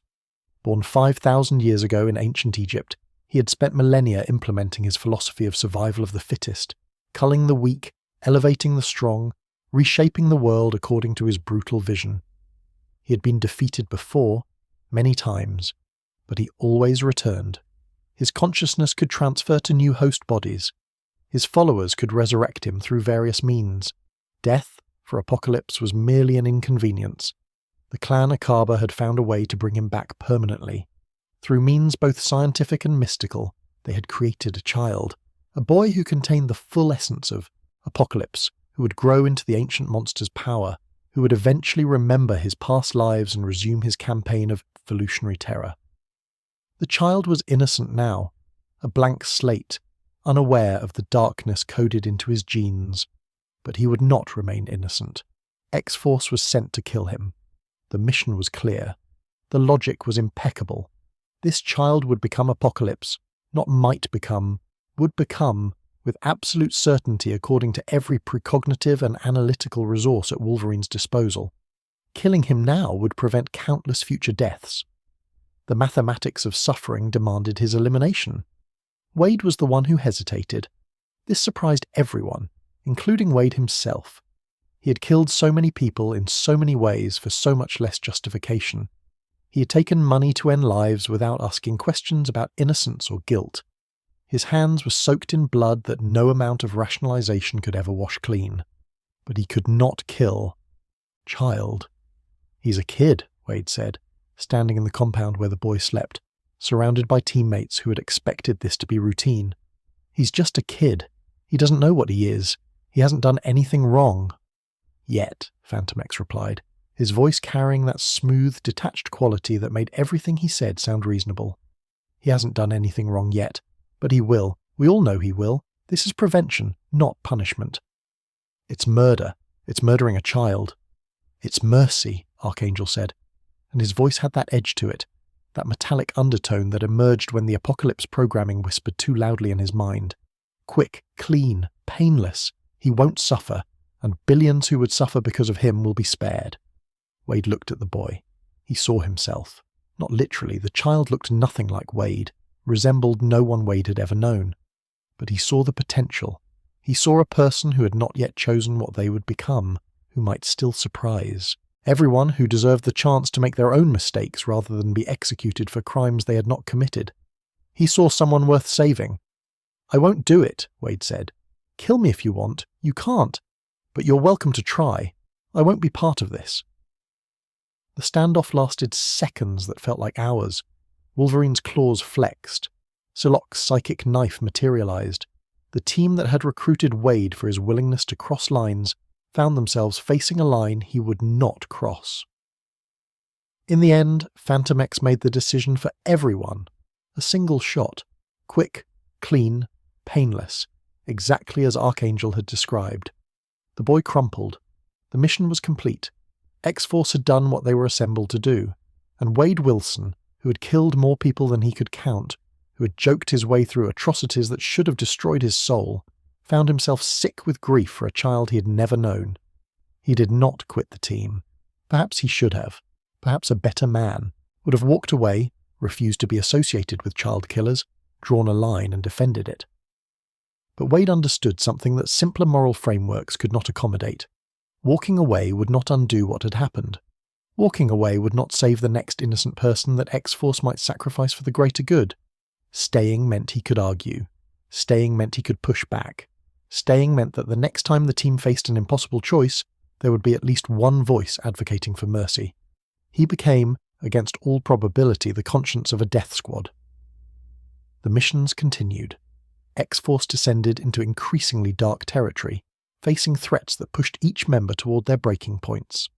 S1: Born 5,000 years ago in ancient Egypt, he had spent millennia implementing his philosophy of survival of the fittest, culling the weak, elevating the strong, reshaping the world according to his brutal vision. He had been defeated before, many times, but he always returned. His consciousness could transfer to new host bodies. His followers could resurrect him through various means. Death, for Apocalypse, was merely an inconvenience. The clan Akaba had found a way to bring him back permanently. Through means both scientific and mystical, they had created a child, a boy who contained the full essence of Apocalypse, who would grow into the ancient monster's power, who would eventually remember his past lives and resume his campaign of evolutionary terror. The child was innocent now, a blank slate, unaware of the darkness coded into his genes. But he would not remain innocent. X-Force was sent to kill him. The mission was clear. The logic was impeccable. This child would become Apocalypse, not might become, would become, with absolute certainty according to every precognitive and analytical resource at Wolverine's disposal. Killing him now would prevent countless future deaths. The mathematics of suffering demanded his elimination. Wade was the one who hesitated. This surprised everyone, including Wade himself. He had killed so many people in so many ways for so much less justification. He had taken money to end lives without asking questions about innocence or guilt. His hands were soaked in blood that no amount of rationalization could ever wash clean. But he could not kill. Child. He's a kid, Wade said, standing in the compound where the boy slept, surrounded by teammates who had expected this to be routine. He's just a kid. He doesn't know what he is. He hasn't done anything wrong. Yet, Phantom X replied, his voice carrying that smooth, detached quality that made everything he said sound reasonable. He hasn't done anything wrong yet, but he will. We all know he will. This is prevention, not punishment. It's murder. It's murdering a child. It's mercy, Archangel said, and his voice had that edge to it, that metallic undertone that emerged when the Apocalypse programming whispered too loudly in his mind. Quick, clean, painless. He won't suffer, and billions who would suffer because of him will be spared. Wade looked at the boy. He saw himself. Not literally, the child looked nothing like Wade, resembled no one Wade had ever known. But he saw the potential. He saw a person who had not yet chosen what they would become, who might still surprise. Everyone who deserved the chance to make their own mistakes rather than be executed for crimes they had not committed. He saw someone worth saving. I won't do it, Wade said. Kill me if you want. You can't. But you're welcome to try. I won't be part of this. The standoff lasted seconds that felt like hours. Wolverine's claws flexed. Silok's psychic knife materialized. The team that had recruited Wade for his willingness to cross lines found themselves facing a line he would not cross. In the end, Phantom X made the decision for everyone. A single shot. Quick, clean, painless. Exactly as Archangel had described. The boy crumpled. The mission was complete. X-Force had done what they were assembled to do, and Wade Wilson, who had killed more people than he could count, who had joked his way through atrocities that should have destroyed his soul, found himself sick with grief for a child he had never known. He did not quit the team. Perhaps he should have. Perhaps a better man would have walked away, refused to be associated with child killers, drawn a line and defended it. But Wade understood something that simpler moral frameworks could not accommodate. Walking away would not undo what had happened. Walking away would not save the next innocent person that X-Force might sacrifice for the greater good. Staying meant he could argue. Staying meant he could push back. Staying meant that the next time the team faced an impossible choice, there would be at least one voice advocating for mercy. He became, against all probability, the conscience of a death squad. The missions continued. X-Force descended into increasingly dark territory, facing threats that pushed each member toward their breaking points.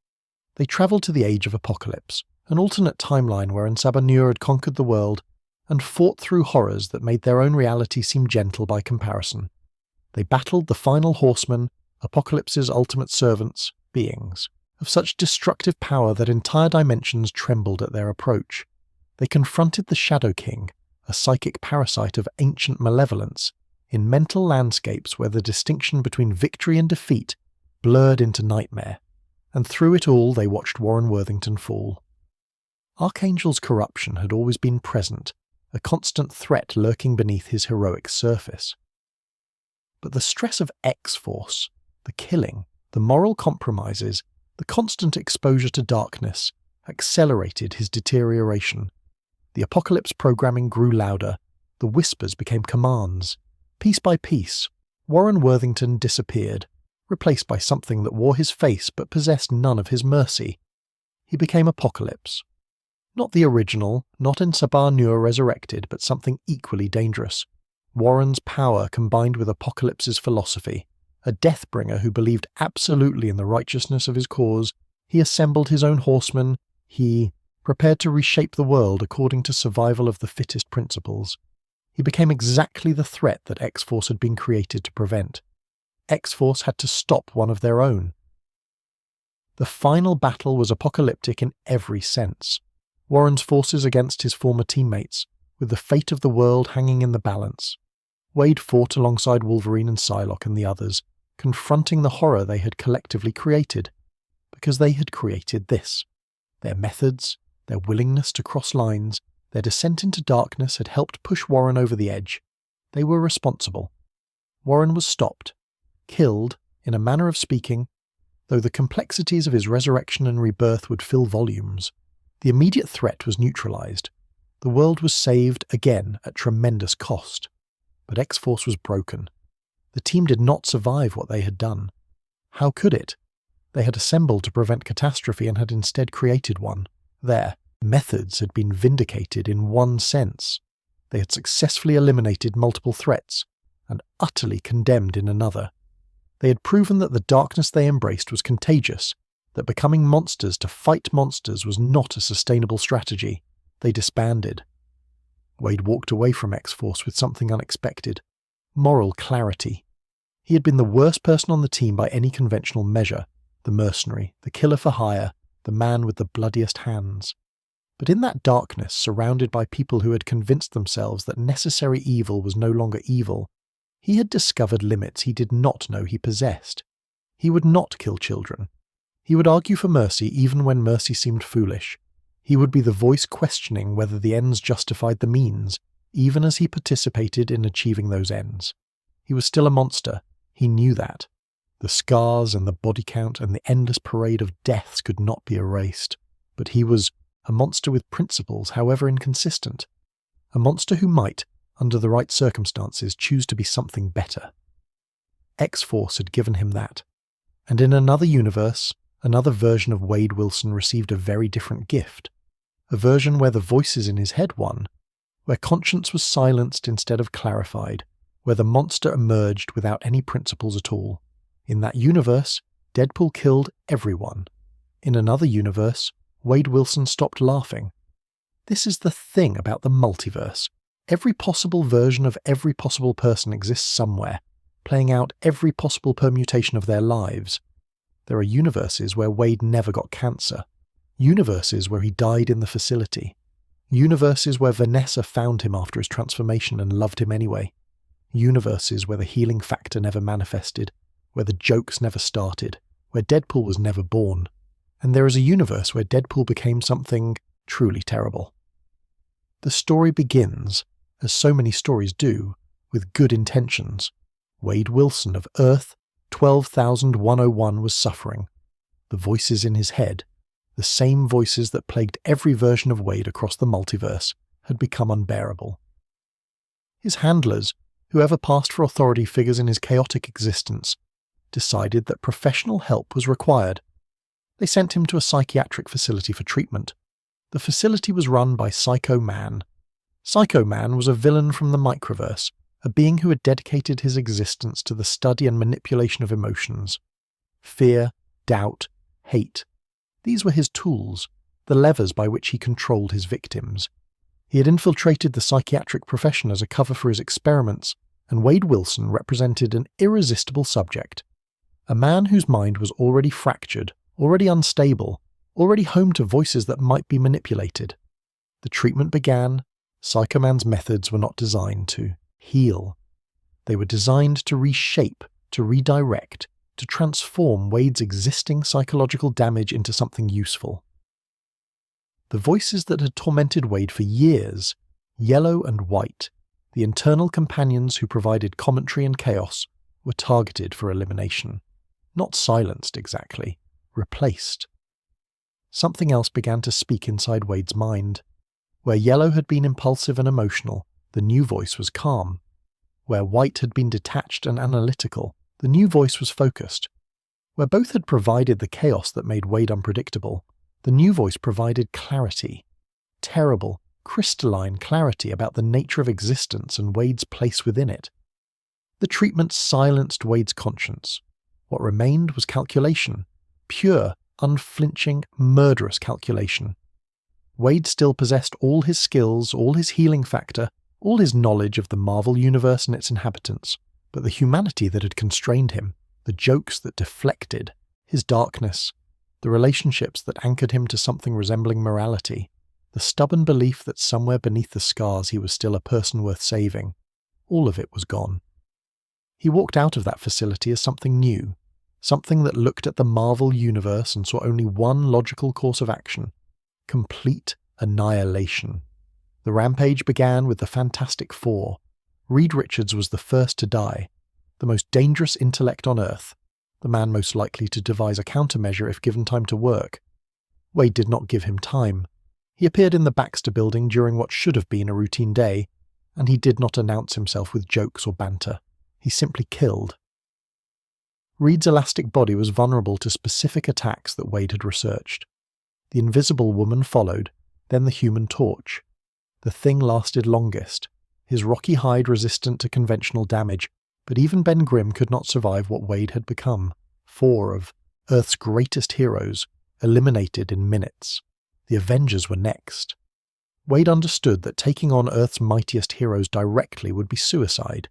S1: They travelled to the Age of Apocalypse, an alternate timeline wherein Sabanur had conquered the world and fought through horrors that made their own reality seem gentle by comparison. They battled the final horsemen, Apocalypse's ultimate servants, beings, of such destructive power that entire dimensions trembled at their approach. They confronted the Shadow King, a psychic parasite of ancient malevolence, in mental landscapes where the distinction between victory and defeat blurred into nightmare, and through it all they watched Warren Worthington fall. Archangel's corruption had always been present, a constant threat lurking beneath his heroic surface. But the stress of X-Force, the killing, the moral compromises, the constant exposure to darkness, accelerated his deterioration. The Apocalypse programming grew louder, the whispers became commands. Piece by piece, Warren Worthington disappeared, replaced by something that wore his face but possessed none of his mercy. He became Apocalypse. Not the original, not in Sabanur resurrected, but something equally dangerous. Warren's power combined with Apocalypse's philosophy. A Deathbringer who believed absolutely in the righteousness of his cause, he assembled his own horsemen, he prepared to reshape the world according to survival of the fittest principles. He became exactly the threat that X-Force had been created to prevent. X-Force had to stop one of their own. The final battle was apocalyptic in every sense. Warren's forces against his former teammates, with the fate of the world hanging in the balance. Wade fought alongside Wolverine and Psylocke and the others, confronting the horror they had collectively created, because they had created this. Their methods, their willingness to cross lines, their descent into darkness had helped push Warren over the edge. They were responsible. Warren was stopped, killed, in a manner of speaking, though the complexities of his resurrection and rebirth would fill volumes. The immediate threat was neutralized. The world was saved again at tremendous cost. But X-Force was broken. The team did not survive what they had done. How could it? They had assembled to prevent catastrophe and had instead created one. Their methods had been vindicated in one sense. They had successfully eliminated multiple threats, and utterly condemned in another. They had proven that the darkness they embraced was contagious, that becoming monsters to fight monsters was not a sustainable strategy. They disbanded. Wade walked away from X-Force with something unexpected. Moral clarity. He had been the worst person on the team by any conventional measure, the mercenary, the killer for hire, the man with the bloodiest hands. But in that darkness, surrounded by people who had convinced themselves that necessary evil was no longer evil, he had discovered limits he did not know he possessed. He would not kill children. He would argue for mercy even when mercy seemed foolish. He would be the voice questioning whether the ends justified the means, even as he participated in achieving those ends. He was still a monster. He knew that. The scars and the body count and the endless parade of deaths could not be erased. But he was a monster with principles, however inconsistent. A monster who might, under the right circumstances, choose to be something better. X-Force had given him that. And in another universe, another version of Wade Wilson received a very different gift. A version where the voices in his head won, where conscience was silenced instead of clarified, where the monster emerged without any principles at all. In that universe, Deadpool killed everyone. In another universe, Wade Wilson stopped laughing. This is the thing about the multiverse. Every possible version of every possible person exists somewhere, playing out every possible permutation of their lives. There are universes where Wade never got cancer. Universes where he died in the facility. Universes where Vanessa found him after his transformation and loved him anyway. Universes where the healing factor never manifested, where the jokes never started, where Deadpool was never born. And there is a universe where Deadpool became something truly terrible. The story begins, as so many stories do, with good intentions. Wade Wilson of Earth 12,101 was suffering. The voices in his head, the same voices that plagued every version of Wade across the multiverse, had become unbearable. His handlers, whoever passed for authority figures in his chaotic existence, decided that professional help was required. They sent him to a psychiatric facility for treatment. The facility was run by Psycho Man. Psycho Man was a villain from the Microverse, a being who had dedicated his existence to the study and manipulation of emotions. Fear, doubt, hate. These were his tools, the levers by which he controlled his victims. He had infiltrated the psychiatric profession as a cover for his experiments, and Wade Wilson represented an irresistible subject. A man whose mind was already fractured, already unstable, already home to voices that might be manipulated. The treatment began. Psychoman's methods were not designed to heal. They were designed to reshape, to redirect, to transform Wade's existing psychological damage into something useful. The voices that had tormented Wade for years, Yellow and White, the internal companions who provided commentary and chaos, were targeted for elimination. Not silenced exactly, replaced. Something else began to speak inside Wade's mind. Where Yellow had been impulsive and emotional, the new voice was calm. Where White had been detached and analytical, the new voice was focused. Where both had provided the chaos that made Wade unpredictable, the new voice provided clarity. Terrible, crystalline clarity about the nature of existence and Wade's place within it. The treatment silenced Wade's conscience. What remained was calculation. Pure, unflinching, murderous calculation. Wade still possessed all his skills, all his healing factor, all his knowledge of the Marvel universe and its inhabitants, but the humanity that had constrained him, the jokes that deflected, his darkness, the relationships that anchored him to something resembling morality, the stubborn belief that somewhere beneath the scars he was still a person worth saving, all of it was gone. He walked out of that facility as something new, something that looked at the Marvel universe and saw only one logical course of action: complete annihilation. The rampage began with the Fantastic Four. Reed Richards was the first to die, the most dangerous intellect on Earth, the man most likely to devise a countermeasure if given time to work. Wade did not give him time. He appeared in the Baxter building during what should have been a routine day, and he did not announce himself with jokes or banter. He simply killed. Reed's elastic body was vulnerable to specific attacks that Wade had researched. The Invisible Woman followed, then the Human Torch. The thing lasted longest, his rocky hide resistant to conventional damage, but even Ben Grimm could not survive what Wade had become. 4 of Earth's greatest heroes, eliminated in minutes. The Avengers were next. Wade understood that taking on Earth's mightiest heroes directly would be suicide.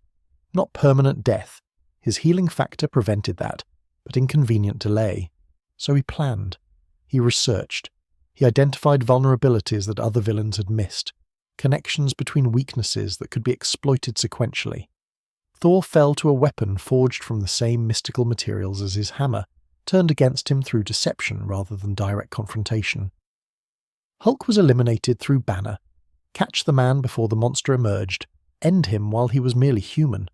S1: Not permanent death. His healing factor prevented that, but inconvenient delay. So he planned. He researched. He identified vulnerabilities that other villains had missed, connections between weaknesses that could be exploited sequentially. Thor fell to a weapon forged from the same mystical materials as his hammer, turned against him through deception rather than direct confrontation. Hulk was eliminated through Banner. Catch the man before the monster emerged, end him while he was merely human.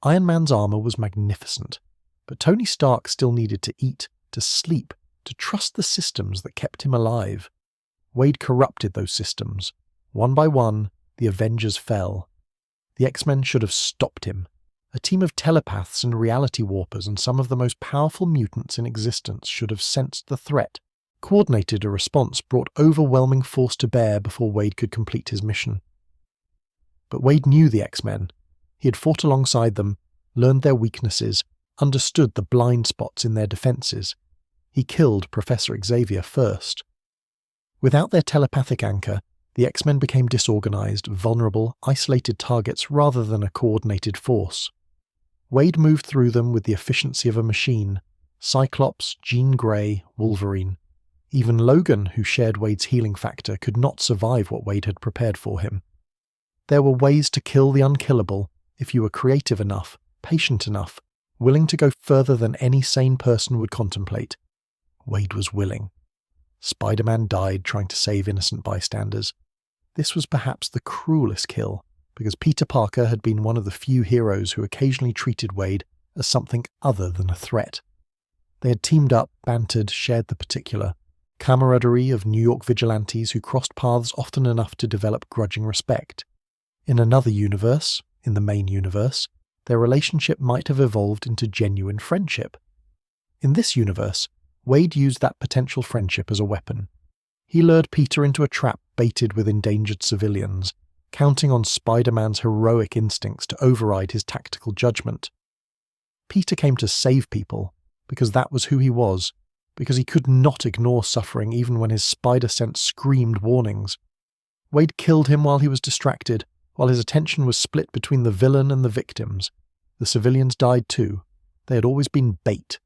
S1: Iron Man's armor was magnificent, but Tony Stark still needed to eat, to sleep, to trust the systems that kept him alive. Wade corrupted those systems. One by one, the Avengers fell. The X-Men should have stopped him. A team of telepaths and reality warpers and some of the most powerful mutants in existence should have sensed the threat, coordinated a response, brought overwhelming force to bear before Wade could complete his mission. But Wade knew the X-Men. He had fought alongside them, learned their weaknesses, understood the blind spots in their defenses. He killed Professor Xavier first. Without their telepathic anchor, the X-Men became disorganized, vulnerable, isolated targets rather than a coordinated force. Wade moved through them with the efficiency of a machine. Cyclops, Jean Grey, Wolverine. Even Logan, who shared Wade's healing factor, could not survive what Wade had prepared for him. There were ways to kill the unkillable if you were creative enough, patient enough, willing to go further than any sane person would contemplate. Wade was willing. Spider-Man died trying to save innocent bystanders. This was perhaps the cruelest kill, because Peter Parker had been one of the few heroes who occasionally treated Wade as something other than a threat. They had teamed up, bantered, shared the particular camaraderie of New York vigilantes who crossed paths often enough to develop grudging respect. In another universe, in the main universe, their relationship might have evolved into genuine friendship. In this universe, Wade used that potential friendship as a weapon. He lured Peter into a trap baited with endangered civilians, counting on Spider-Man's heroic instincts to override his tactical judgment. Peter came to save people, because that was who he was, because he could not ignore suffering even when his spider sense screamed warnings. Wade killed him while he was distracted, while his attention was split between the villain and the victims. The civilians died too. They had always been bait.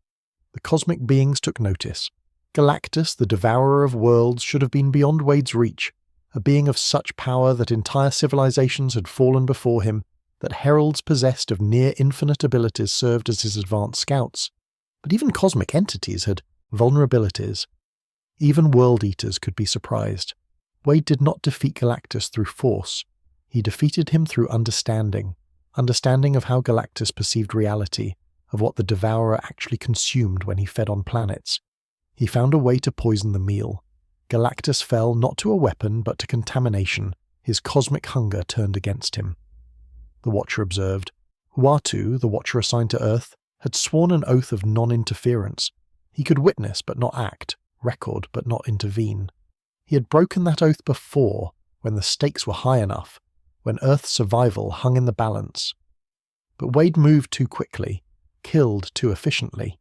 S1: The cosmic beings took notice. Galactus, the devourer of worlds, should have been beyond Wade's reach, a being of such power that entire civilizations had fallen before him, that heralds possessed of near-infinite abilities served as his advanced scouts. But even cosmic entities had vulnerabilities. Even world-eaters could be surprised. Wade did not defeat Galactus through force. He defeated him through understanding of how Galactus perceived reality, of what the Devourer actually consumed when he fed on planets. He found a way to poison the meal. Galactus fell not to a weapon but to contamination. His cosmic hunger turned against him. The Watcher observed. Uatu, the Watcher assigned to Earth, had sworn an oath of non-interference. He could witness but not act, record but not intervene. He had broken that oath before, when the stakes were high enough, when Earth's survival hung in the balance. But Wade moved too quickly, killed too efficiently.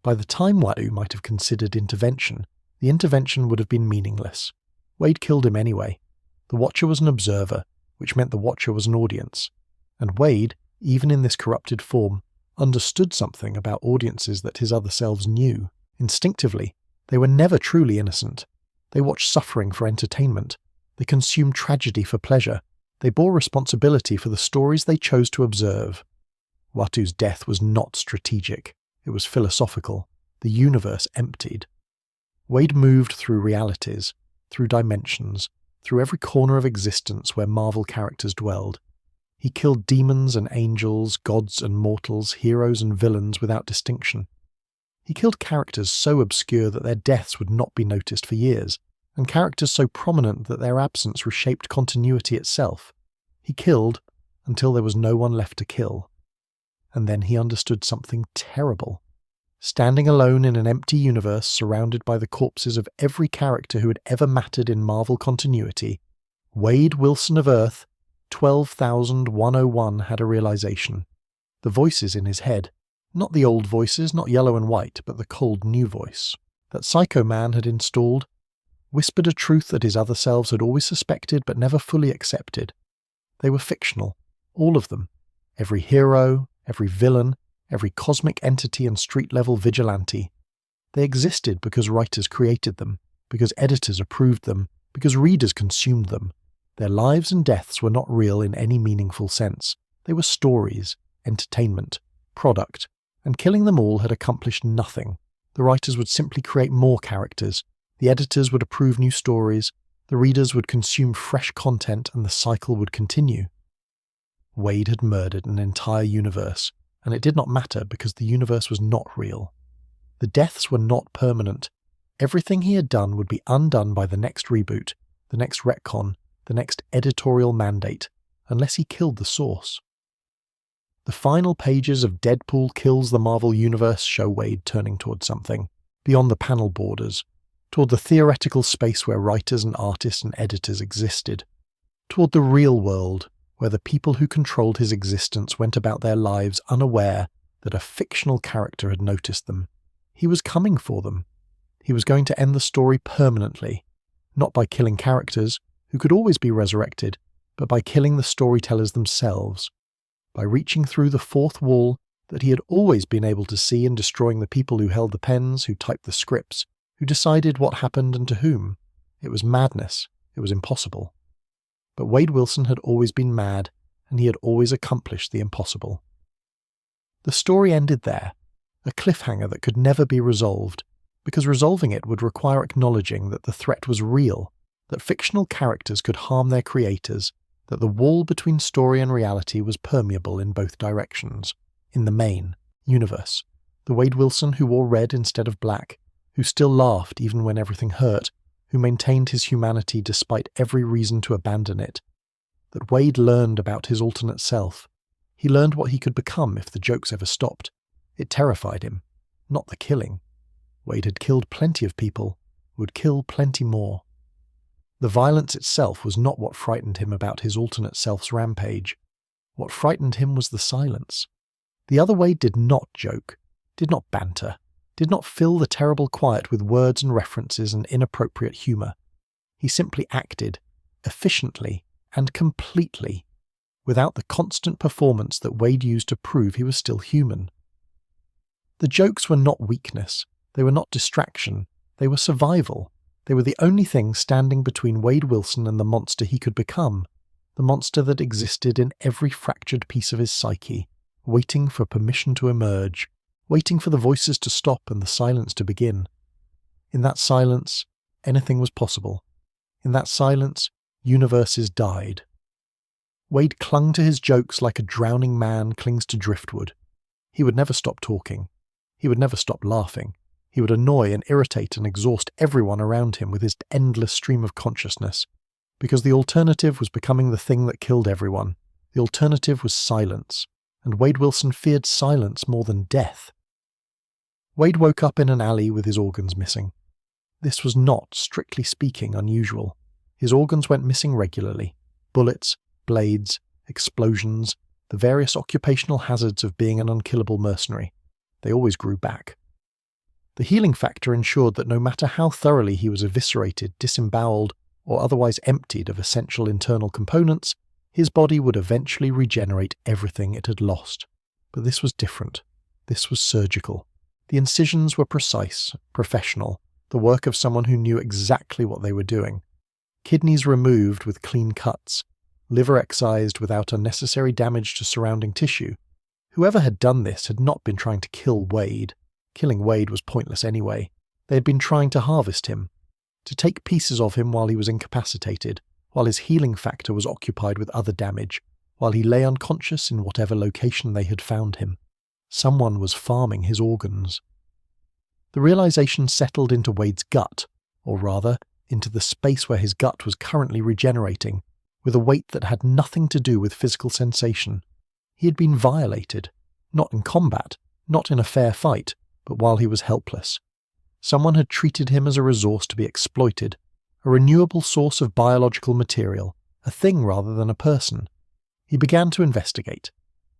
S1: By the time Uatu might have considered intervention, the intervention would have been meaningless. Wade killed him anyway. The Watcher was an observer, which meant the Watcher was an audience. And Wade, even in this corrupted form, understood something about audiences that his other selves knew. Instinctively, they were never truly innocent. They watched suffering for entertainment. They consumed tragedy for pleasure. They bore responsibility for the stories they chose to observe. Uatu's death was not strategic. It was philosophical. The universe emptied. Wade moved through realities, through dimensions, through every corner of existence where Marvel characters dwelled. He killed demons and angels, gods and mortals, heroes and villains without distinction. He killed characters so obscure that their deaths would not be noticed for years, and characters so prominent that their absence reshaped continuity itself. He killed until there was no one left to kill. And then he understood something terrible. Standing alone in an empty universe surrounded by the corpses of every character who had ever mattered in Marvel continuity, Wade Wilson of Earth, 12,101 had a realization. The voices in his head, not the old voices, not yellow and white, but the cold new voice, that Psycho Man had installed, whispered a truth that his other selves had always suspected but never fully accepted. They were fictional, all of them. Every hero, every villain, every cosmic entity and street-level vigilante. They existed because writers created them, because editors approved them, because readers consumed them. Their lives and deaths were not real in any meaningful sense. They were stories, entertainment, product, and killing them all had accomplished nothing. The writers would simply create more characters, the editors would approve new stories, the readers would consume fresh content, and the cycle would continue. Wade had murdered an entire universe, and it did not matter because the universe was not real. The deaths were not permanent. Everything he had done would be undone by the next reboot, the next retcon, the next editorial mandate, unless he killed the source. The final pages of Deadpool Kills the Marvel Universe show Wade turning toward something, beyond the panel borders, toward the theoretical space where writers and artists and editors existed, toward the real world, where the people who controlled his existence went about their lives unaware that a fictional character had noticed them. He was coming for them. He was going to end the story permanently, not by killing characters, who could always be resurrected, but by killing the storytellers themselves, by reaching through the fourth wall that he had always been able to see and destroying the people who held the pens, who typed the scripts, who decided what happened and to whom. It was madness. It was impossible. But Wade Wilson had always been mad, and he had always accomplished the impossible. The story ended there, a cliffhanger that could never be resolved, because resolving it would require acknowledging that the threat was real, that fictional characters could harm their creators, that the wall between story and reality was permeable in both directions. In the main universe, the Wade Wilson who wore red instead of black, who still laughed even when everything hurt, who maintained his humanity despite every reason to abandon it. That Wade learned about his alternate self. He learned what he could become if the jokes ever stopped. It terrified him, not the killing. Wade had killed plenty of people, would kill plenty more. The violence itself was not what frightened him about his alternate self's rampage. What frightened him was the silence. The other Wade did not joke, did not banter, did not fill the terrible quiet with words and references and inappropriate humour. He simply acted, efficiently and completely, without the constant performance that Wade used to prove he was still human. The jokes were not weakness, they were not distraction, they were survival. They were the only thing standing between Wade Wilson and the monster he could become, the monster that existed in every fractured piece of his psyche, waiting for permission to emerge, waiting for the voices to stop and the silence to begin. In that silence, anything was possible. In that silence, universes died. Wade clung to his jokes like a drowning man clings to driftwood. He would never stop talking. He would never stop laughing. He would annoy and irritate and exhaust everyone around him with his endless stream of consciousness, because the alternative was becoming the thing that killed everyone. The alternative was silence, and Wade Wilson feared silence more than death. Wade woke up in an alley with his organs missing. This was not, strictly speaking, unusual. His organs went missing regularly. Bullets, blades, explosions, the various occupational hazards of being an unkillable mercenary. They always grew back. The healing factor ensured that no matter how thoroughly he was eviscerated, disemboweled, or otherwise emptied of essential internal components, his body would eventually regenerate everything it had lost. But this was different. This was surgical. The incisions were precise, professional, the work of someone who knew exactly what they were doing. Kidneys removed with clean cuts, liver excised without unnecessary damage to surrounding tissue. Whoever had done this had not been trying to kill Wade. Killing Wade was pointless anyway. They had been trying to harvest him, to take pieces of him while he was incapacitated, while his healing factor was occupied with other damage, while he lay unconscious in whatever location they had found him. Someone was farming his organs. The realization settled into Wade's gut, or rather, into the space where his gut was currently regenerating, with a weight that had nothing to do with physical sensation. He had been violated, not in combat, not in a fair fight, but while he was helpless. Someone had treated him as a resource to be exploited, a renewable source of biological material, a thing rather than a person. He began to investigate.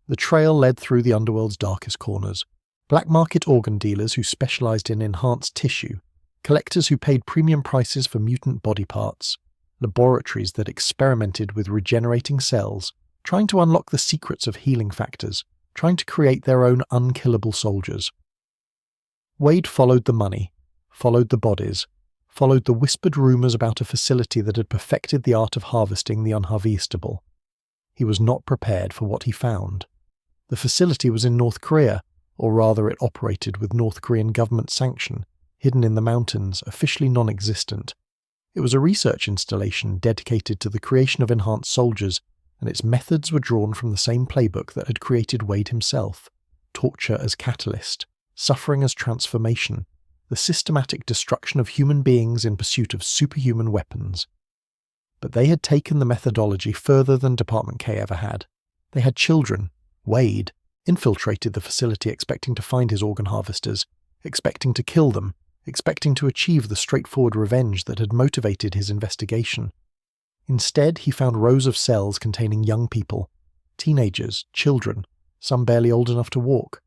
S1: The trail led through the underworld's darkest corners. Black market organ dealers who specialized in enhanced tissue, collectors who paid premium prices for mutant body parts, laboratories that experimented with regenerating cells, trying to unlock the secrets of healing factors, trying to create their own unkillable soldiers. Wade followed the money, followed the bodies, followed the whispered rumors about a facility that had perfected the art of harvesting the unharvestable. He was not prepared for what he found. The facility was in North Korea, or rather it operated with North Korean government sanction, hidden in the mountains, officially non-existent. It was a research installation dedicated to the creation of enhanced soldiers, and its methods were drawn from the same playbook that had created Wade himself: torture as catalyst, suffering as transformation, the systematic destruction of human beings in pursuit of superhuman weapons. But they had taken the methodology further than Department K ever had. They had children. Wade infiltrated the facility expecting to find his organ harvesters, expecting to kill them, expecting to achieve the straightforward revenge that had motivated his investigation. Instead, he found rows of cells containing young people, teenagers, children, some barely old enough to walk.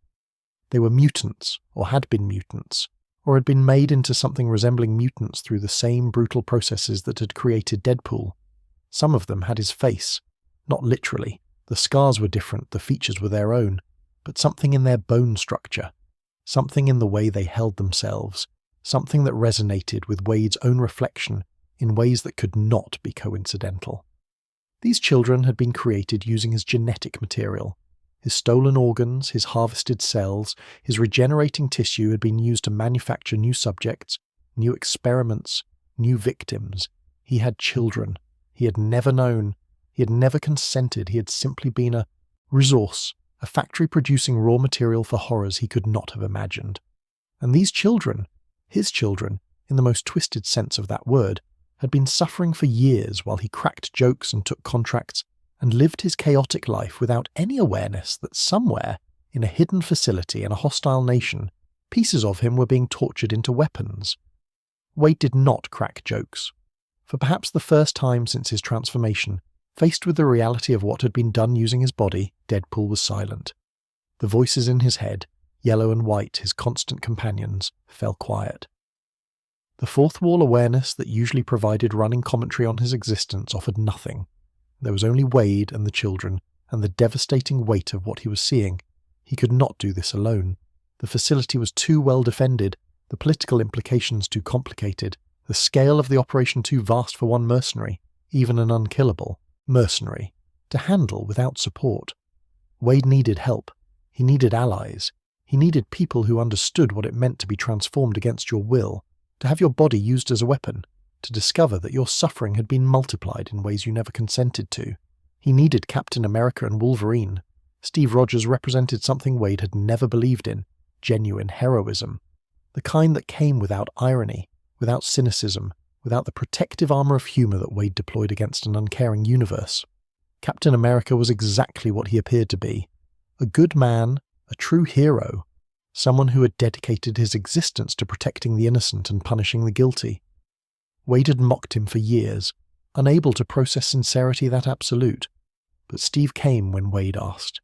S1: They were mutants, or had been mutants, or had been made into something resembling mutants through the same brutal processes that had created Deadpool. Some of them had his face, not literally. The scars were different, the features were their own, but something in their bone structure, something in the way they held themselves, something that resonated with Wade's own reflection in ways that could not be coincidental. These children had been created using his genetic material. His stolen organs, his harvested cells, his regenerating tissue had been used to manufacture new subjects, new experiments, new victims. He had children. He had never known. He had never consented. He had simply been a resource, a factory producing raw material for horrors he could not have imagined. And these children, his children, in the most twisted sense of that word, had been suffering for years while he cracked jokes and took contracts and lived his chaotic life without any awareness that somewhere, in a hidden facility in a hostile nation, pieces of him were being tortured into weapons. Wade did not crack jokes. For perhaps the first time since his transformation, faced with the reality of what had been done using his body, Deadpool was silent. The voices in his head, yellow and white, his constant companions, fell quiet. The fourth wall awareness that usually provided running commentary on his existence offered nothing. There was only Wade and the children, and the devastating weight of what he was seeing. He could not do this alone. The facility was too well defended, the political implications too complicated, the scale of the operation too vast for one mercenary, even an unkillable mercenary, to handle without support. Wade needed help. He needed allies. He needed people who understood what it meant to be transformed against your will, to have your body used as a weapon, to discover that your suffering had been multiplied in ways you never consented to. He needed Captain America and Wolverine. Steve Rogers represented something Wade had never believed in, genuine heroism. The kind that came without irony, without cynicism, without the protective armor of humor that Wade deployed against an uncaring universe. Captain America was exactly what he appeared to be. A good man, a true hero, someone who had dedicated his existence to protecting the innocent and punishing the guilty. Wade had mocked him for years, unable to process sincerity that absolute. But Steve came when Wade asked.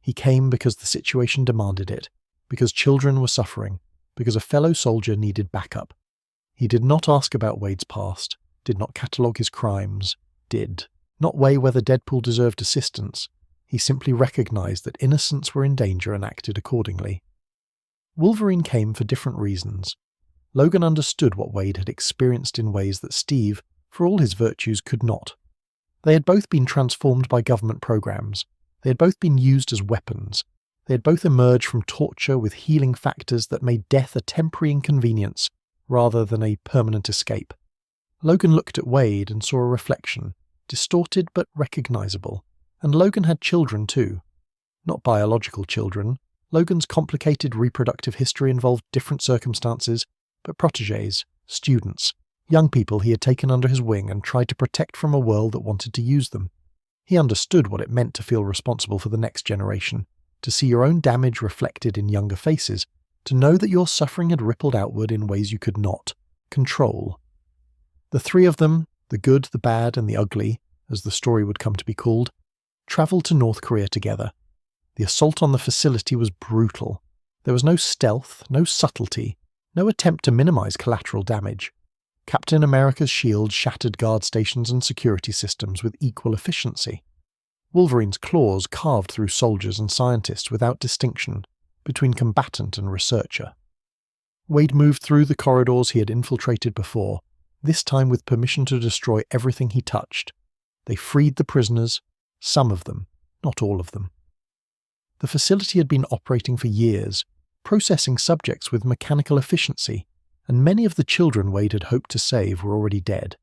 S1: He came because the situation demanded it, because children were suffering, because a fellow soldier needed backup. He did not ask about Wade's past, did not catalogue his crimes, did not weigh whether Deadpool deserved assistance. He simply recognized that innocents were in danger and acted accordingly. Wolverine came for different reasons. Logan understood what Wade had experienced in ways that Steve, for all his virtues, could not. They had both been transformed by government programs. They had both been used as weapons. They had both emerged from torture with healing factors that made death a temporary inconvenience rather than a permanent escape. Logan looked at Wade and saw a reflection, distorted but recognizable. And Logan had children too. Not biological children. Logan's complicated reproductive history involved different circumstances, but protégés, students, young people he had taken under his wing and tried to protect from a world that wanted to use them. He understood what it meant to feel responsible for the next generation, to see your own damage reflected in younger faces, to know that your suffering had rippled outward in ways you could not control. The three of them, the good, the bad, and the ugly, as the story would come to be called, travelled to North Korea together. The assault on the facility was brutal. There was no stealth, no subtlety, no attempt to minimize collateral damage. Captain America's shield shattered guard stations and security systems with equal efficiency. Wolverine's claws carved through soldiers and scientists without distinction between combatant and researcher. Wade moved through the corridors he had infiltrated before, this time with permission to destroy everything he touched. They freed the prisoners, some of them, not all of them. The facility had been operating for years, processing subjects with mechanical efficiency, and many of the children Wade had hoped to save were already dead.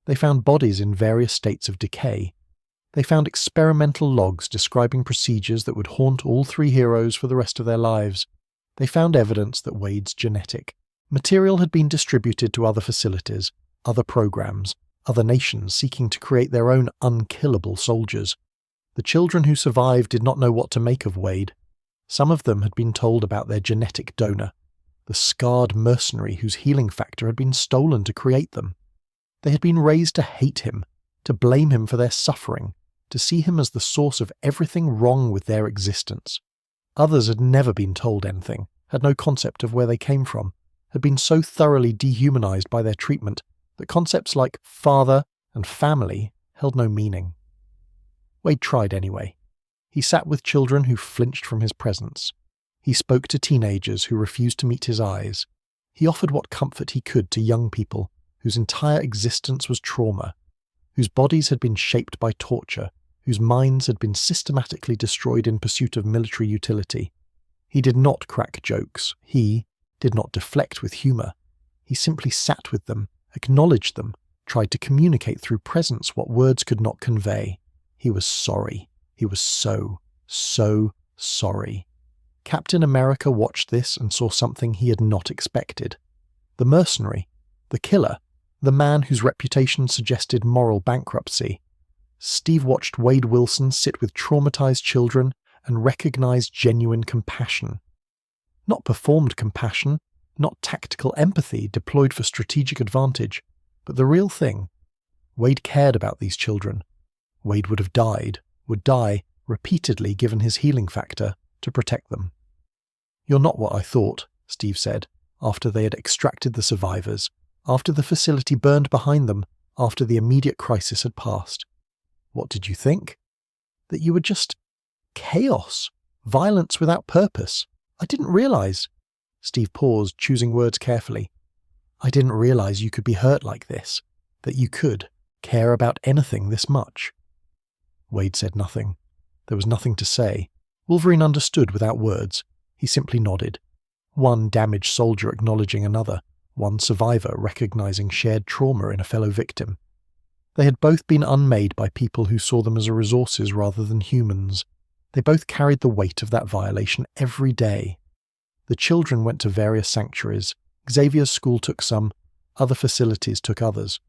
S1: They found bodies in various states of decay. They found experimental logs describing procedures that would haunt all three heroes for the rest of their lives. They found evidence that Wade's genetic material had been distributed to other facilities, other programs, other nations seeking to create their own unkillable soldiers. The children who survived did not know what to make of Wade. Some of them had been told about their genetic donor, the scarred mercenary whose healing factor had been stolen to create them. They had been raised to hate him, to blame him for their suffering, to see him as the source of everything wrong with their existence. Others had never been told anything, had no concept of where they came from, had been so thoroughly dehumanized by their treatment that concepts like father and family held no meaning. Wade tried anyway. He sat with children who flinched from his presence. He spoke to teenagers who refused to meet his eyes. He offered what comfort he could to young people whose entire existence was trauma, whose bodies had been shaped by torture, whose minds had been systematically destroyed in pursuit of military utility. He did not crack jokes. He did not deflect with humor. He simply sat with them, acknowledged them, tried to communicate through presence what words could not convey. He was sorry. He was so sorry. Captain America watched this and saw something he had not expected. The mercenary, the killer, the man whose reputation suggested moral bankruptcy. Steve watched Wade Wilson sit with traumatized children and recognized genuine compassion. Not performed compassion, not tactical empathy deployed for strategic advantage, but the real thing, Wade cared about these children. Wade would have died, would die, repeatedly given his healing factor, to protect them. "You're not what I thought," Steve said, after they had extracted the survivors, after the facility burned behind them, after the immediate crisis had passed. "What did you think?" "That you were just chaos, violence without purpose. I didn't realize." Steve paused, choosing words carefully. "I didn't realize you could be hurt like this, that you could care about anything this much." Wade said nothing. There was nothing to say. Wolverine understood without words. He simply nodded. One damaged soldier acknowledging another, one survivor recognizing shared trauma in a fellow victim. They had both been unmade by people who saw them as resources rather than humans. They both carried the weight of that violation every day. The children went to various sanctuaries. Xavier's school took some, other facilities took others.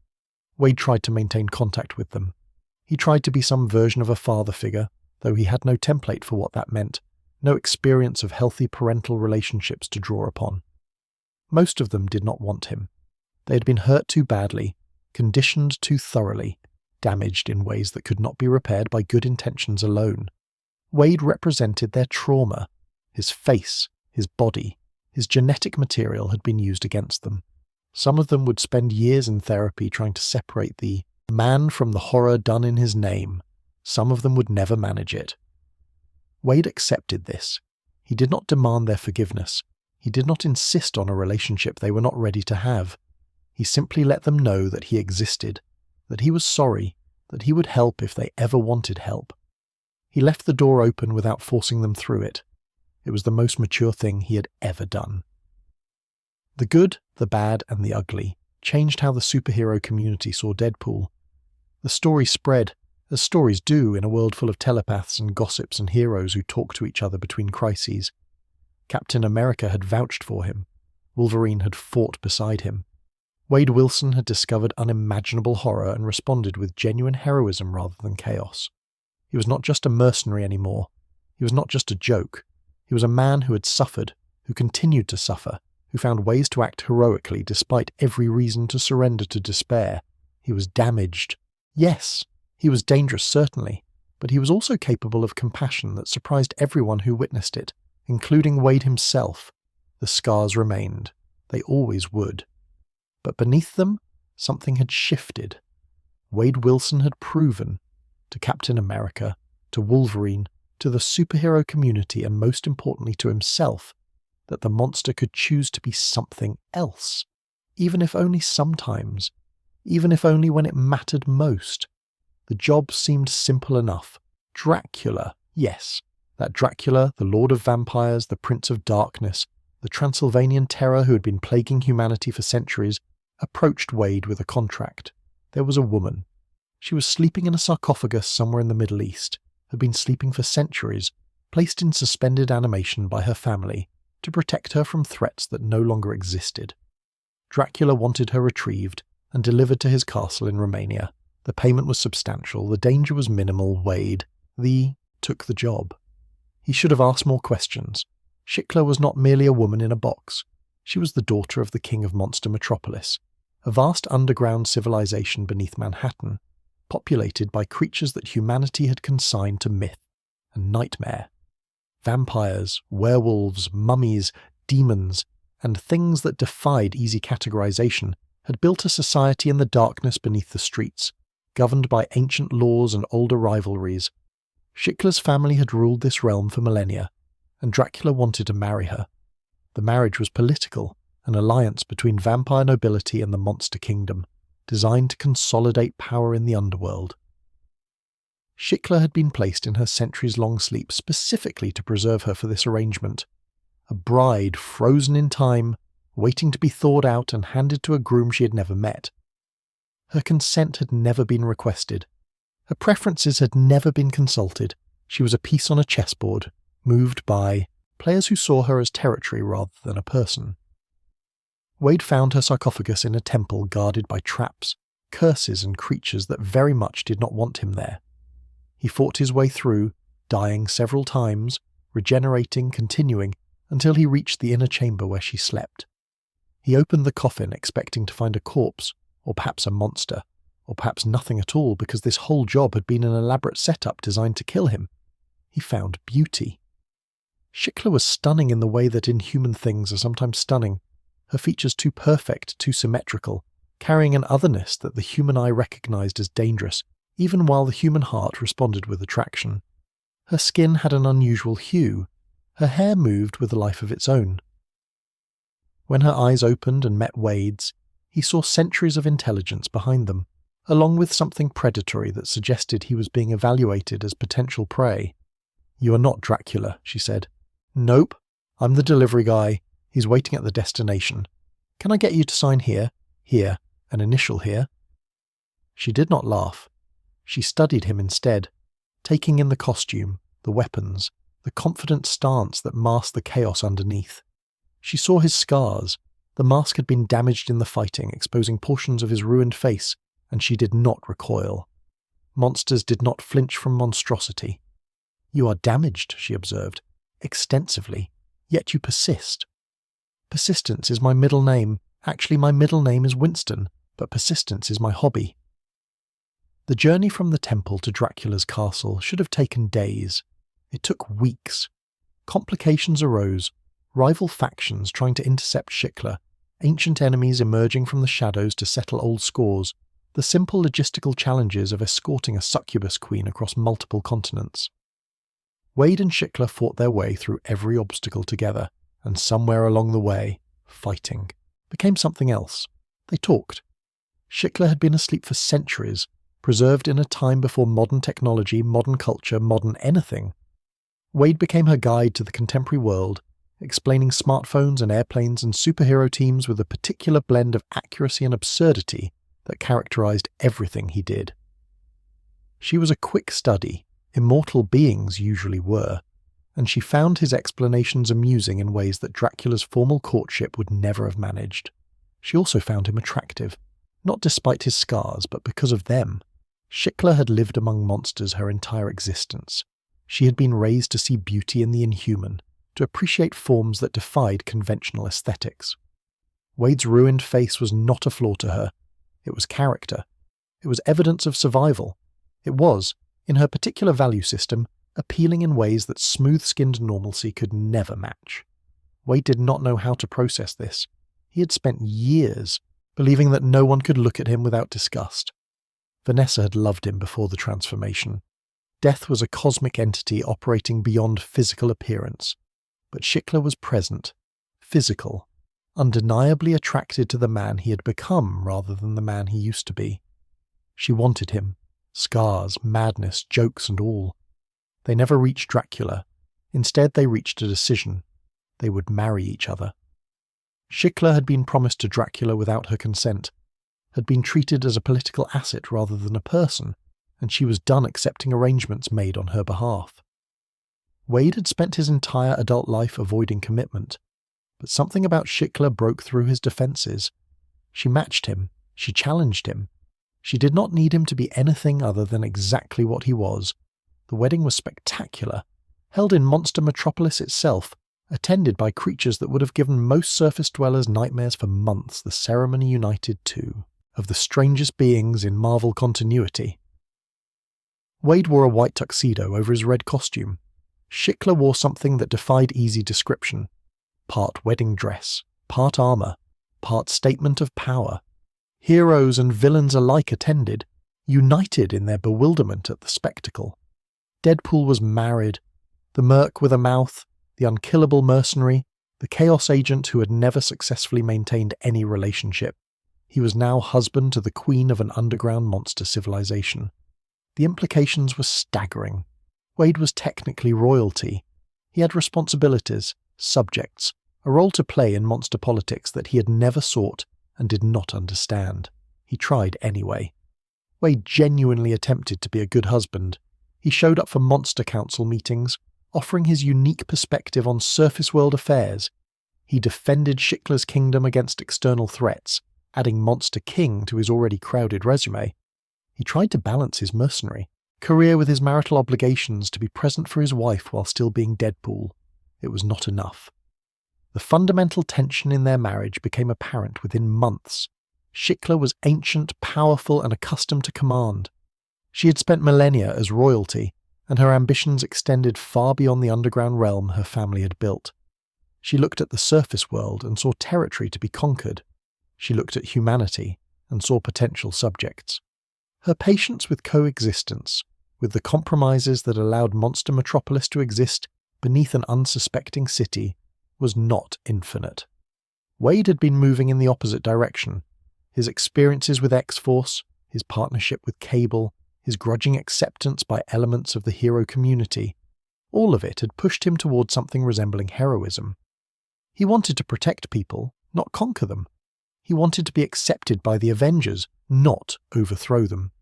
S1: Wade tried to maintain contact with them. He tried to be some version of a father figure, though he had no template for what that meant, no experience of healthy parental relationships to draw upon. Most of them did not want him. They had been hurt too badly, conditioned too thoroughly, damaged in ways that could not be repaired by good intentions alone. Wade represented their trauma. His face, his body, his genetic material had been used against them. Some of them would spend years in therapy trying to separate the man from the horror done in his name. Some of them would never manage it. Wade accepted this. He did not demand their forgiveness. He did not insist on a relationship they were not ready to have. He simply let them know that he existed, that he was sorry, that he would help if they ever wanted help. He left the door open without forcing them through it. It was the most mature thing he had ever done. The good, the bad, and the ugly changed how the superhero community saw Deadpool. The story spread, as stories do in a world full of telepaths and gossips and heroes who talk to each other between crises. Captain America had vouched for him. Wolverine had fought beside him. Wade Wilson had discovered unimaginable horror and responded with genuine heroism rather than chaos. He was not just a mercenary anymore. He was not just a joke. He was a man who had suffered, who continued to suffer, who found ways to act heroically despite every reason to surrender to despair. He was damaged. Yes, he was dangerous certainly, but he was also capable of compassion that surprised everyone who witnessed it, including Wade himself. The scars remained. They always would. But beneath them, something had shifted. Wade Wilson had proven, to Captain America, to Wolverine, to the superhero community, and most importantly to himself, that the monster could choose to be something else, even if only sometimes, even if only when it mattered most. The job seemed simple enough. Dracula, yes, that Dracula, the Lord of Vampires, the Prince of Darkness, the Transylvanian terror who had been plaguing humanity for centuries, approached Wade with a contract. There was a woman. She was sleeping in a sarcophagus somewhere in the Middle East, had been sleeping for centuries, placed in suspended animation by her family, to protect her from threats that no longer existed. Dracula wanted her retrieved and delivered to his castle in Romania. The payment was substantial, the danger was minimal. Wade, took the job. He should have asked more questions. Shiklah was not merely a woman in a box. She was the daughter of the king of Monster Metropolis, a vast underground civilization beneath Manhattan, populated by creatures that humanity had consigned to myth and nightmare. Vampires, werewolves, mummies, demons, and things that defied easy categorization had built a society in the darkness beneath the streets, governed by ancient laws and older rivalries. Shiklah's family had ruled this realm for millennia, and Dracula wanted to marry her. The marriage was political, an alliance between vampire nobility and the monster kingdom, designed to consolidate power in the underworld. Shiklah had been placed in her centuries-long sleep specifically to preserve her for this arrangement. A bride frozen in time, waiting to be thawed out and handed to a groom she had never met. Her consent had never been requested. Her preferences had never been consulted. She was a piece on a chessboard, moved by players who saw her as territory rather than a person. Wade found her sarcophagus in a temple guarded by traps, curses and creatures that very much did not want him there. He fought his way through, dying several times, regenerating, continuing, until he reached the inner chamber where she slept. He opened the coffin expecting to find a corpse, or perhaps a monster, or perhaps nothing at all because this whole job had been an elaborate setup designed to kill him. He found beauty. Shiklah was stunning in the way that inhuman things are sometimes stunning, her features too perfect, too symmetrical, carrying an otherness that the human eye recognized as dangerous, even while the human heart responded with attraction. Her skin had an unusual hue. Her hair moved with a life of its own. When her eyes opened and met Wade's, he saw centuries of intelligence behind them, along with something predatory that suggested he was being evaluated as potential prey. "You are not Dracula," she said. "Nope. I'm the delivery guy. He's waiting at the destination. Can I get you to sign here, here, and initial here?" She did not laugh. She studied him instead, taking in the costume, the weapons, the confident stance that masked the chaos underneath. She saw his scars. The mask had been damaged in the fighting, exposing portions of his ruined face, and she did not recoil. Monsters did not flinch from monstrosity. "You are damaged," she observed, "extensively, yet you persist." "Persistence is my middle name. Actually, my middle name is Winston, but persistence is my hobby." The journey from the temple to Dracula's castle should have taken days. It took weeks. Complications arose, rival factions trying to intercept Shiklah, ancient enemies emerging from the shadows to settle old scores, the simple logistical challenges of escorting a succubus queen across multiple continents. Wade and Shiklah fought their way through every obstacle together, and somewhere along the way, fighting became something else. They talked. Shiklah had been asleep for centuries, preserved in a time before modern technology, modern culture, modern anything. Wade became her guide to the contemporary world, explaining smartphones and airplanes and superhero teams with a particular blend of accuracy and absurdity that characterized everything he did. She was a quick study, immortal beings usually were, and she found his explanations amusing in ways that Dracula's formal courtship would never have managed. She also found him attractive, not despite his scars, but because of them. Shiklah had lived among monsters her entire existence. She had been raised to see beauty in the inhuman, to appreciate forms that defied conventional aesthetics. Wade's ruined face was not a flaw to her. It was character. It was evidence of survival. It was, in her particular value system, appealing in ways that smooth-skinned normalcy could never match. Wade did not know how to process this. He had spent years believing that no one could look at him without disgust. Vanessa had loved him before the transformation. Death was a cosmic entity operating beyond physical appearance. But Shiklah was present, physical, undeniably attracted to the man he had become rather than the man he used to be. She wanted him, scars, madness, jokes and all. They never reached Dracula. Instead, they reached a decision. They would marry each other. Shiklah had been promised to Dracula without her consent, had been treated as a political asset rather than a person, and she was done accepting arrangements made on her behalf. Wade had spent his entire adult life avoiding commitment, but something about Shiklah broke through his defenses. She matched him. She challenged him. She did not need him to be anything other than exactly what he was. The wedding was spectacular, held in Monster Metropolis itself, attended by creatures that would have given most surface dwellers nightmares for months. The ceremony united two of the strangest beings in Marvel continuity. Wade wore a white tuxedo over his red costume. Shiklah wore something that defied easy description. Part wedding dress, part armor, part statement of power. Heroes and villains alike attended, united in their bewilderment at the spectacle. Deadpool was married. The Merc with a mouth, the unkillable mercenary, the chaos agent who had never successfully maintained any relationship. He was now husband to the queen of an underground monster civilization. The implications were staggering. Wade was technically royalty. He had responsibilities, subjects, a role to play in monster politics that he had never sought and did not understand. He tried anyway. Wade genuinely attempted to be a good husband. He showed up for monster council meetings, offering his unique perspective on surface world affairs. He defended Shiklah's kingdom against external threats, adding Monster King to his already crowded resume. He tried to balance his mercenary career with his marital obligations to be present for his wife while still being Deadpool. It was not enough. The fundamental tension in their marriage became apparent within months. Shiklah was ancient, powerful, and accustomed to command. She had spent millennia as royalty, and her ambitions extended far beyond the underground realm her family had built. She looked at the surface world and saw territory to be conquered. She looked at humanity and saw potential subjects. Her patience with coexistence, with the compromises that allowed Monster Metropolis to exist beneath an unsuspecting city, was not infinite. Wade had been moving in the opposite direction. His experiences with X-Force, his partnership with Cable, his grudging acceptance by elements of the hero community, all of it had pushed him towards something resembling heroism. He wanted to protect people, not conquer them. He wanted to be accepted by the Avengers, not overthrow them.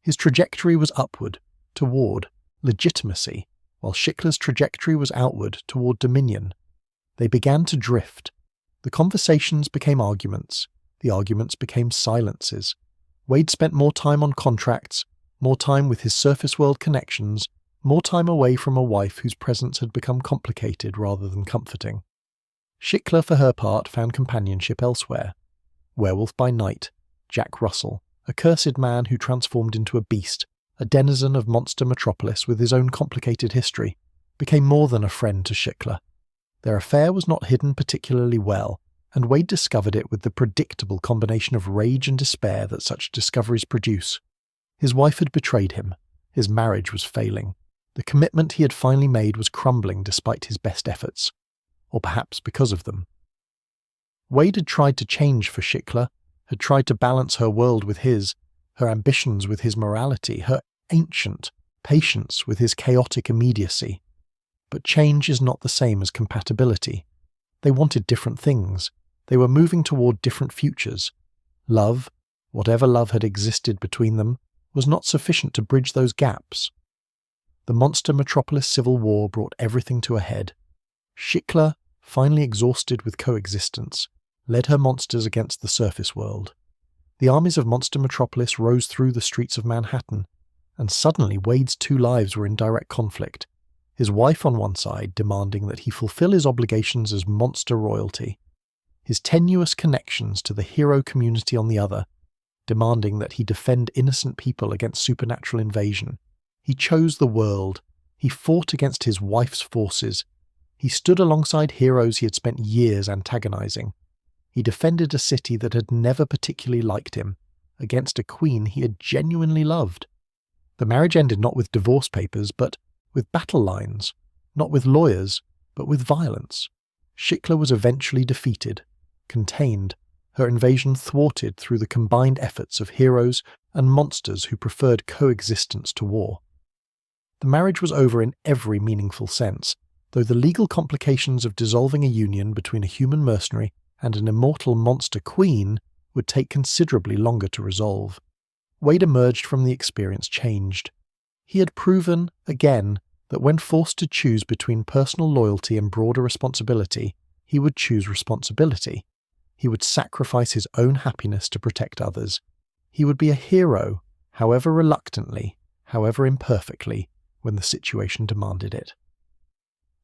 S1: His trajectory was upward, toward legitimacy, while Shiklah's trajectory was outward, toward dominion. They began to drift. The conversations became arguments. The arguments became silences. Wade spent more time on contracts, more time with his surface world connections, more time away from a wife whose presence had become complicated rather than comforting. Shiklah, for her part, found companionship elsewhere. Werewolf by night, Jack Russell, a cursed man who transformed into a beast, a denizen of Monster Metropolis with his own complicated history, became more than a friend to Shiklah. Their affair was not hidden particularly well, and Wade discovered it with the predictable combination of rage and despair that such discoveries produce. His wife had betrayed him. His marriage was failing. The commitment he had finally made was crumbling despite his best efforts. Or perhaps because of them. Wade had tried to change for Shiklah, had tried to balance her world with his, her ambitions with his morality, her ancient patience with his chaotic immediacy. But change is not the same as compatibility. They wanted different things. They were moving toward different futures. Love, whatever love had existed between them, was not sufficient to bridge those gaps. The Monster Metropolis civil war brought everything to a head. Shiklah, finally exhausted with coexistence, led her monsters against the surface world. The armies of Monster Metropolis rose through the streets of Manhattan, and suddenly Wade's two lives were in direct conflict. His wife on one side demanding that he fulfill his obligations as monster royalty, his tenuous connections to the hero community on the other, demanding that he defend innocent people against supernatural invasion. He chose the world. He fought against his wife's forces. He stood alongside heroes he had spent years antagonizing. He defended a city that had never particularly liked him, against a queen he had genuinely loved. The marriage ended not with divorce papers, but with battle lines, not with lawyers, but with violence. Shiklah was eventually defeated, contained, her invasion thwarted through the combined efforts of heroes and monsters who preferred coexistence to war. The marriage was over in every meaningful sense, though the legal complications of dissolving a union between a human mercenary and an immortal monster queen would take considerably longer to resolve. Wade emerged from the experience changed. He had proven, again, that when forced to choose between personal loyalty and broader responsibility, he would choose responsibility. He would sacrifice his own happiness to protect others. He would be a hero, however reluctantly, however imperfectly, when the situation demanded it.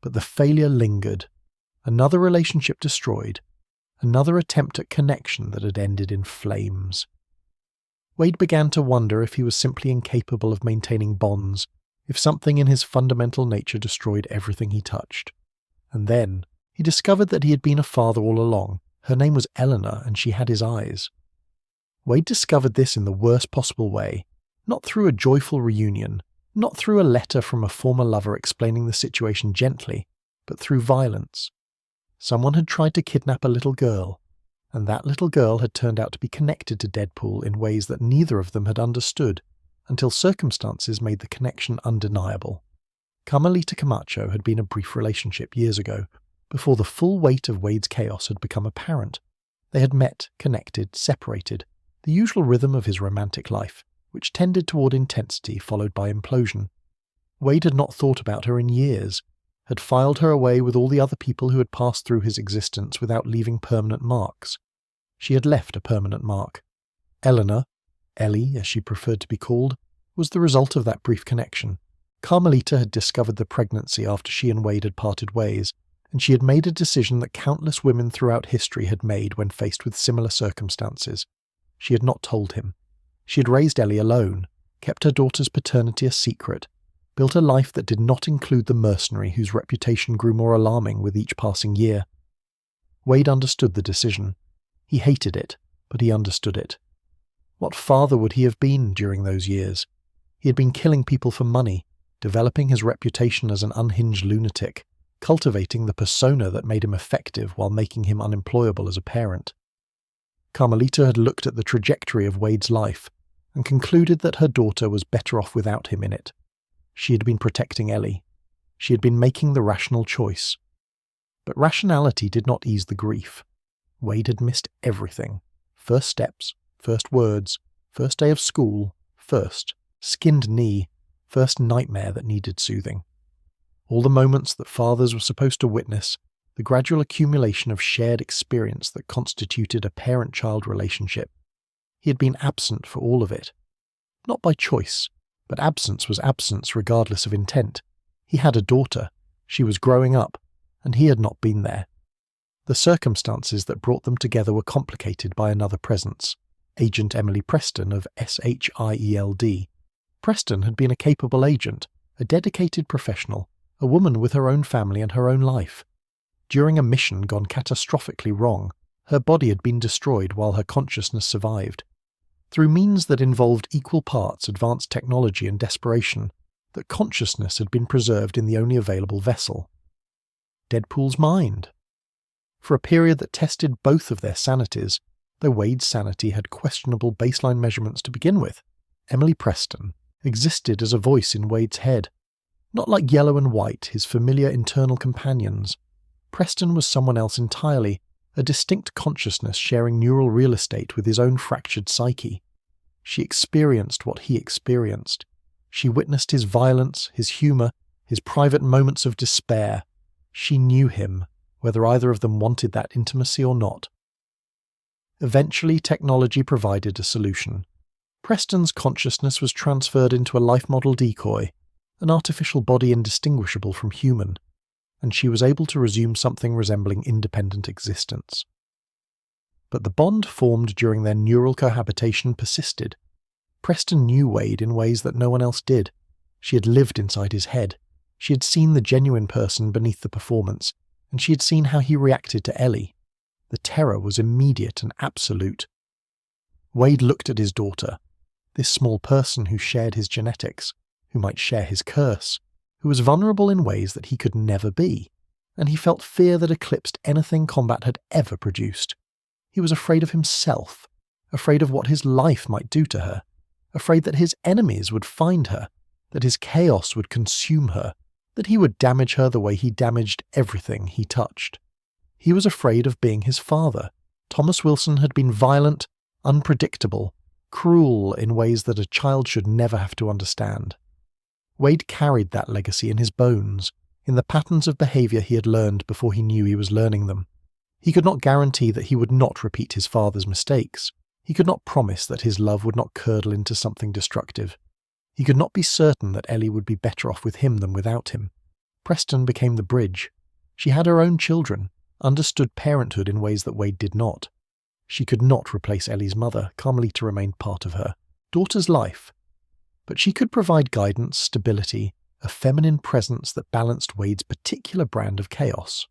S1: But the failure lingered. Another relationship destroyed. Another attempt at connection that had ended in flames. Wade began to wonder if he was simply incapable of maintaining bonds, if something in his fundamental nature destroyed everything he touched. And then, he discovered that he had been a father all along. Her name was Eleanor, and she had his eyes. Wade discovered this in the worst possible way, not through a joyful reunion, not through a letter from a former lover explaining the situation gently, but through violence. Someone had tried to kidnap a little girl, and that little girl had turned out to be connected to Deadpool in ways that neither of them had understood, until circumstances made the connection undeniable. Carmelita Camacho had been a brief relationship years ago, before the full weight of Wade's chaos had become apparent. They had met, connected, separated, the usual rhythm of his romantic life, which tended toward intensity followed by implosion. Wade had not thought about her in years, had filed her away with all the other people who had passed through his existence without leaving permanent marks. She had left a permanent mark. Eleanor, Ellie as she preferred to be called, was the result of that brief connection. Carmelita had discovered the pregnancy after she and Wade had parted ways, and she had made a decision that countless women throughout history had made when faced with similar circumstances. She had not told him. She had raised Ellie alone, kept her daughter's paternity a secret, built a life that did not include the mercenary whose reputation grew more alarming with each passing year. Wade understood the decision. He hated it, but he understood it. What father would he have been during those years? He had been killing people for money, developing his reputation as an unhinged lunatic, cultivating the persona that made him effective while making him unemployable as a parent. Carmelita had looked at the trajectory of Wade's life and concluded that her daughter was better off without him in it. She had been protecting Ellie. She had been making the rational choice. But rationality did not ease the grief. Wade had missed everything. First steps, first words, first day of school, first skinned knee, first nightmare that needed soothing. All the moments that fathers were supposed to witness, the gradual accumulation of shared experience that constituted a parent-child relationship. He had been absent for all of it. Not by choice, but absence was absence regardless of intent. He had a daughter, she was growing up, and he had not been there. The circumstances that brought them together were complicated by another presence, Agent Emily Preston of SHIELD. Preston had been a capable agent, a dedicated professional, a woman with her own family and her own life. During a mission gone catastrophically wrong, her body had been destroyed while her consciousness survived. Through means that involved equal parts advanced technology and desperation, that consciousness had been preserved in the only available vessel. Deadpool's mind. For a period that tested both of their sanities, though Wade's sanity had questionable baseline measurements to begin with, Emily Preston existed as a voice in Wade's head. Not like Yellow and White, his familiar internal companions. Preston was someone else entirely, a distinct consciousness sharing neural real estate with his own fractured psyche. She experienced what he experienced. She witnessed his violence, his humour, his private moments of despair. She knew him, whether either of them wanted that intimacy or not. Eventually, technology provided a solution. Preston's consciousness was transferred into a life model decoy, an artificial body indistinguishable from human, and she was able to resume something resembling independent existence. But the bond formed during their neural cohabitation persisted. Preston knew Wade in ways that no one else did. She had lived inside his head. She had seen the genuine person beneath the performance, and she had seen how he reacted to Ellie. The terror was immediate and absolute. Wade looked at his daughter, this small person who shared his genetics, who might share his curse, who was vulnerable in ways that he could never be, and he felt fear that eclipsed anything combat had ever produced. He was afraid of himself, afraid of what his life might do to her, afraid that his enemies would find her, that his chaos would consume her, that he would damage her the way he damaged everything he touched. He was afraid of being his father. Thomas Wilson had been violent, unpredictable, cruel in ways that a child should never have to understand. Wade carried that legacy in his bones, in the patterns of behaviour he had learned before he knew he was learning them. He could not guarantee that he would not repeat his father's mistakes. He could not promise that his love would not curdle into something destructive. He could not be certain that Ellie would be better off with him than without him. Preston became the bridge. She had her own children, understood parenthood in ways that Wade did not. She could not replace Ellie's mother. Carmelita remained part of her daughter's life. But she could provide guidance, stability, a feminine presence that balanced Wade's particular brand of chaos.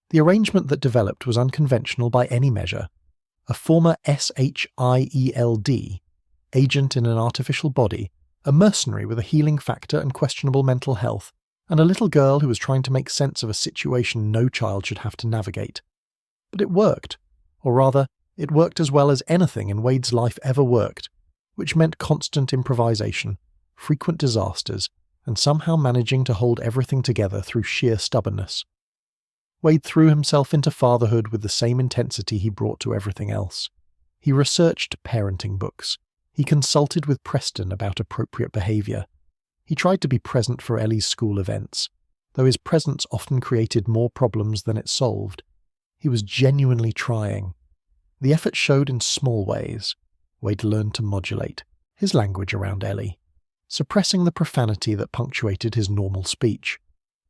S1: The arrangement that developed was unconventional by any measure. A former SHIELD, agent in an artificial body, a mercenary with a healing factor and questionable mental health, and a little girl who was trying to make sense of a situation no child should have to navigate. But it worked. Or rather, it worked as well as anything in Wade's life ever worked, which meant constant improvisation, frequent disasters, and somehow managing to hold everything together through sheer stubbornness. Wade threw himself into fatherhood with the same intensity he brought to everything else. He researched parenting books. He consulted with Preston about appropriate behaviour. He tried to be present for Ellie's school events, though his presence often created more problems than it solved. He was genuinely trying. The effort showed in small ways. Wade learned to modulate his language around Ellie, suppressing the profanity that punctuated his normal speech.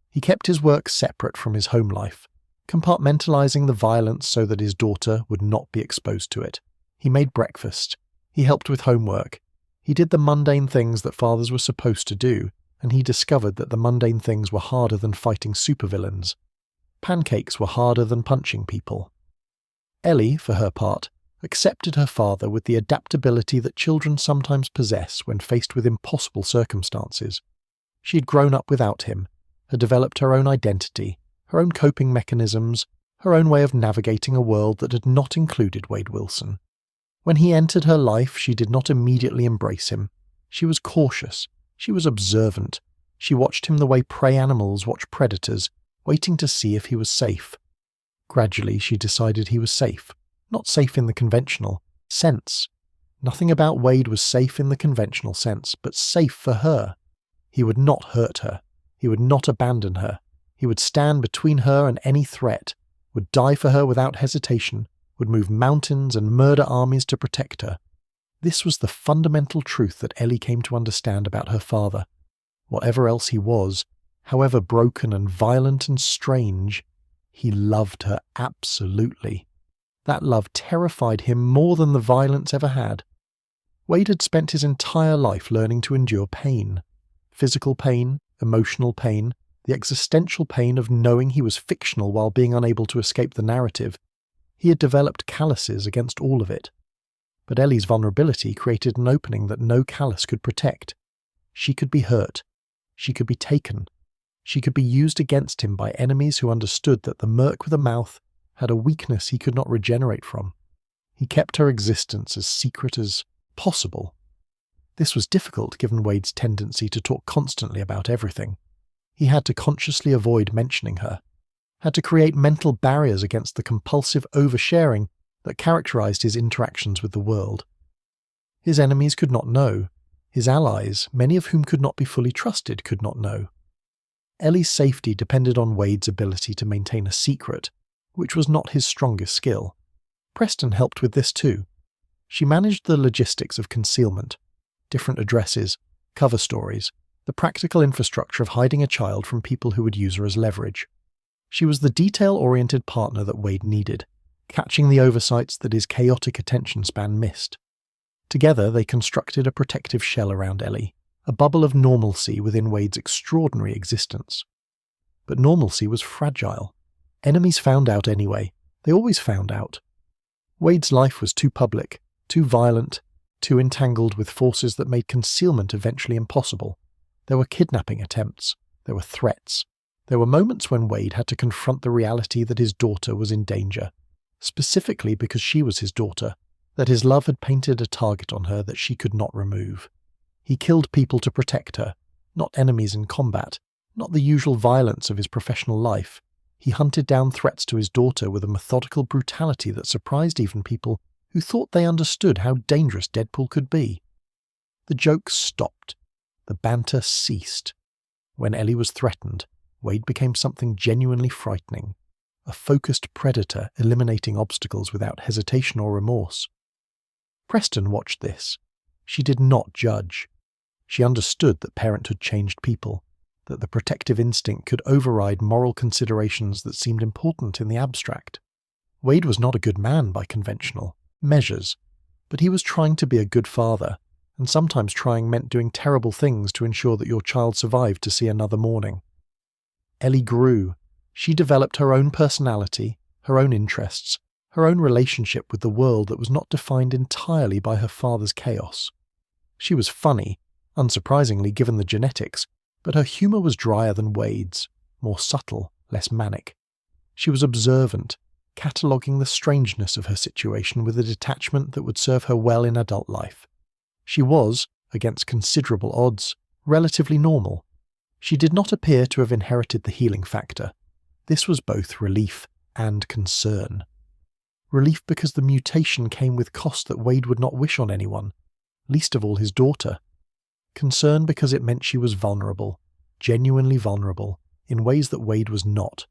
S1: He kept his work separate from his home life, compartmentalizing the violence so that his daughter would not be exposed to it. He made breakfast. He helped with homework. He did the mundane things that fathers were supposed to do, and he discovered that the mundane things were harder than fighting supervillains. Pancakes were harder than punching people. Ellie, for her part, accepted her father with the adaptability that children sometimes possess when faced with impossible circumstances. She had grown up without him, had developed her own identity, her own coping mechanisms, her own way of navigating a world that had not included Wade Wilson. When he entered her life, she did not immediately embrace him. She was cautious. She was observant. She watched him the way prey animals watch predators, waiting to see if he was safe. Gradually, she decided he was safe. Not safe in the conventional sense. Nothing about Wade was safe in the conventional sense, but safe for her. He would not hurt her. He would not abandon her. He would stand between her and any threat, would die for her without hesitation, would move mountains and murder armies to protect her. This was the fundamental truth that Ellie came to understand about her father. Whatever else he was, however broken and violent and strange, he loved her absolutely. That love terrified him more than the violence ever had. Wade had spent his entire life learning to endure pain. Physical pain, emotional pain, the existential pain of knowing he was fictional while being unable to escape the narrative. He had developed calluses against all of it. But Ellie's vulnerability created an opening that no callus could protect. She could be hurt. She could be taken. She could be used against him by enemies who understood that the Merc with a mouth had a weakness he could not regenerate from. He kept her existence as secret as possible. This was difficult given Wade's tendency to talk constantly about everything. He had to consciously avoid mentioning her, had to create mental barriers against the compulsive oversharing that characterized his interactions with the world. His enemies could not know. His allies, many of whom could not be fully trusted, could not know. Ellie's safety depended on Wade's ability to maintain a secret, which was not his strongest skill. Preston helped with this too. She managed the logistics of concealment, different addresses, cover stories, the practical infrastructure of hiding a child from people who would use her as leverage. She was the detail-oriented partner that Wade needed, catching the oversights that his chaotic attention span missed. Together they constructed a protective shell around Ellie, a bubble of normalcy within Wade's extraordinary existence. But normalcy was fragile. Enemies found out anyway. They always found out. Wade's life was too public, too violent, too entangled with forces that made concealment eventually impossible. There were kidnapping attempts. There were threats. There were moments when Wade had to confront the reality that his daughter was in danger, specifically because she was his daughter, that his love had painted a target on her that she could not remove. He killed people to protect her, not enemies in combat, not the usual violence of his professional life. He hunted down threats to his daughter with a methodical brutality that surprised even people who thought they understood how dangerous Deadpool could be. The jokes stopped. The banter ceased. When Ellie was threatened, Wade became something genuinely frightening, a focused predator eliminating obstacles without hesitation or remorse. Preston watched this. She did not judge. She understood that parenthood changed people, that the protective instinct could override moral considerations that seemed important in the abstract. Wade was not a good man by conventional measures, but he was trying to be a good father, and sometimes trying meant doing terrible things to ensure that your child survived to see another morning. Ellie grew. She developed her own personality, her own interests, her own relationship with the world that was not defined entirely by her father's chaos. She was funny, unsurprisingly given the genetics, but her humour was drier than Wade's, more subtle, less manic. She was observant, cataloguing the strangeness of her situation with a detachment that would serve her well in adult life. She was, against considerable odds, relatively normal. She did not appear to have inherited the healing factor. This was both relief and concern. Relief because the mutation came with cost that Wade would not wish on anyone, least of all his daughter. Concern because it meant she was vulnerable, genuinely vulnerable, in ways that Wade was not.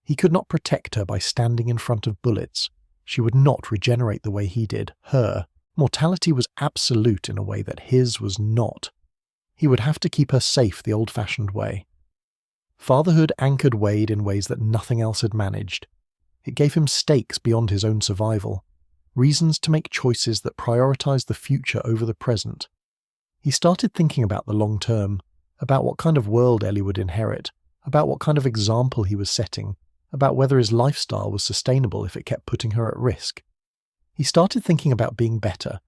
S1: He could not protect her by standing in front of bullets. She would not regenerate the way he did. Her mortality was absolute in a way that his was not. He would have to keep her safe the old-fashioned way. Fatherhood anchored Wade in ways that nothing else had managed. It gave him stakes beyond his own survival. reasons to make choices that prioritize the future over the present. He started thinking about the long term, about what kind of world Ellie would inherit, about what kind of example he was setting, about whether his lifestyle was sustainable if it kept putting her at risk. He started thinking about being better,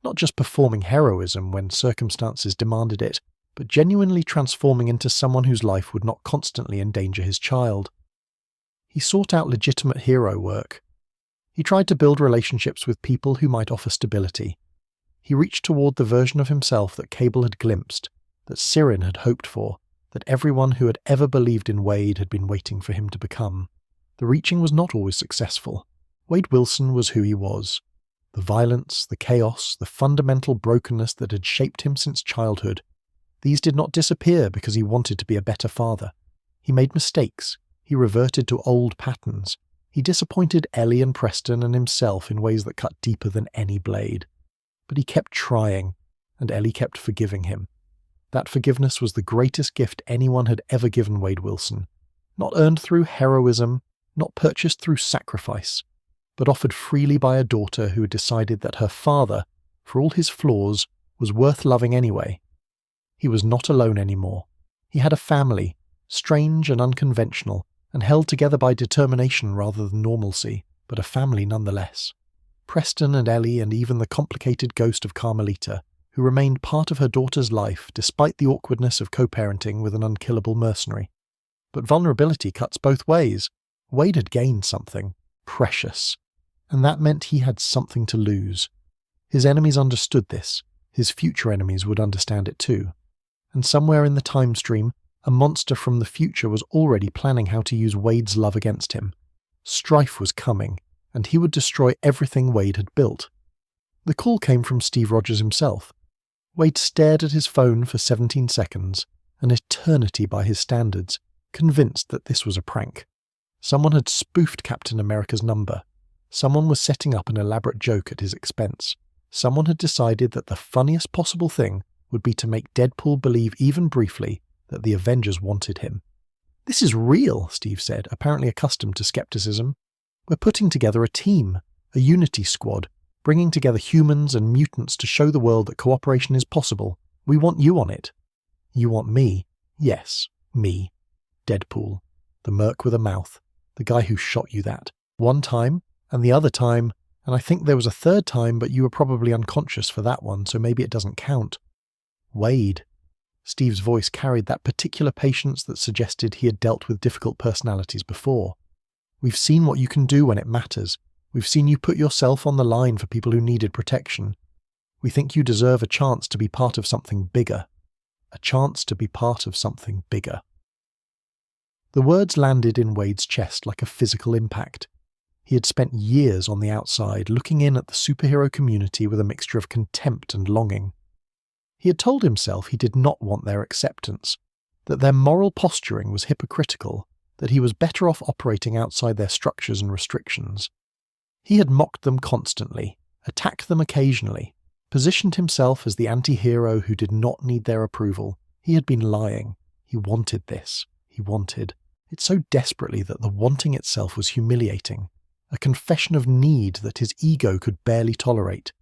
S1: not just performing heroism when circumstances demanded it, but genuinely transforming into someone whose life would not constantly endanger his child. He sought out legitimate hero work. He tried to build relationships with people who might offer stability. He reached toward the version of himself that Cable had glimpsed, that Sirin had hoped for, that everyone who had ever believed in Wade had been waiting for him to become. The reaching was not always successful. Wade Wilson was who he was. The violence, the chaos, the fundamental brokenness that had shaped him since childhood, these did not disappear because he wanted to be a better father. He made mistakes. He reverted to old patterns. He disappointed Ellie and Preston and himself in ways that cut deeper than any blade. But he kept trying, and Ellie kept forgiving him. That forgiveness was the greatest gift anyone had ever given Wade Wilson. Not earned through heroism, not purchased through sacrifice, but offered freely by a daughter who had decided that her father, for all his flaws, was worth loving anyway. He was not alone anymore. He had a family, strange and unconventional, and held together by determination rather than normalcy, but a family nonetheless. Preston and Ellie and even the complicated ghost of Carmelita, who remained part of her daughter's life despite the awkwardness of co-parenting with an unkillable mercenary. But vulnerability cuts both ways. Wade had gained something precious, and that meant he had something to lose. His enemies understood this. His future enemies would understand it too. And somewhere in the time stream, a monster from the future was already planning how to use Wade's love against him. Strife was coming, and he would destroy everything Wade had built. The call came from Steve Rogers himself. Wade stared at his phone for 17 seconds, an eternity by his standards, convinced that this was a prank. Someone had spoofed Captain America's number. Someone was setting up an elaborate joke at his expense. Someone had decided that the funniest possible thing would be to make Deadpool believe even briefly that the Avengers wanted him. "This is real," Steve said, apparently accustomed to skepticism. "We're putting together a team, a unity squad, bringing together humans and mutants to show the world that cooperation is possible. We want you on it." "You want me?" "Yes, me. Deadpool. The Merc with a mouth. The guy who shot you that. One time, and the other time, and I think there was a third time, but you were probably unconscious for that one, so maybe it doesn't count." "Wade." Steve's voice carried that particular patience that suggested he had dealt with difficult personalities before. "We've seen what you can do when it matters. We've seen you put yourself on the line for people who needed protection. We think you deserve a chance to be part of something bigger. A chance to be part of something bigger." The words landed in Wade's chest like a physical impact. He had spent years on the outside looking in at the superhero community with a mixture of contempt and longing. He had told himself he did not want their acceptance, that their moral posturing was hypocritical, that he was better off operating outside their structures and restrictions. He had mocked them constantly, attacked them occasionally, positioned himself as the anti-hero who did not need their approval. He had been lying. He wanted this. He wanted it so desperately that the wanting itself was humiliating, a confession of need that his ego could barely tolerate.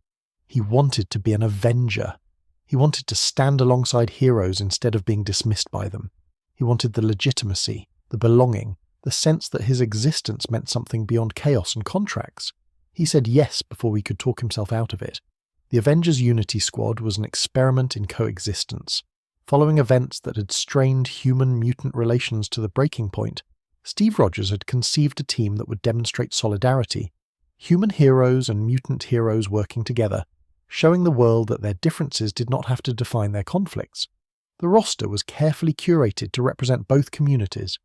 S1: He wanted to be an avenger. He wanted to stand alongside heroes instead of being dismissed by them. He wanted the legitimacy, the belonging, the sense that his existence meant something beyond chaos and contracts. He said yes before he could talk himself out of it. The Avengers Unity Squad was an experiment in coexistence. Following events that had strained human-mutant relations to the breaking point, Steve Rogers had conceived a team that would demonstrate solidarity, human heroes and mutant heroes working together, showing the world that their differences did not have to define their conflicts. The roster was carefully curated to represent both communities.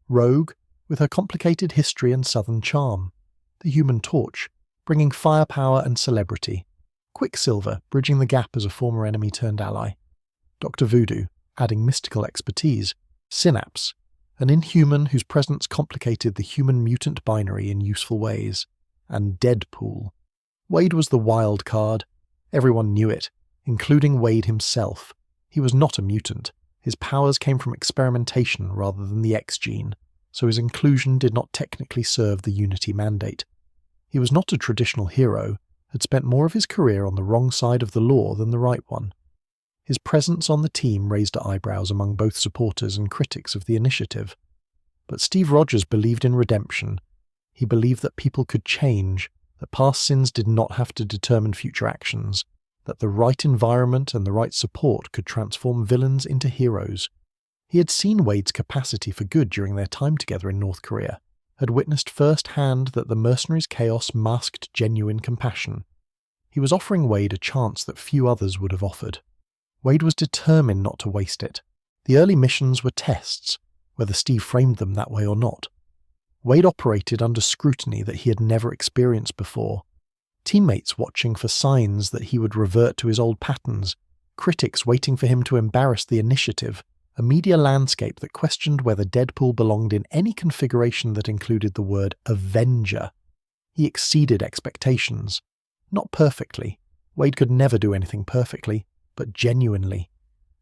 S1: Rogue, with her complicated history and southern charm. The Human Torch, bringing firepower and celebrity. Quicksilver, bridging the gap as a former enemy turned ally. Dr. Voodoo, adding mystical expertise. Synapse, an inhuman whose presence complicated the human-mutant binary in useful ways. And Deadpool. Wade was the wild card. Everyone knew it, including Wade himself. He was not a mutant. His powers came from experimentation rather than the X gene, so his inclusion did not technically serve the Unity mandate. He was not a traditional hero. had spent more of his career on the wrong side of the law than the right one. His presence on the team raised eyebrows among both supporters and critics of the initiative. But Steve Rogers believed in redemption. He believed that people could change, that past sins did not have to determine future actions, that the right environment and the right support could transform villains into heroes. He had seen Wade's capacity for good during their time together in North Korea, had witnessed firsthand that the mercenaries' chaos masked genuine compassion. He was offering Wade a chance that few others would have offered. Wade was determined not to waste it. The early missions were tests, whether Steve framed them that way or not. Wade operated under scrutiny that he had never experienced before. Teammates watching for signs that he would revert to his old patterns, critics waiting for him to embarrass the initiative, a media landscape that questioned whether Deadpool belonged in any configuration that included the word Avenger. He exceeded expectations. Not perfectly. Wade could never do anything perfectly, but genuinely.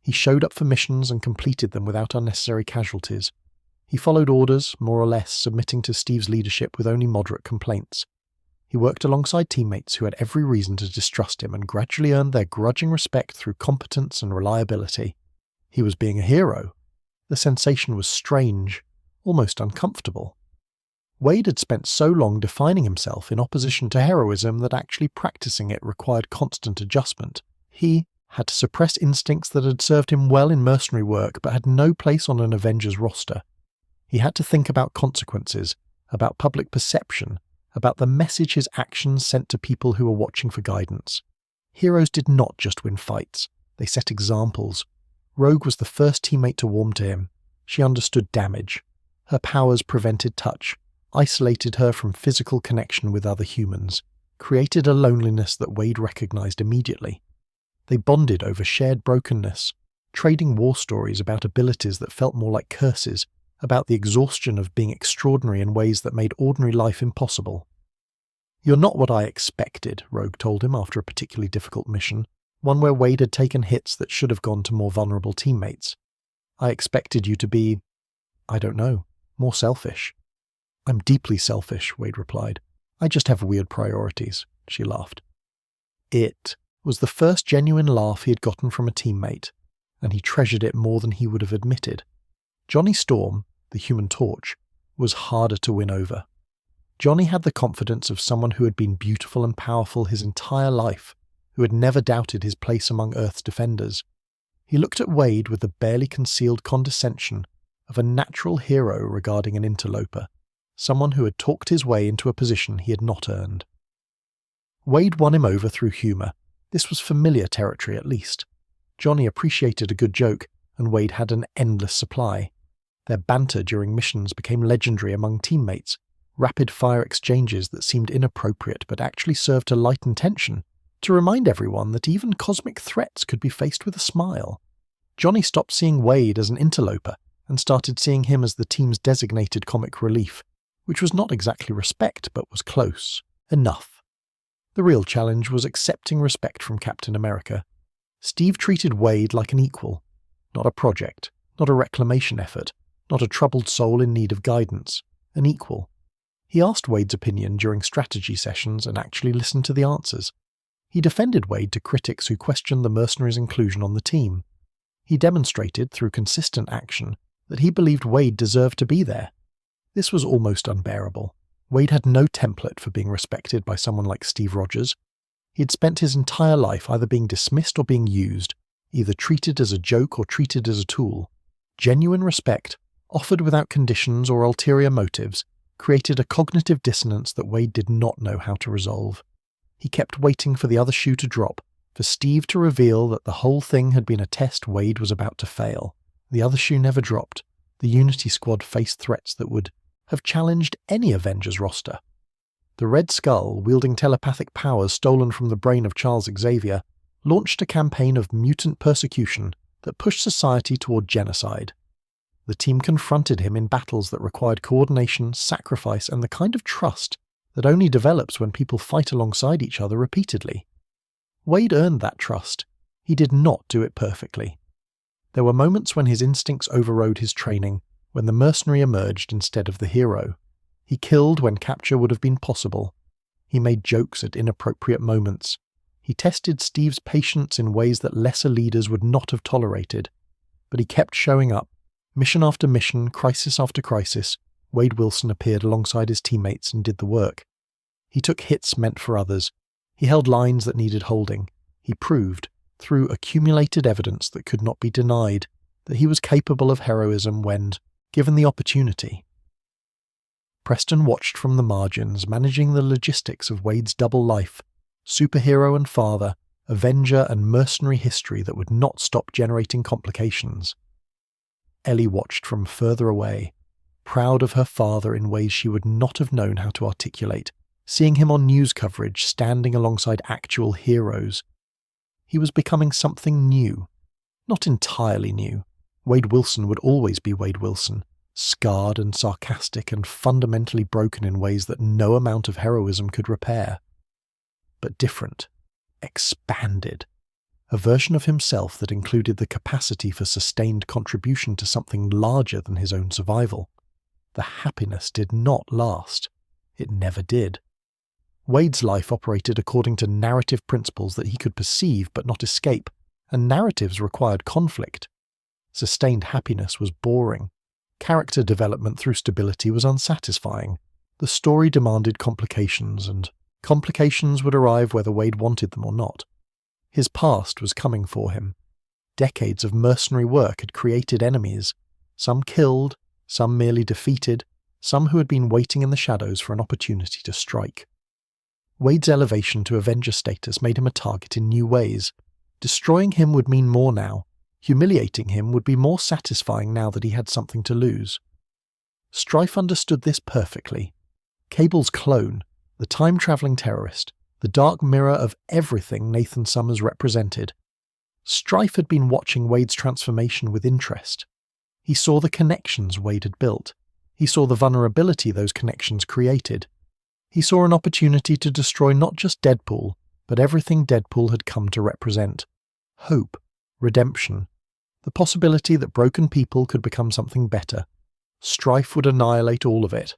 S1: He showed up for missions and completed them without unnecessary casualties. He followed orders, more or less, submitting to Steve's leadership with only moderate complaints. He worked alongside teammates who had every reason to distrust him and gradually earned their grudging respect through competence and reliability. He was being a hero. The sensation was strange, almost uncomfortable. Wade had spent so long defining himself in opposition to heroism that actually practicing it required constant adjustment. He had to suppress instincts that had served him well in mercenary work but had no place on an Avengers roster. He had to think about consequences, about public perception, about the message his actions sent to people who were watching for guidance. Heroes did not just win fights, they set examples. Rogue was the first teammate to warm to him. She understood damage. Her powers prevented touch, isolated her from physical connection with other humans, created a loneliness that Wade recognized immediately. They bonded over shared brokenness, trading war stories about abilities that felt more like curses, about the exhaustion of being extraordinary in ways that made ordinary life impossible. "You're not what I expected," Rogue told him after a particularly difficult mission, one where Wade had taken hits that should have gone to more vulnerable teammates. "I expected you to be, I don't know, more selfish." "I'm deeply selfish," Wade replied. "I just have weird priorities," she laughed. It was the first genuine laugh he had gotten from a teammate, and he treasured it more than he would have admitted. Johnny Storm, the Human Torch, was harder to win over. Johnny had the confidence of someone who had been beautiful and powerful his entire life, who had never doubted his place among Earth's defenders. He looked at Wade with the barely concealed condescension of a natural hero regarding an interloper, someone who had talked his way into a position he had not earned. Wade won him over through humour. This was familiar territory at least. Johnny appreciated a good joke, and Wade had an endless supply. Their banter during missions became legendary among teammates, rapid-fire exchanges that seemed inappropriate but actually served to lighten tension, to remind everyone that even cosmic threats could be faced with a smile. Johnny stopped seeing Wade as an interloper and started seeing him as the team's designated comic relief, which was not exactly respect but was close. Enough. The real challenge was accepting respect from Captain America. Steve treated Wade like an equal, not a project, not a reclamation effort, not a troubled soul in need of guidance, an equal. He asked Wade's opinion during strategy sessions and actually listened to the answers. He defended Wade to critics who questioned the mercenaries' inclusion on the team. He demonstrated, through consistent action, that he believed Wade deserved to be there. This was almost unbearable. Wade had no template for being respected by someone like Steve Rogers. He had spent his entire life either being dismissed or being used, either treated as a joke or treated as a tool. Genuine respect, offered without conditions or ulterior motives, created a cognitive dissonance that Wade did not know how to resolve. He kept waiting for the other shoe to drop, for Steve to reveal that the whole thing had been a test Wade was about to fail. The other shoe never dropped. The Unity Squad faced threats that would have challenged any Avengers roster. The Red Skull, wielding telepathic powers stolen from the brain of Charles Xavier, launched a campaign of mutant persecution that pushed society toward genocide. The team confronted him in battles that required coordination, sacrifice, and the kind of trust that only develops when people fight alongside each other repeatedly. Wade earned that trust. He did not do it perfectly. There were moments when his instincts overrode his training, when the mercenary emerged instead of the hero. He killed when capture would have been possible. He made jokes at inappropriate moments. He tested Steve's patience in ways that lesser leaders would not have tolerated. But he kept showing up. Mission after mission, crisis after crisis, Wade Wilson appeared alongside his teammates and did the work. He took hits meant for others. He held lines that needed holding. He proved, through accumulated evidence that could not be denied, that he was capable of heroism when, given the opportunity. Preston watched from the margins, managing the logistics of Wade's double life, superhero and father, avenger and mercenary history that would not stop generating complications. Ellie watched from further away, proud of her father in ways she would not have known how to articulate, seeing him on news coverage standing alongside actual heroes. He was becoming something new. Not entirely new. Wade Wilson would always be Wade Wilson, scarred and sarcastic and fundamentally broken in ways that no amount of heroism could repair. But different. Expanded. A version of himself that included the capacity for sustained contribution to something larger than his own survival. The happiness did not last. It never did. Wade's life operated according to narrative principles that he could perceive but not escape, and narratives required conflict. Sustained happiness was boring. Character development through stability was unsatisfying. The story demanded complications, and complications would arrive whether Wade wanted them or not. His past was coming for him. Decades of mercenary work had created enemies, some killed, some merely defeated, some who had been waiting in the shadows for an opportunity to strike. Wade's elevation to Avenger status made him a target in new ways. Destroying him would mean more now. Humiliating him would be more satisfying now that he had something to lose. Strife understood this perfectly. Cable's clone, the time-travelling terrorist, the dark mirror of everything Nathan Summers represented. Strife had been watching Wade's transformation with interest. He saw the connections Wade had built. He saw the vulnerability those connections created. He saw an opportunity to destroy not just Deadpool, but everything Deadpool had come to represent. Hope, redemption, the possibility that broken people could become something better. Strife would annihilate all of it.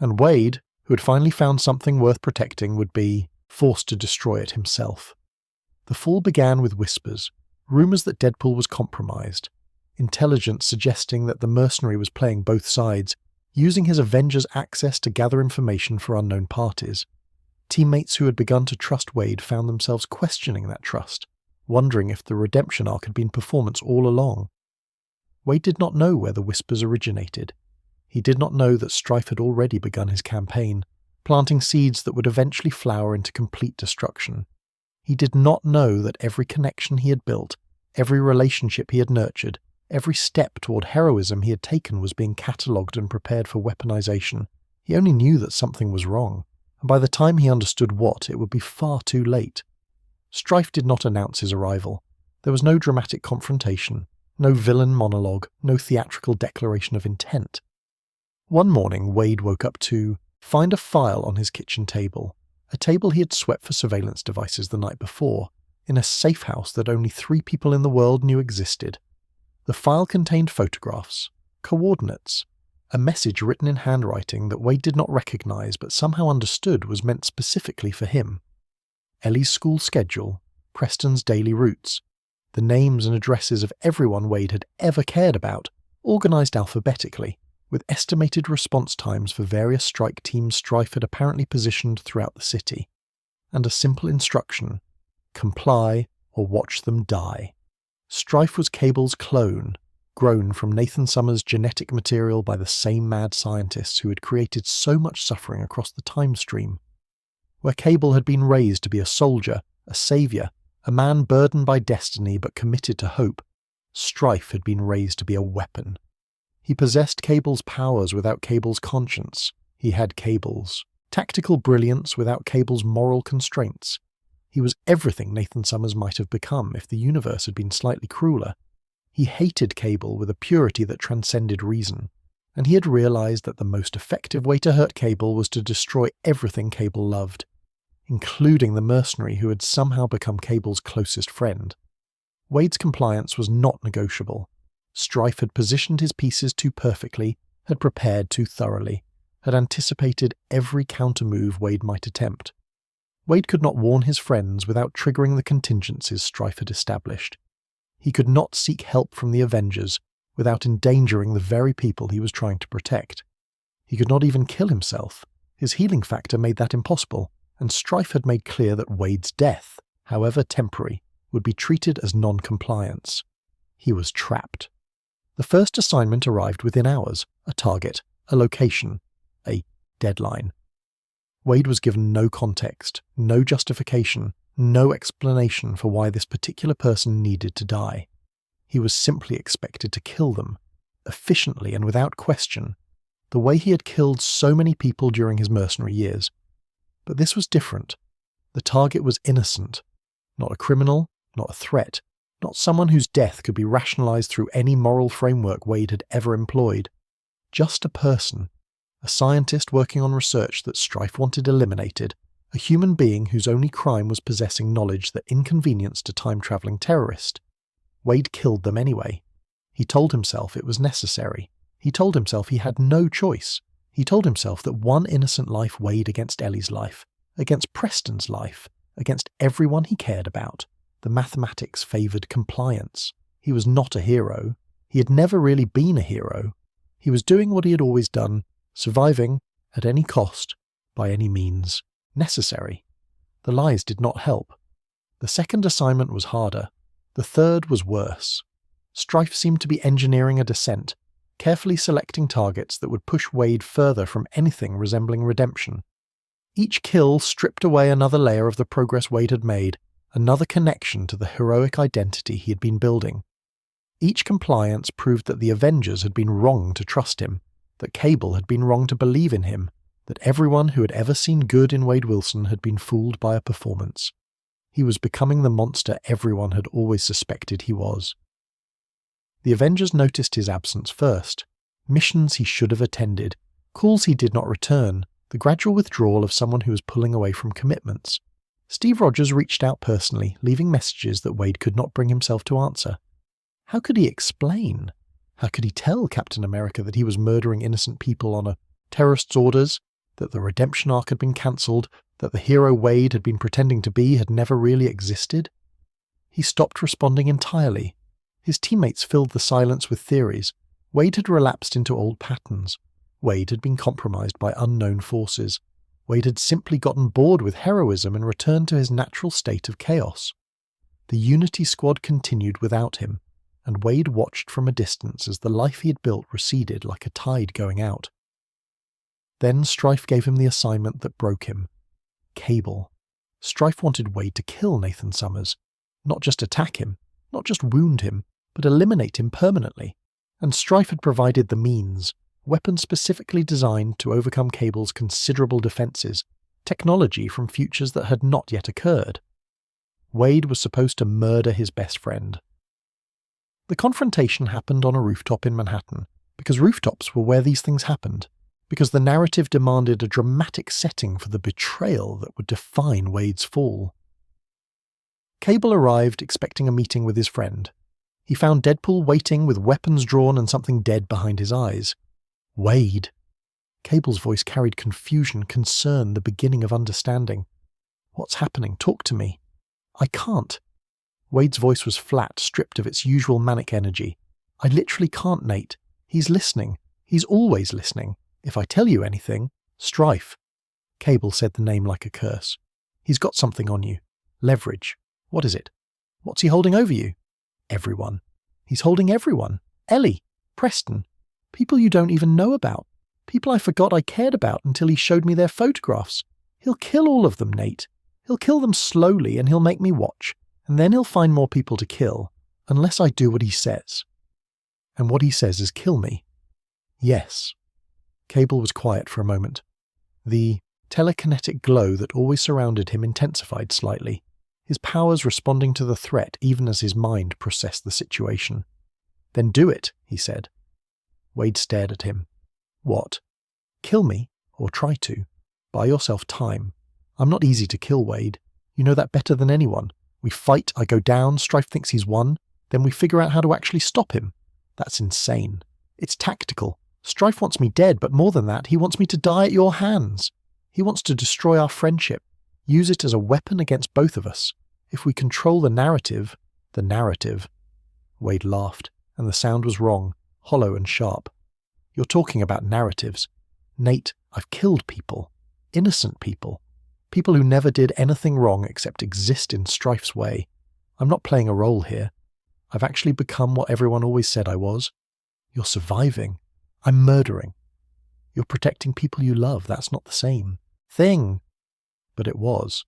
S1: And Wade, who had finally found something worth protecting, would be forced to destroy it himself. The fall began with whispers, rumours that Deadpool was compromised, intelligence suggesting that the mercenary was playing both sides, using his Avengers' access to gather information for unknown parties. Teammates who had begun to trust Wade found themselves questioning that trust, wondering if the redemption arc had been performance all along. Wade did not know where the whispers originated. He did not know that Strife had already begun his campaign, planting seeds that would eventually flower into complete destruction. He did not know that every connection he had built, every relationship he had nurtured, every step toward heroism he had taken was being catalogued and prepared for weaponization. He only knew that something was wrong, and by the time he understood what, it would be far too late. Strife did not announce his arrival. There was no dramatic confrontation, no villain monologue, no theatrical declaration of intent. One morning, Wade woke up to find a file on his kitchen table, a table he had swept for surveillance devices the night before, in a safe house that only 3 people in the world knew existed. The file contained photographs, coordinates, a message written in handwriting that Wade did not recognize but somehow understood was meant specifically for him. Ellie's school schedule, Preston's daily routes, the names and addresses of everyone Wade had ever cared about, organized alphabetically, with estimated response times for various strike teams Strife had apparently positioned throughout the city, and a simple instruction: comply or watch them die. Strife was Cable's clone, grown from Nathan Summers' genetic material by the same mad scientists who had created so much suffering across the time stream. Where Cable had been raised to be a soldier, a saviour, a man burdened by destiny but committed to hope, Strife had been raised to be a weapon. He possessed Cable's powers without Cable's conscience. He had Cable's tactical brilliance without Cable's moral constraints. He was everything Nathan Summers might have become if the universe had been slightly crueler. He hated Cable with a purity that transcended reason, and he had realized that the most effective way to hurt Cable was to destroy everything Cable loved, including the mercenary who had somehow become Cable's closest friend. Wade's compliance was not negotiable. Strife had positioned his pieces too perfectly, had prepared too thoroughly. had anticipated every counter-move Wade might attempt. Wade could not warn his friends without triggering the contingencies Strife had established. He could not seek help from the Avengers without endangering the very people he was trying to protect. He could not even kill himself. His healing factor made that impossible, and Strife had made clear that Wade's death, however temporary, would be treated as non-compliance. He was trapped. The first assignment arrived within hours, a target, a location, a deadline. Wade was given no context, no justification, no explanation for why this particular person needed to die. He was simply expected to kill them, efficiently and without question, the way he had killed so many people during his mercenary years. But this was different. The target was innocent, not a criminal, not a threat, not someone whose death could be rationalized through any moral framework Wade had ever employed. Just a person, a scientist working on research that Strife wanted eliminated, a human being whose only crime was possessing knowledge that inconvenienced a time-traveling terrorist. Wade killed them anyway. He told himself it was necessary. He told himself he had no choice. He told himself that one innocent life weighed against Ellie's life, against Preston's life, against everyone he cared about. The mathematics favoured compliance. He was not a hero. He had never really been a hero. He was doing what he had always done, surviving, at any cost, by any means, necessary. The lies did not help. The second assignment was harder. The third was worse. Strife seemed to be engineering a descent, carefully selecting targets that would push Wade further from anything resembling redemption. Each kill stripped away another layer of the progress Wade had made, another connection to the heroic identity he had been building. Each compliance proved that the Avengers had been wrong to trust him, that Cable had been wrong to believe in him, that everyone who had ever seen good in Wade Wilson had been fooled by a performance. He was becoming the monster everyone had always suspected he was. The Avengers noticed his absence first. Missions he should have attended, calls he did not return, the gradual withdrawal of someone who was pulling away from commitments. Steve Rogers reached out personally, leaving messages that Wade could not bring himself to answer. How could he explain? How could he tell Captain America that he was murdering innocent people on a terrorist's orders, that the redemption arc had been cancelled, that the hero Wade had been pretending to be had never really existed? He stopped responding entirely. His teammates filled the silence with theories. Wade had relapsed into old patterns. Wade had been compromised by unknown forces. Wade had simply gotten bored with heroism and returned to his natural state of chaos. The Unity Squad continued without him, and Wade watched from a distance as the life he had built receded like a tide going out. Then Strife gave him the assignment that broke him. Cable. Strife wanted Wade to kill Nathan Summers. Not just attack him, not just wound him, but eliminate him permanently. And Strife had provided the means. Weapons specifically designed to overcome Cable's considerable defenses, technology from futures that had not yet occurred. Wade was supposed to murder his best friend. The confrontation happened on a rooftop in Manhattan, because rooftops were where these things happened, because the narrative demanded a dramatic setting for the betrayal that would define Wade's fall. Cable arrived expecting a meeting with his friend. He found Deadpool waiting with weapons drawn and something dead behind his eyes. Wade. Cable's voice carried confusion, concern, the beginning of understanding. What's happening? Talk to me. I can't. Wade's voice was flat, stripped of its usual manic energy. I literally can't, Nate. He's listening. He's always listening. If I tell you anything, Strife. Cable said the name like a curse. He's got something on you. Leverage. What is it? What's he holding over you? Everyone. He's holding everyone. Ellie. Preston. People you don't even know about. People I forgot I cared about until he showed me their photographs. He'll kill all of them, Nate. He'll kill them slowly and he'll make me watch. And then he'll find more people to kill, unless I do what he says. And what he says is kill me. Yes. Cable was quiet for a moment. The telekinetic glow that always surrounded him intensified slightly, his powers responding to the threat even as his mind processed the situation. Then do it, he said. Wade stared at him. What? Kill me, or try to. Buy yourself time. I'm not easy to kill, Wade. You know that better than anyone. We fight, I go down, Strife thinks he's won, then we figure out how to actually stop him. That's insane. It's tactical. Strife wants me dead, but more than that, he wants me to die at your hands. He wants to destroy our friendship, use it as a weapon against both of us. If we control the narrative. Wade laughed, and the sound was wrong, hollow and sharp. You're talking about narratives. Nate, I've killed people. Innocent people. People who never did anything wrong except exist in Strife's way. I'm not playing a role here. I've actually become what everyone always said I was. You're surviving. I'm murdering. You're protecting people you love. That's not the same thing. But it was.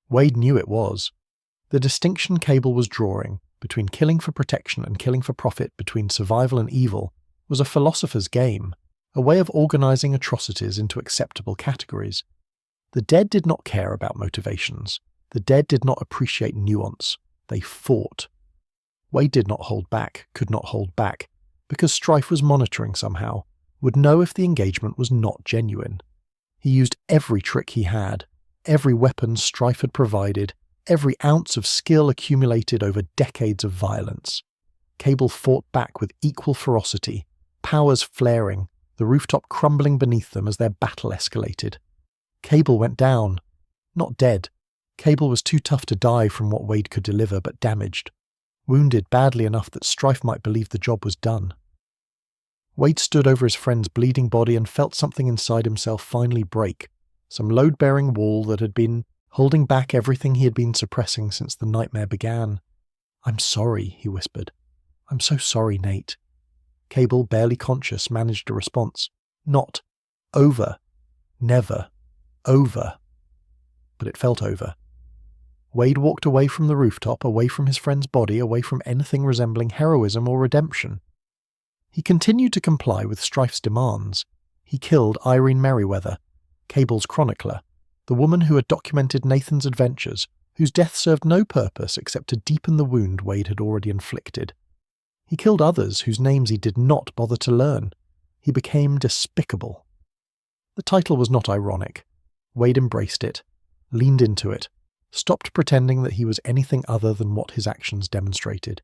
S1: Wade knew it was. The distinction Cable was drawing between killing for protection and killing for profit, between survival and evil, was a philosopher's game, a way of organizing atrocities into acceptable categories. The dead did not care about motivations. The dead did not appreciate nuance. They fought. Wade did not hold back, could not hold back, because Strife was monitoring somehow, would know if the engagement was not genuine. He used every trick he had, every weapon Strife had provided, every ounce of skill accumulated over decades of violence. Cable fought back with equal ferocity, powers flaring, the rooftop crumbling beneath them as their battle escalated. Cable went down. Not dead. Cable was too tough to die from what Wade could deliver, but damaged. Wounded badly enough that Strife might believe the job was done. Wade stood over his friend's bleeding body and felt something inside himself finally break, some load-bearing wall that had been holding back everything he had been suppressing since the nightmare began. "I'm sorry," he whispered. "I'm so sorry, Nate." Cable, barely conscious, managed a response. Not over. Never. Over. But it felt over. Wade walked away from the rooftop, away from his friend's body, away from anything resembling heroism or redemption. He continued to comply with Strife's demands. He killed Irene Merriweather, Cable's chronicler, the woman who had documented Nathan's adventures, whose death served no purpose except to deepen the wound Wade had already inflicted. He killed others whose names he did not bother to learn. He became despicable. The title was not ironic. Wade embraced it, leaned into it, stopped pretending that he was anything other than what his actions demonstrated.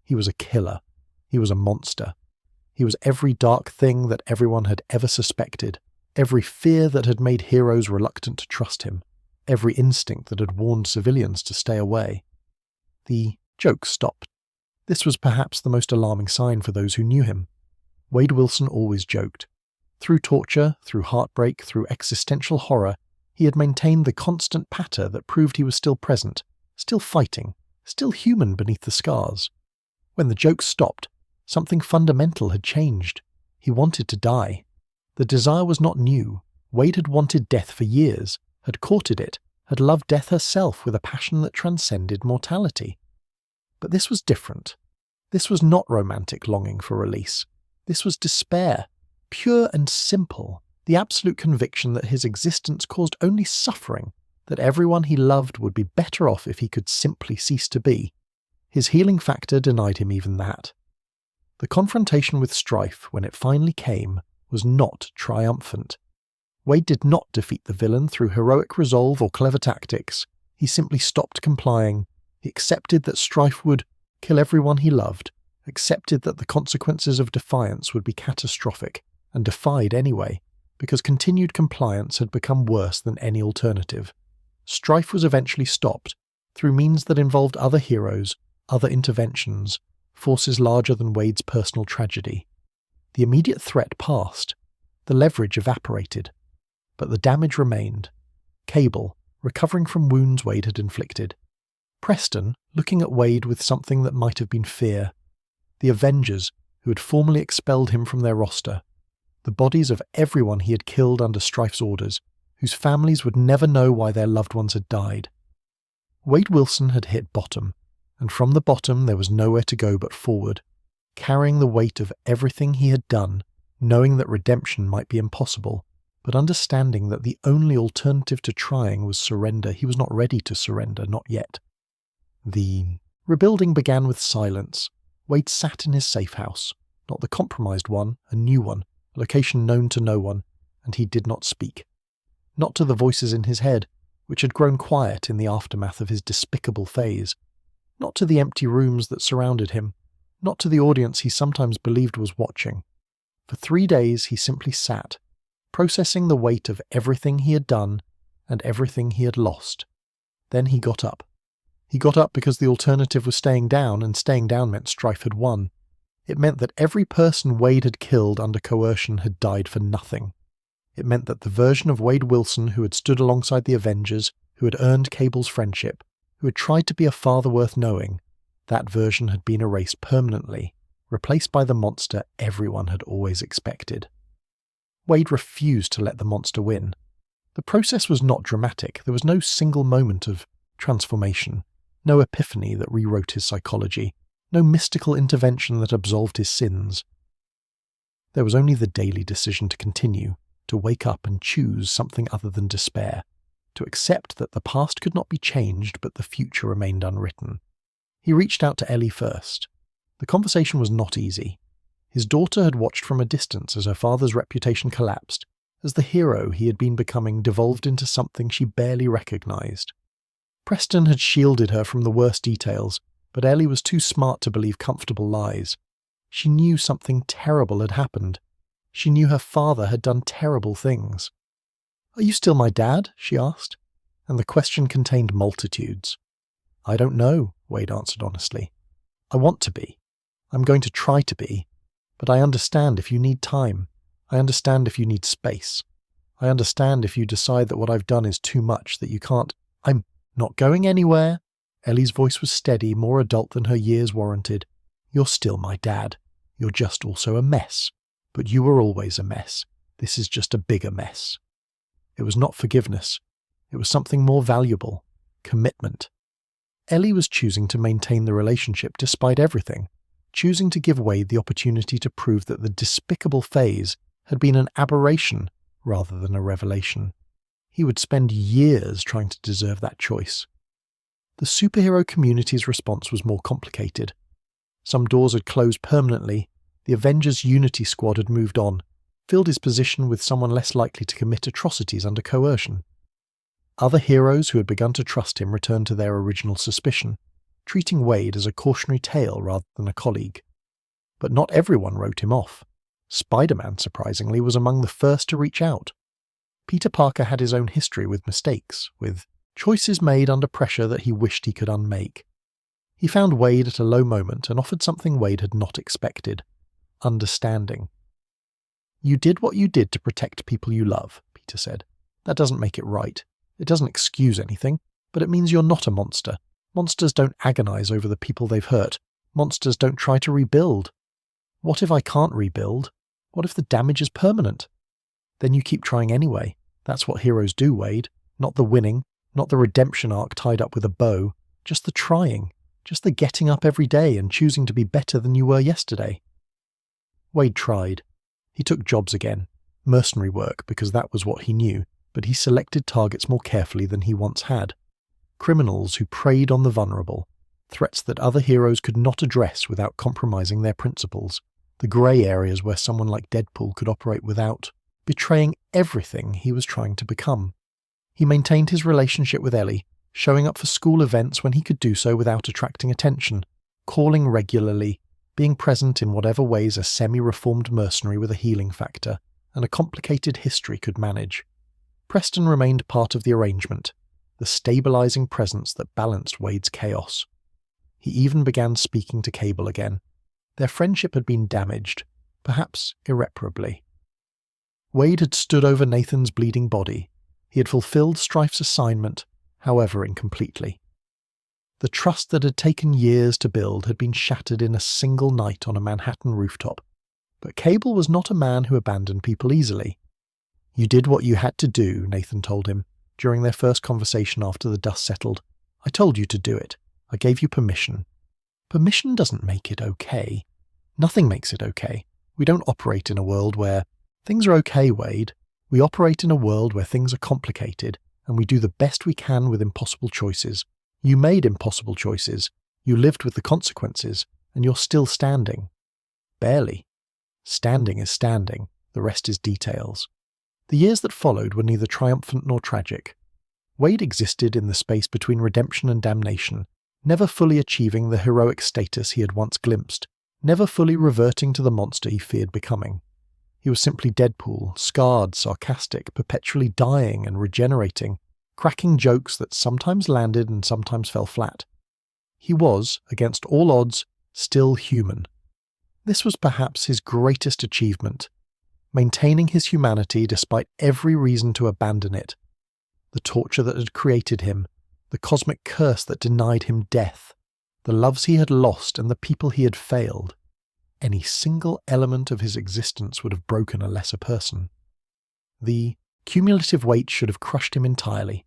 S1: He was a killer. He was a monster. He was every dark thing that everyone had ever suspected, every fear that had made heroes reluctant to trust him, every instinct that had warned civilians to stay away. The joke stopped. This was perhaps the most alarming sign for those who knew him. Wade Wilson always joked. Through torture, through heartbreak, through existential horror, he had maintained the constant patter that proved he was still present, still fighting, still human beneath the scars. When the joke stopped, something fundamental had changed. He wanted to die. The desire was not new. Wade had wanted death for years, had courted it, had loved death herself with a passion that transcended mortality. But this was different. This was not romantic longing for release. This was despair, pure and simple, the absolute conviction that his existence caused only suffering, that everyone he loved would be better off if he could simply cease to be. His healing factor denied him even that. The confrontation with Strife, when it finally came, was not triumphant. Wade did not defeat the villain through heroic resolve or clever tactics. He simply stopped complying. He accepted that Strife would kill everyone he loved, accepted that the consequences of defiance would be catastrophic, and defied anyway, because continued compliance had become worse than any alternative. Strife was eventually stopped, through means that involved other heroes, other interventions, forces larger than Wade's personal tragedy. The immediate threat passed. The leverage evaporated. But the damage remained. Cable, recovering from wounds Wade had inflicted. Preston, looking at Wade with something that might have been fear. The Avengers, who had formally expelled him from their roster. The bodies of everyone he had killed under Strife's orders, whose families would never know why their loved ones had died. Wade Wilson had hit bottom, and from the bottom there was nowhere to go but forward, carrying the weight of everything he had done, knowing that redemption might be impossible, but understanding that the only alternative to trying was surrender. He was not ready to surrender, not yet. The rebuilding began with silence. Wade sat in his safe house, not the compromised one, a new one, a location known to no one, and he did not speak. Not to the voices in his head, which had grown quiet in the aftermath of his despicable phase. Not to the empty rooms that surrounded him, not to the audience he sometimes believed was watching. For 3 days he simply sat, processing the weight of everything he had done and everything he had lost. Then he got up. He got up because the alternative was staying down, and staying down meant Strife had won. It meant that every person Wade had killed under coercion had died for nothing. It meant that the version of Wade Wilson who had stood alongside the Avengers, who had earned Cable's friendship, who had tried to be a father worth knowing, that version had been erased permanently, replaced by the monster everyone had always expected. Wade refused to let the monster win. The process was not dramatic. There was no single moment of transformation, no epiphany that rewrote his psychology, no mystical intervention that absolved his sins. There was only the daily decision to continue, to wake up and choose something other than despair, to accept that the past could not be changed but the future remained unwritten. He reached out to Ellie first. The conversation was not easy. His daughter had watched from a distance as her father's reputation collapsed, as the hero he had been becoming devolved into something she barely recognized. Preston had shielded her from the worst details, but Ellie was too smart to believe comfortable lies. She knew something terrible had happened. She knew her father had done terrible things. "Are you still my dad?" she asked, and the question contained multitudes. "I don't know," Wade answered honestly. "I want to be. I'm going to try to be. But I understand if you need time. I understand if you need space. I understand if you decide that what I've done is too much, that you can't—" "I'm not going anywhere." Ellie's voice was steady, more adult than her years warranted. "You're still my dad. You're just also a mess. But you were always a mess. This is just a bigger mess." It was not forgiveness. It was something more valuable. Commitment. Ellie was choosing to maintain the relationship despite everything, choosing to give Wade the opportunity to prove that the despicable phase had been an aberration rather than a revelation. He would spend years trying to deserve that choice. The superhero community's response was more complicated. Some doors had closed permanently. The Avengers Unity Squad had moved on, filled his position with someone less likely to commit atrocities under coercion. Other heroes who had begun to trust him returned to their original suspicion, treating Wade as a cautionary tale rather than a colleague. But not everyone wrote him off. Spider-Man, surprisingly, was among the first to reach out. Peter Parker had his own history with mistakes, with choices made under pressure that he wished he could unmake. He found Wade at a low moment and offered something Wade had not expected: understanding. "You did what you did to protect people you love," Peter said. "That doesn't make it right. It doesn't excuse anything, but it means you're not a monster. Monsters don't agonize over the people they've hurt. Monsters don't try to rebuild. What if I can't rebuild? What if the damage is permanent? Then you keep trying anyway. That's what heroes do, Wade. Not the winning, not the redemption arc tied up with a bow, just the trying, just the getting up every day and choosing to be better than you were yesterday." Wade tried. He took jobs again, mercenary work because that was what he knew, but he selected targets more carefully than he once had. Criminals who preyed on the vulnerable, threats that other heroes could not address without compromising their principles, the grey areas where someone like Deadpool could operate without betraying everything he was trying to become. He maintained his relationship with Ellie, showing up for school events when he could do so without attracting attention, calling regularly, being present in whatever ways a semi-reformed mercenary with a healing factor and a complicated history could manage. Preston remained part of the arrangement, the stabilizing presence that balanced Wade's chaos. He even began speaking to Cable again. Their friendship had been damaged, perhaps irreparably. Wade had stood over Nathan's bleeding body. He had fulfilled Strife's assignment, however incompletely. The trust that had taken years to build had been shattered in a single night on a Manhattan rooftop. But Cable was not a man who abandoned people easily. "You did what you had to do," Nathan told him, during their first conversation after the dust settled. "I told you to do it. I gave you permission." Permission doesn't make it okay. Nothing makes it okay. We don't operate in a world where things are okay, Wade. We operate in a world where things are complicated, and we do the best we can with impossible choices. You made impossible choices. You lived with the consequences, and you're still standing. Barely. Standing is standing. The rest is details. The years that followed were neither triumphant nor tragic. Wade existed in the space between redemption and damnation, never fully achieving the heroic status he had once glimpsed, never fully reverting to the monster he feared becoming. He was simply Deadpool, scarred, sarcastic, perpetually dying and regenerating, cracking jokes that sometimes landed and sometimes fell flat. He was, against all odds, still human. This was perhaps his greatest achievement, maintaining his humanity despite every reason to abandon it. The torture that had created him, the cosmic curse that denied him death, the loves he had lost and the people he had failed. Any single element of his existence would have broken a lesser person. The cumulative weight should have crushed him entirely.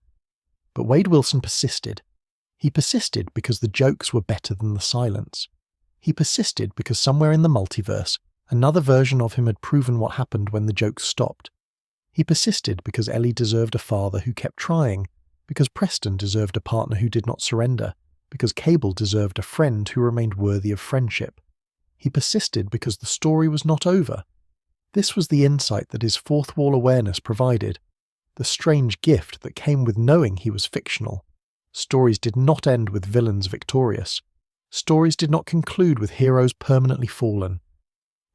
S1: But Wade Wilson persisted. He persisted because the jokes were better than the silence. He persisted because somewhere in the multiverse, another version of him had proven what happened when the jokes stopped. He persisted because Ellie deserved a father who kept trying, because Preston deserved a partner who did not surrender, because Cable deserved a friend who remained worthy of friendship. He persisted because the story was not over. This was the insight that his fourth wall awareness provided, the strange gift that came with knowing he was fictional. Stories did not end with villains victorious. Stories did not conclude with heroes permanently fallen.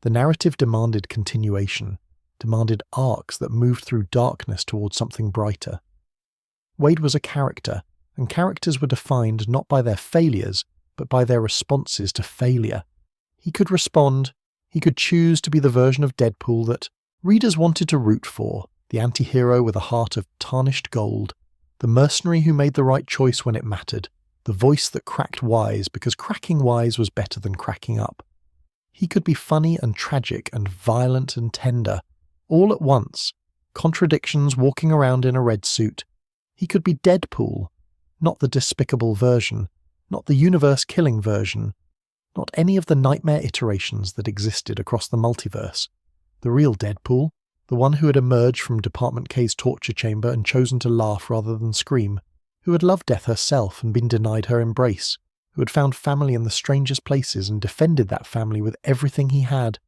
S1: The narrative demanded continuation, demanded arcs that moved through darkness towards something brighter. Wade was a character, and characters were defined not by their failures, but by their responses to failure. He could respond, he could choose to be the version of Deadpool that readers wanted to root for, the anti-hero with a heart of tarnished gold, the mercenary who made the right choice when it mattered, the voice that cracked wise because cracking wise was better than cracking up. He could be funny and tragic and violent and tender, all at once, contradictions walking around in a red suit. He could be Deadpool, not the despicable version, not the universe-killing version, not any of the nightmare iterations that existed across the multiverse. The real Deadpool, the one who had emerged from Department K's torture chamber and chosen to laugh rather than scream, who had loved death herself and been denied her embrace, who had found family in the strangest places and defended that family with everything he had.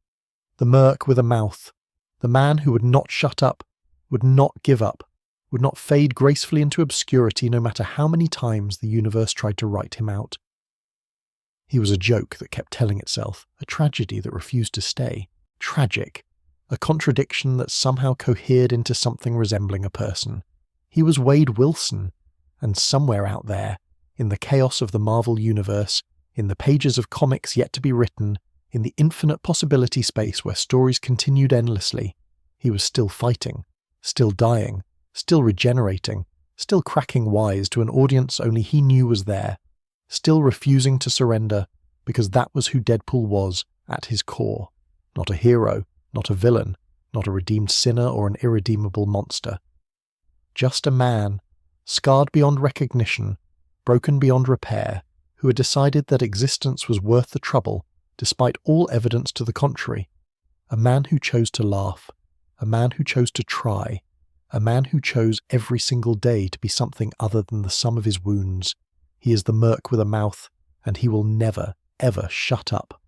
S1: The Merc with a mouth, the man who would not shut up, would not give up, would not fade gracefully into obscurity no matter how many times the universe tried to write him out. He was a joke that kept telling itself, a tragedy that refused to stay. Tragic. A contradiction that somehow cohered into something resembling a person. He was Wade Wilson, and somewhere out there, in the chaos of the Marvel Universe, in the pages of comics yet to be written, in the infinite possibility space where stories continued endlessly, he was still fighting, still dying, still regenerating, still cracking wise to an audience only he knew was there, still refusing to surrender, because that was who Deadpool was at his core. Not a hero, not a villain, not a redeemed sinner or an irredeemable monster. Just a man, scarred beyond recognition, broken beyond repair, who had decided that existence was worth the trouble, despite all evidence to the contrary. A man who chose to laugh, a man who chose to try, a man who chose every single day to be something other than the sum of his wounds. He is the Merc with a mouth, and he will never, ever shut up.